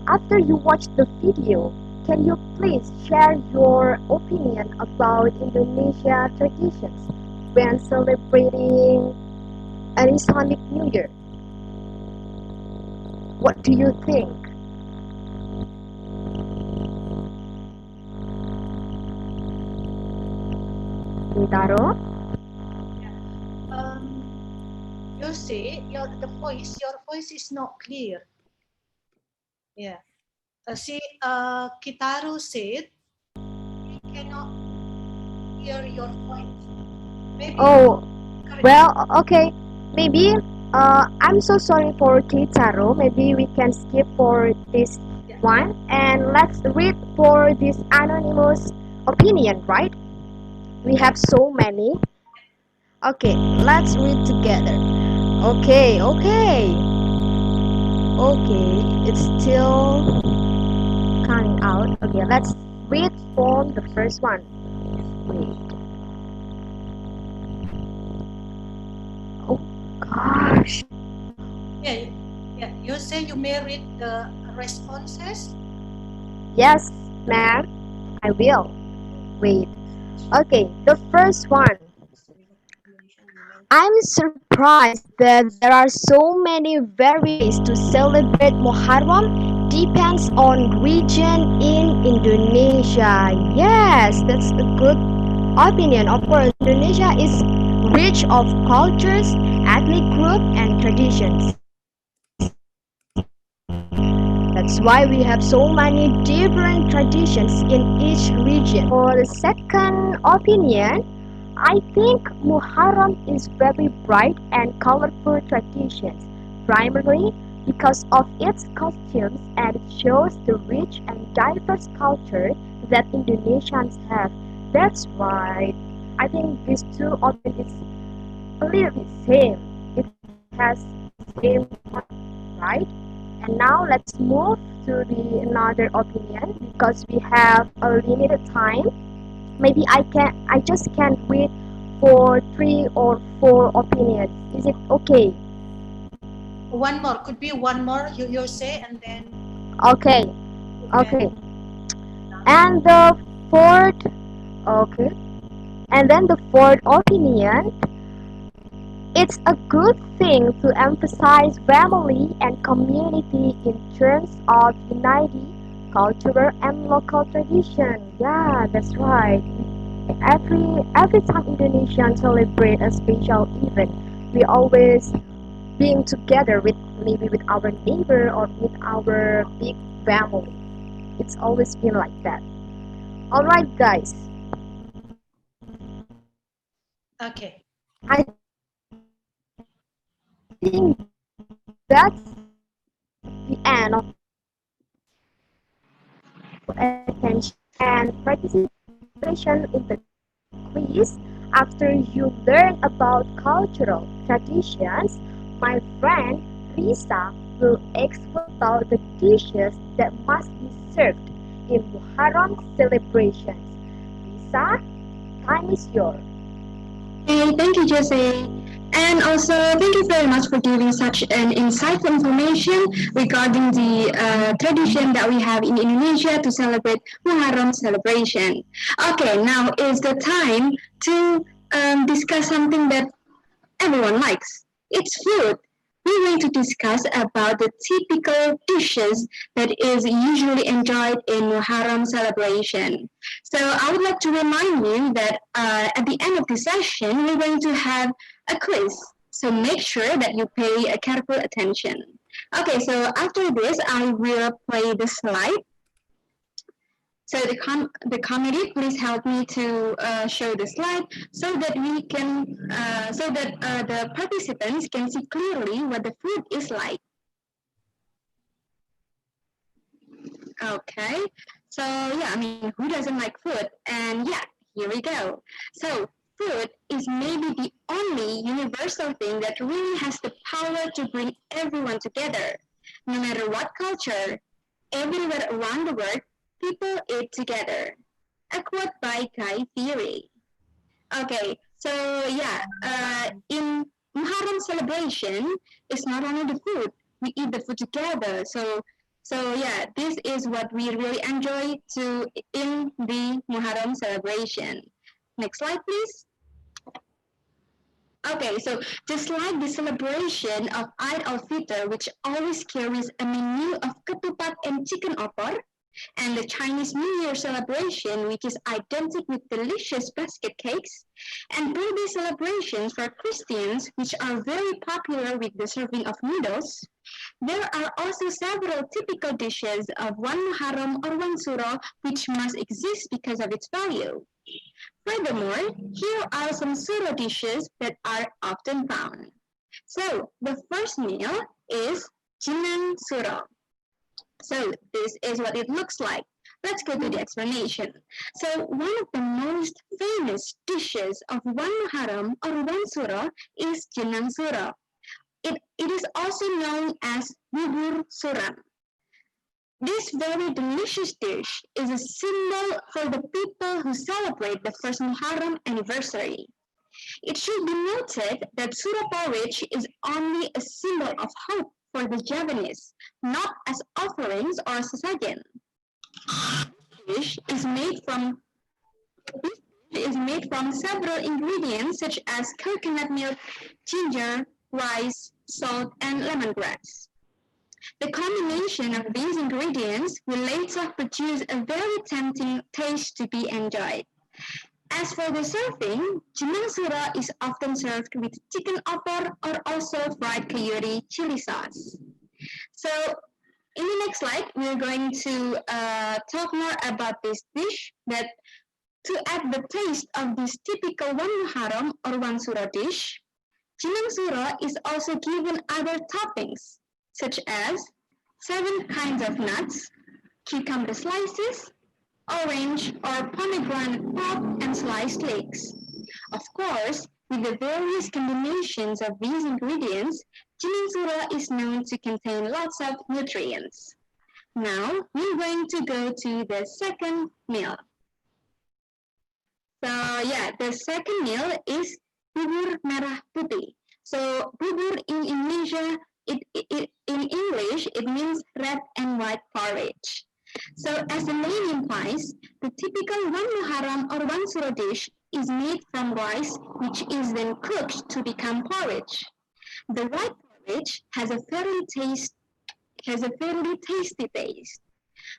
after you watch the video, can you please share your opinion about Indonesia traditions when celebrating an Islamic New Year? What do you think? Keitaro? Yosi, your voice is not clear. Yeah. Kitaru said he cannot hear your voice. Maybe Oh, well, okay. Maybe I'm so sorry for Keitaro. Maybe we can skip for this one and let's read for this anonymous opinion, right? We have so many. Okay, let's read together. Okay, it's still coming out. Okay, let's read from the first one. Wait. Oh gosh. Yeah. You say you may read the responses. Yes, ma'am. I will. Wait. Okay, the first one. I'm surprised that there are so many various to celebrate Muharram. Depends on region in Indonesia. Yes, that's a good opinion. Of course, Indonesia is rich of cultures, ethnic group, and traditions. That's why we have so many different traditions in each region. For the second opinion, I think Muharram is very bright and colorful traditions. primarily because of its costumes, and it shows the rich and diverse culture that Indonesians have. That's right. I think these two opinions is a little bit same. It has same point, right? And now let's move to the another opinion because we have a limited time. Maybe I just can't read for 3 or 4 opinions. Is it okay? One more, could be one more you say, and then Okay, okay. And the fourth, okay. And then the fourth opinion, it's a good thing to emphasize family and community in terms of uniting cultural and local tradition. Yeah, that's right. Every time Indonesians celebrate a special event, we always being together with maybe with our neighbor or with our big family. It's always been like that. All right, guys. okay. I think that's the end of attention and participation in the quiz. After you learn about cultural traditions, my friend Risa will explain about the dishes that must be served in Muharram celebrations. Risa, time is yours. Okay, thank you, Jose. And also, thank you very much for giving such an insightful information regarding the tradition that we have in Indonesia to celebrate Muharram celebration. Okay, now is the time to discuss something that everyone likes. It's food. We're going to discuss about the typical dishes that is usually enjoyed in Muharram celebration. So I would like to remind you that at the end of the session, we're going to have a quiz. So make sure that you pay a careful attention. Okay, so after this, I will play the slide. So the committee, please help me to show the slide so that we can, the participants can see clearly what the food is like. Okay, so yeah, I mean, who doesn't like food? And yeah, here we go. So food is maybe the only universal thing that really has the power to bring everyone together. No matter what culture, everywhere around the world, people eat together. A quote by Guy Fieri. Okay, so yeah, in Muharram celebration, it's not only the food. We eat the food together. So yeah, this is what we really enjoy to in the Muharram celebration. Next slide, please. Okay, so just like the celebration of Eid al-Fitr, which always carries a menu of ketupat and chicken opor, and the Chinese New Year celebration, which is identical with delicious basket cakes, and birthday celebrations for Christians, which are very popular with the serving of noodles, there are also several typical dishes of one Muharram or one Surah which must exist because of its value. Furthermore, here are some Surah dishes that are often found. So, the first meal is Jenang Surah. So, this is what it looks like. Let's go to the explanation. So, one of the most famous dishes of one Muharram or one Surah is Jenang Surah. It is also known as Bubur Surah. This very delicious dish is a symbol for the people who celebrate the first Muharram anniversary. It should be noted that Surah porridge is only a symbol of hope for the Javanese, not as offerings or sesajen. This dish is made from several ingredients such as coconut milk, ginger, rice, salt, and lemongrass. The combination of these ingredients will later produce a very tempting taste to be enjoyed. As for the serving, Jenang Surah is often served with chicken opor or also fried coyote chili sauce. So, in the next slide, we're going to talk more about this dish that to add the taste of this typical one Muharram or one Surah dish, Jenang suro is also given other toppings, such as 7 kinds of nuts, cucumber slices, orange or pomegranate pulp, and sliced leeks. Of course, with the various combinations of these ingredients, jenang suro is known to contain lots of nutrients. Now, we're going to go to the second meal. So yeah, the second meal is bubur merah putih. So bubur in Indonesia, in English, it means red and white porridge. So as the name implies, the typical one Muharram or one Suro dish is made from rice, which is then cooked to become porridge. The white porridge has a fairly tasty taste.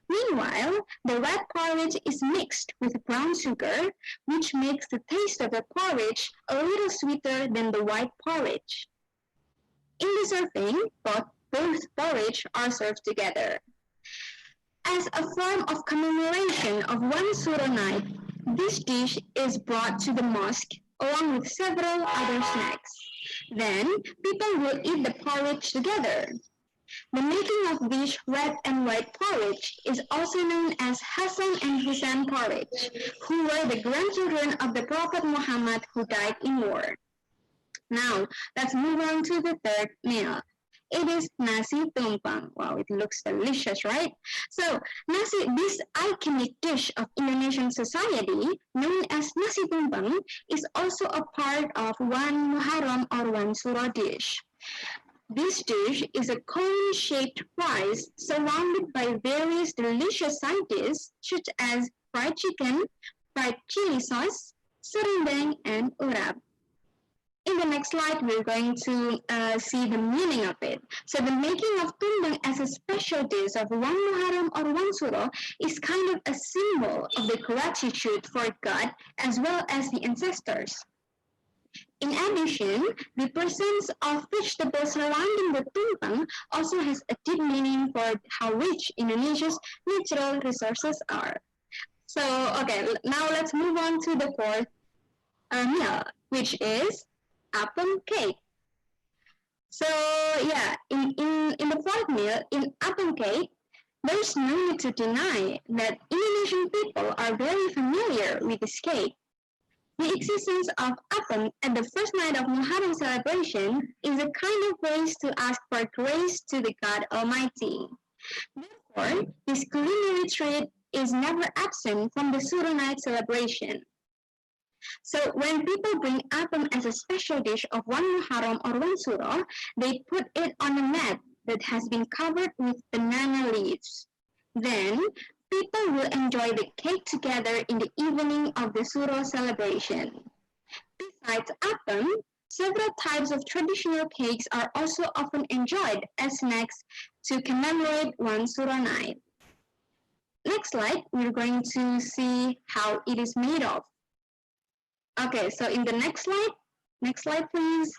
Meanwhile, the red porridge is mixed with brown sugar, which makes the taste of the porridge a little sweeter than the white porridge. In the serving, both porridge are served together. As a form of commemoration of one Suro night, this dish is brought to the mosque along with several other snacks. Then, people will eat the porridge together. The making of this red and white porridge is also known as Hassan and Hussein porridge, who were the grandchildren of the Prophet Muhammad who died in war. Now, let's move on to the third meal. It is nasi tumpang. Wow, it looks delicious, right? So, nasi, this iconic dish of Indonesian society, known as nasi tumpang, is also a part of one Muharram or one Suro dish. This dish is a cone-shaped rice surrounded by various delicious side dishes such as fried chicken, fried chili sauce, serundeng, and urap. In the next slide, we're going to see the meaning of it. So the making of tumpang as a special dish of one Muharram or one Suro is kind of a symbol of the gratitude for God as well as the ancestors. In addition, the presence of vegetables surrounding the tumpang also has a deep meaning for how rich Indonesia's natural resources are. So, okay, now let's move on to the fourth meal, which is apam cake. So, yeah, in the fourth meal, in apam cake, there's no need to deny that Indonesian people are very familiar with this cake. The existence of apam at the first night of Muharram celebration is a kind of ways to ask for grace to the God Almighty. Therefore, this culinary treat is never absent from the Suro night celebration. So when people bring apam as a special dish of one Muharram or one Suro, they put it on a mat that has been covered with banana leaves. Then, people will enjoy the cake together in the evening of the Suro celebration. Besides apam, several types of traditional cakes are also often enjoyed as snacks to commemorate one Suro night. Next slide, we're going to see how it is made of. Okay, so in the next slide please.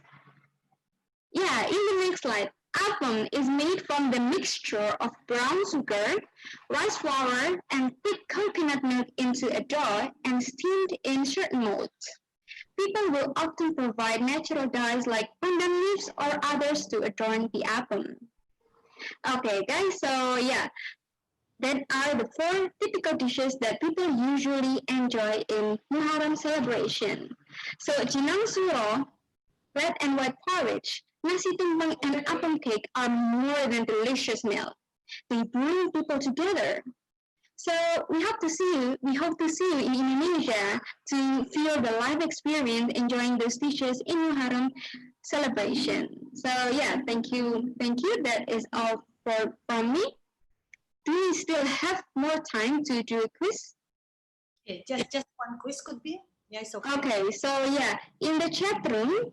Yeah, in the next slide, apam is made from the mixture of brown sugar, rice flour, and thick coconut milk into a dough and steamed in certain molds. People will often provide natural dyes like pandan leaves or others to adorn the apam. Okay, guys, so yeah, that are the 4 typical dishes that people usually enjoy in Muharram celebration. So, jenang suro, red and white porridge, nasi tumpang, and apam cake are more than delicious meal. They bring people together. So we hope to see you in Indonesia to feel the live experience enjoying those dishes in Muharram celebration. So yeah, thank you. That is all from me. Do we still have more time to do a quiz? Okay, just one quiz could be. Yes, okay. Okay, so yeah, in the chat room,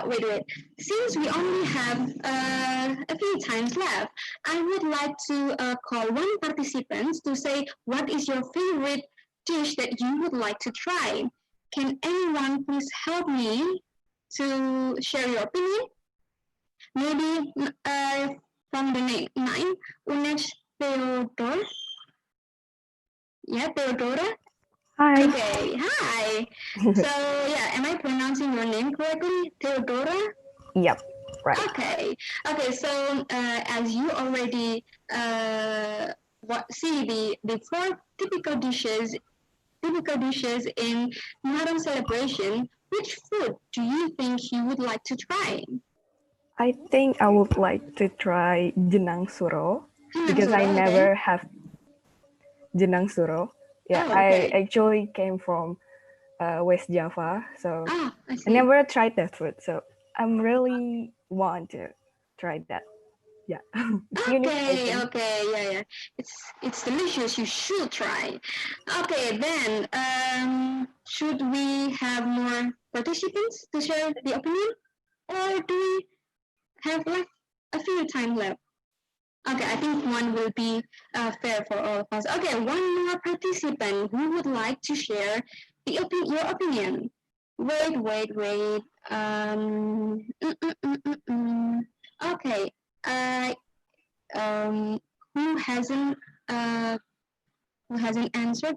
wait. Since we only have a few times left, I would like to call one participant to say what is your favorite dish that you would like to try. Can anyone please help me to share your opinion? Maybe from the name 9, Unesh Theodore. Yeah, Theodora. Hi. Okay, hi. So yeah, am I pronouncing your name correctly? Theodora? Yep, right. Okay. Okay. So as you already see the four typical dishes in Muharram celebration, which food do you think you would like to try? I think I would like to try jenang suro because I suro, never have jenang suro. Yeah, Oh, I okay. actually came from West Java, so I I see. never tried that food. So I'm really want to try that. Yeah, it's unique, I Okay, think. okay, yeah. It's delicious. You should try. Okay, then should we have more participants to share the opinion, or do we have like a few time left? Okay, I think one will be fair for all of us. Okay, one more participant who would like to share your opinion. Wait. Okay. Who hasn't answered?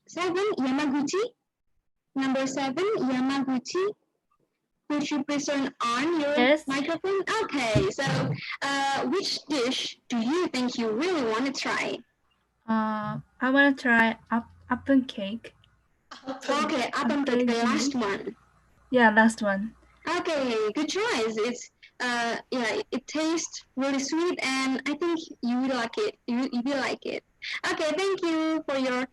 Seven, Yamaguchi. Number 7, Yamaguchi. Could you please turn on your microphone? Okay, so which dish do you think you really want to try? I want to try apple cake. Okay, apple cake, the last one. Yeah, last one. Okay, good choice. It's yeah, it tastes really sweet, and I think you will like it. You will like it. Okay, thank you for your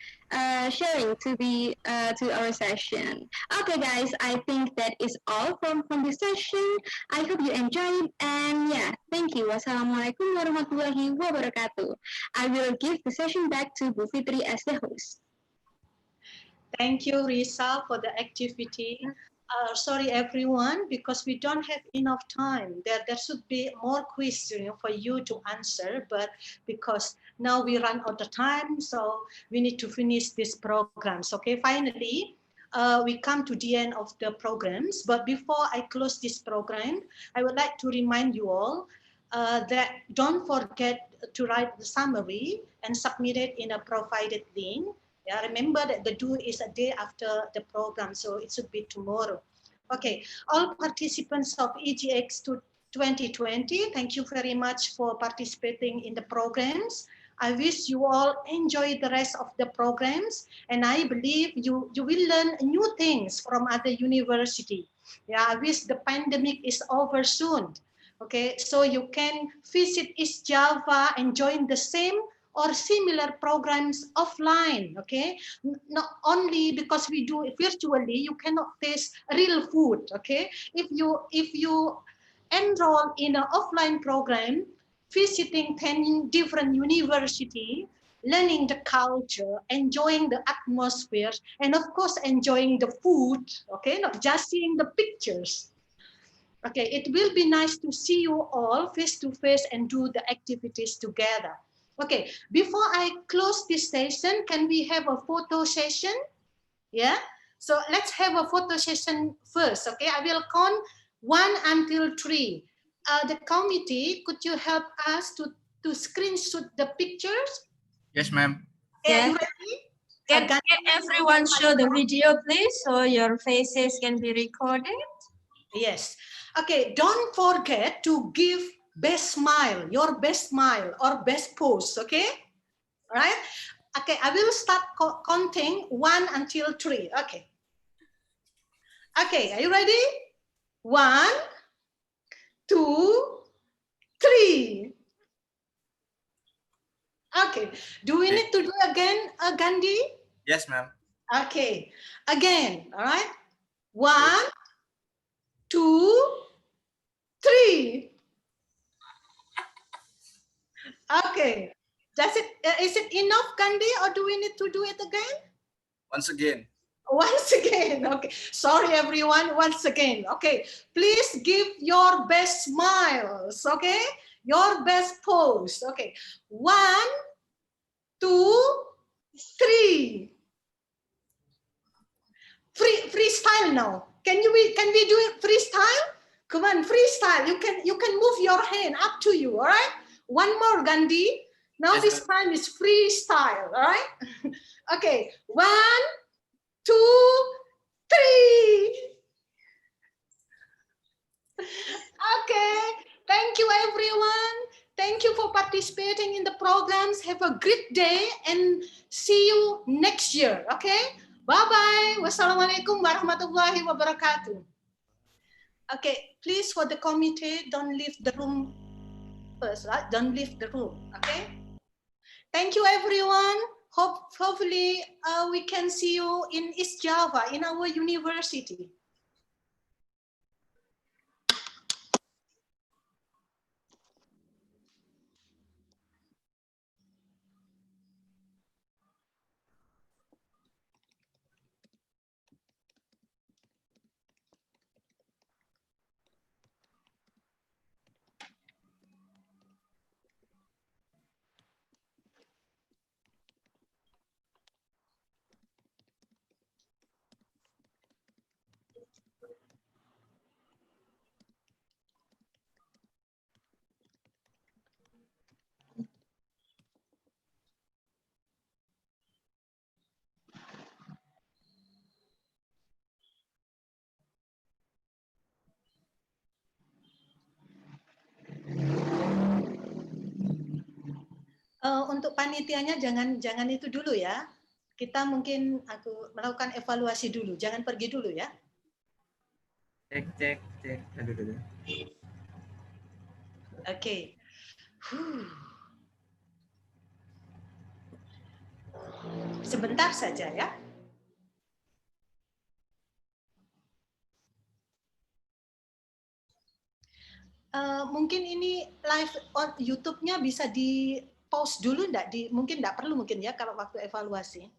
sharing to our session. Okay, guys, I think that is all from this session. I hope you enjoyed, and yeah, thank you. Wassalamualaikum warahmatullahi wabarakatuh. I will give the session back to Bu Fitri as the host. Thank you, Risa, for the activity. Sorry, everyone, because we don't have enough time. There should be more questions for you to answer, but because now we run out of time, so we need to finish these programs. Okay, finally, we come to the end of the programs. But before I close this program, I would like to remind you all that don't forget to write the summary and submit it in a provided link. Yeah, remember that the due is a day after the program, so it should be tomorrow. Okay, all participants of EGX 2020, thank you very much for participating in the programs. I wish you all enjoy the rest of the programs, and I believe you will learn new things from other university. Yeah, I wish the pandemic is over soon. Okay, so you can visit East Java and join the same or similar programs offline. Okay, not only because we do it virtually, you cannot taste real food. Okay, if you enroll in an offline program, visiting 10 different universities, learning the culture, enjoying the atmosphere, and of course enjoying the food. Okay, not just seeing the pictures. Okay, it will be nice to see you all face to face and do the activities together. Okay, before I close this session, can we have a photo session? Yeah, so let's have a photo session first. Okay, I will count 1 until 3. The committee, could you help us to screenshot the pictures? Yes, ma'am. Okay, Yeah. you ready? Can everyone show the video, please, so your faces can be recorded? Yes. Okay, don't forget to give best smile, your best smile or best pose, okay? All right? Okay, I will start counting 1 until 3. Okay. Okay, are you ready? 1, 2, 3. Okay, do we need to do again, Gandhi? Yes, ma'am. Okay, again, all right? 1, 2, 3. Okay. Is it enough, Gandhi, or do we need to do it again? Once again. Once again. Okay. Sorry, everyone. Once again. Okay. Please give your best smiles. Okay. Your best pose. Okay. 1, 2, 3. Freestyle now. Can we do it freestyle? Come on, freestyle. You can move your hand, up to you. All right. One more, Gandhi. Now this time is freestyle. All right. Okay. 1, 2, 3. participating in the programs. Have a great day and see you next year. Okay? Bye-bye. Wassalamualaikum warahmatullahi wabarakatuh. Okay, please for the committee, don't leave the room first, right? Don't leave the room, okay? Thank you, everyone. Hopefully, we can see you in East Java, in our university. Untuk panitianya jangan itu dulu ya. Kita mungkin aku melakukan evaluasi dulu. Jangan pergi dulu ya. Cek. Aduh. Oke. Sebentar saja ya. Mungkin ini live on YouTube-nya bisa di pause dulu, mungkin enggak perlu mungkin ya kalau waktu evaluasi.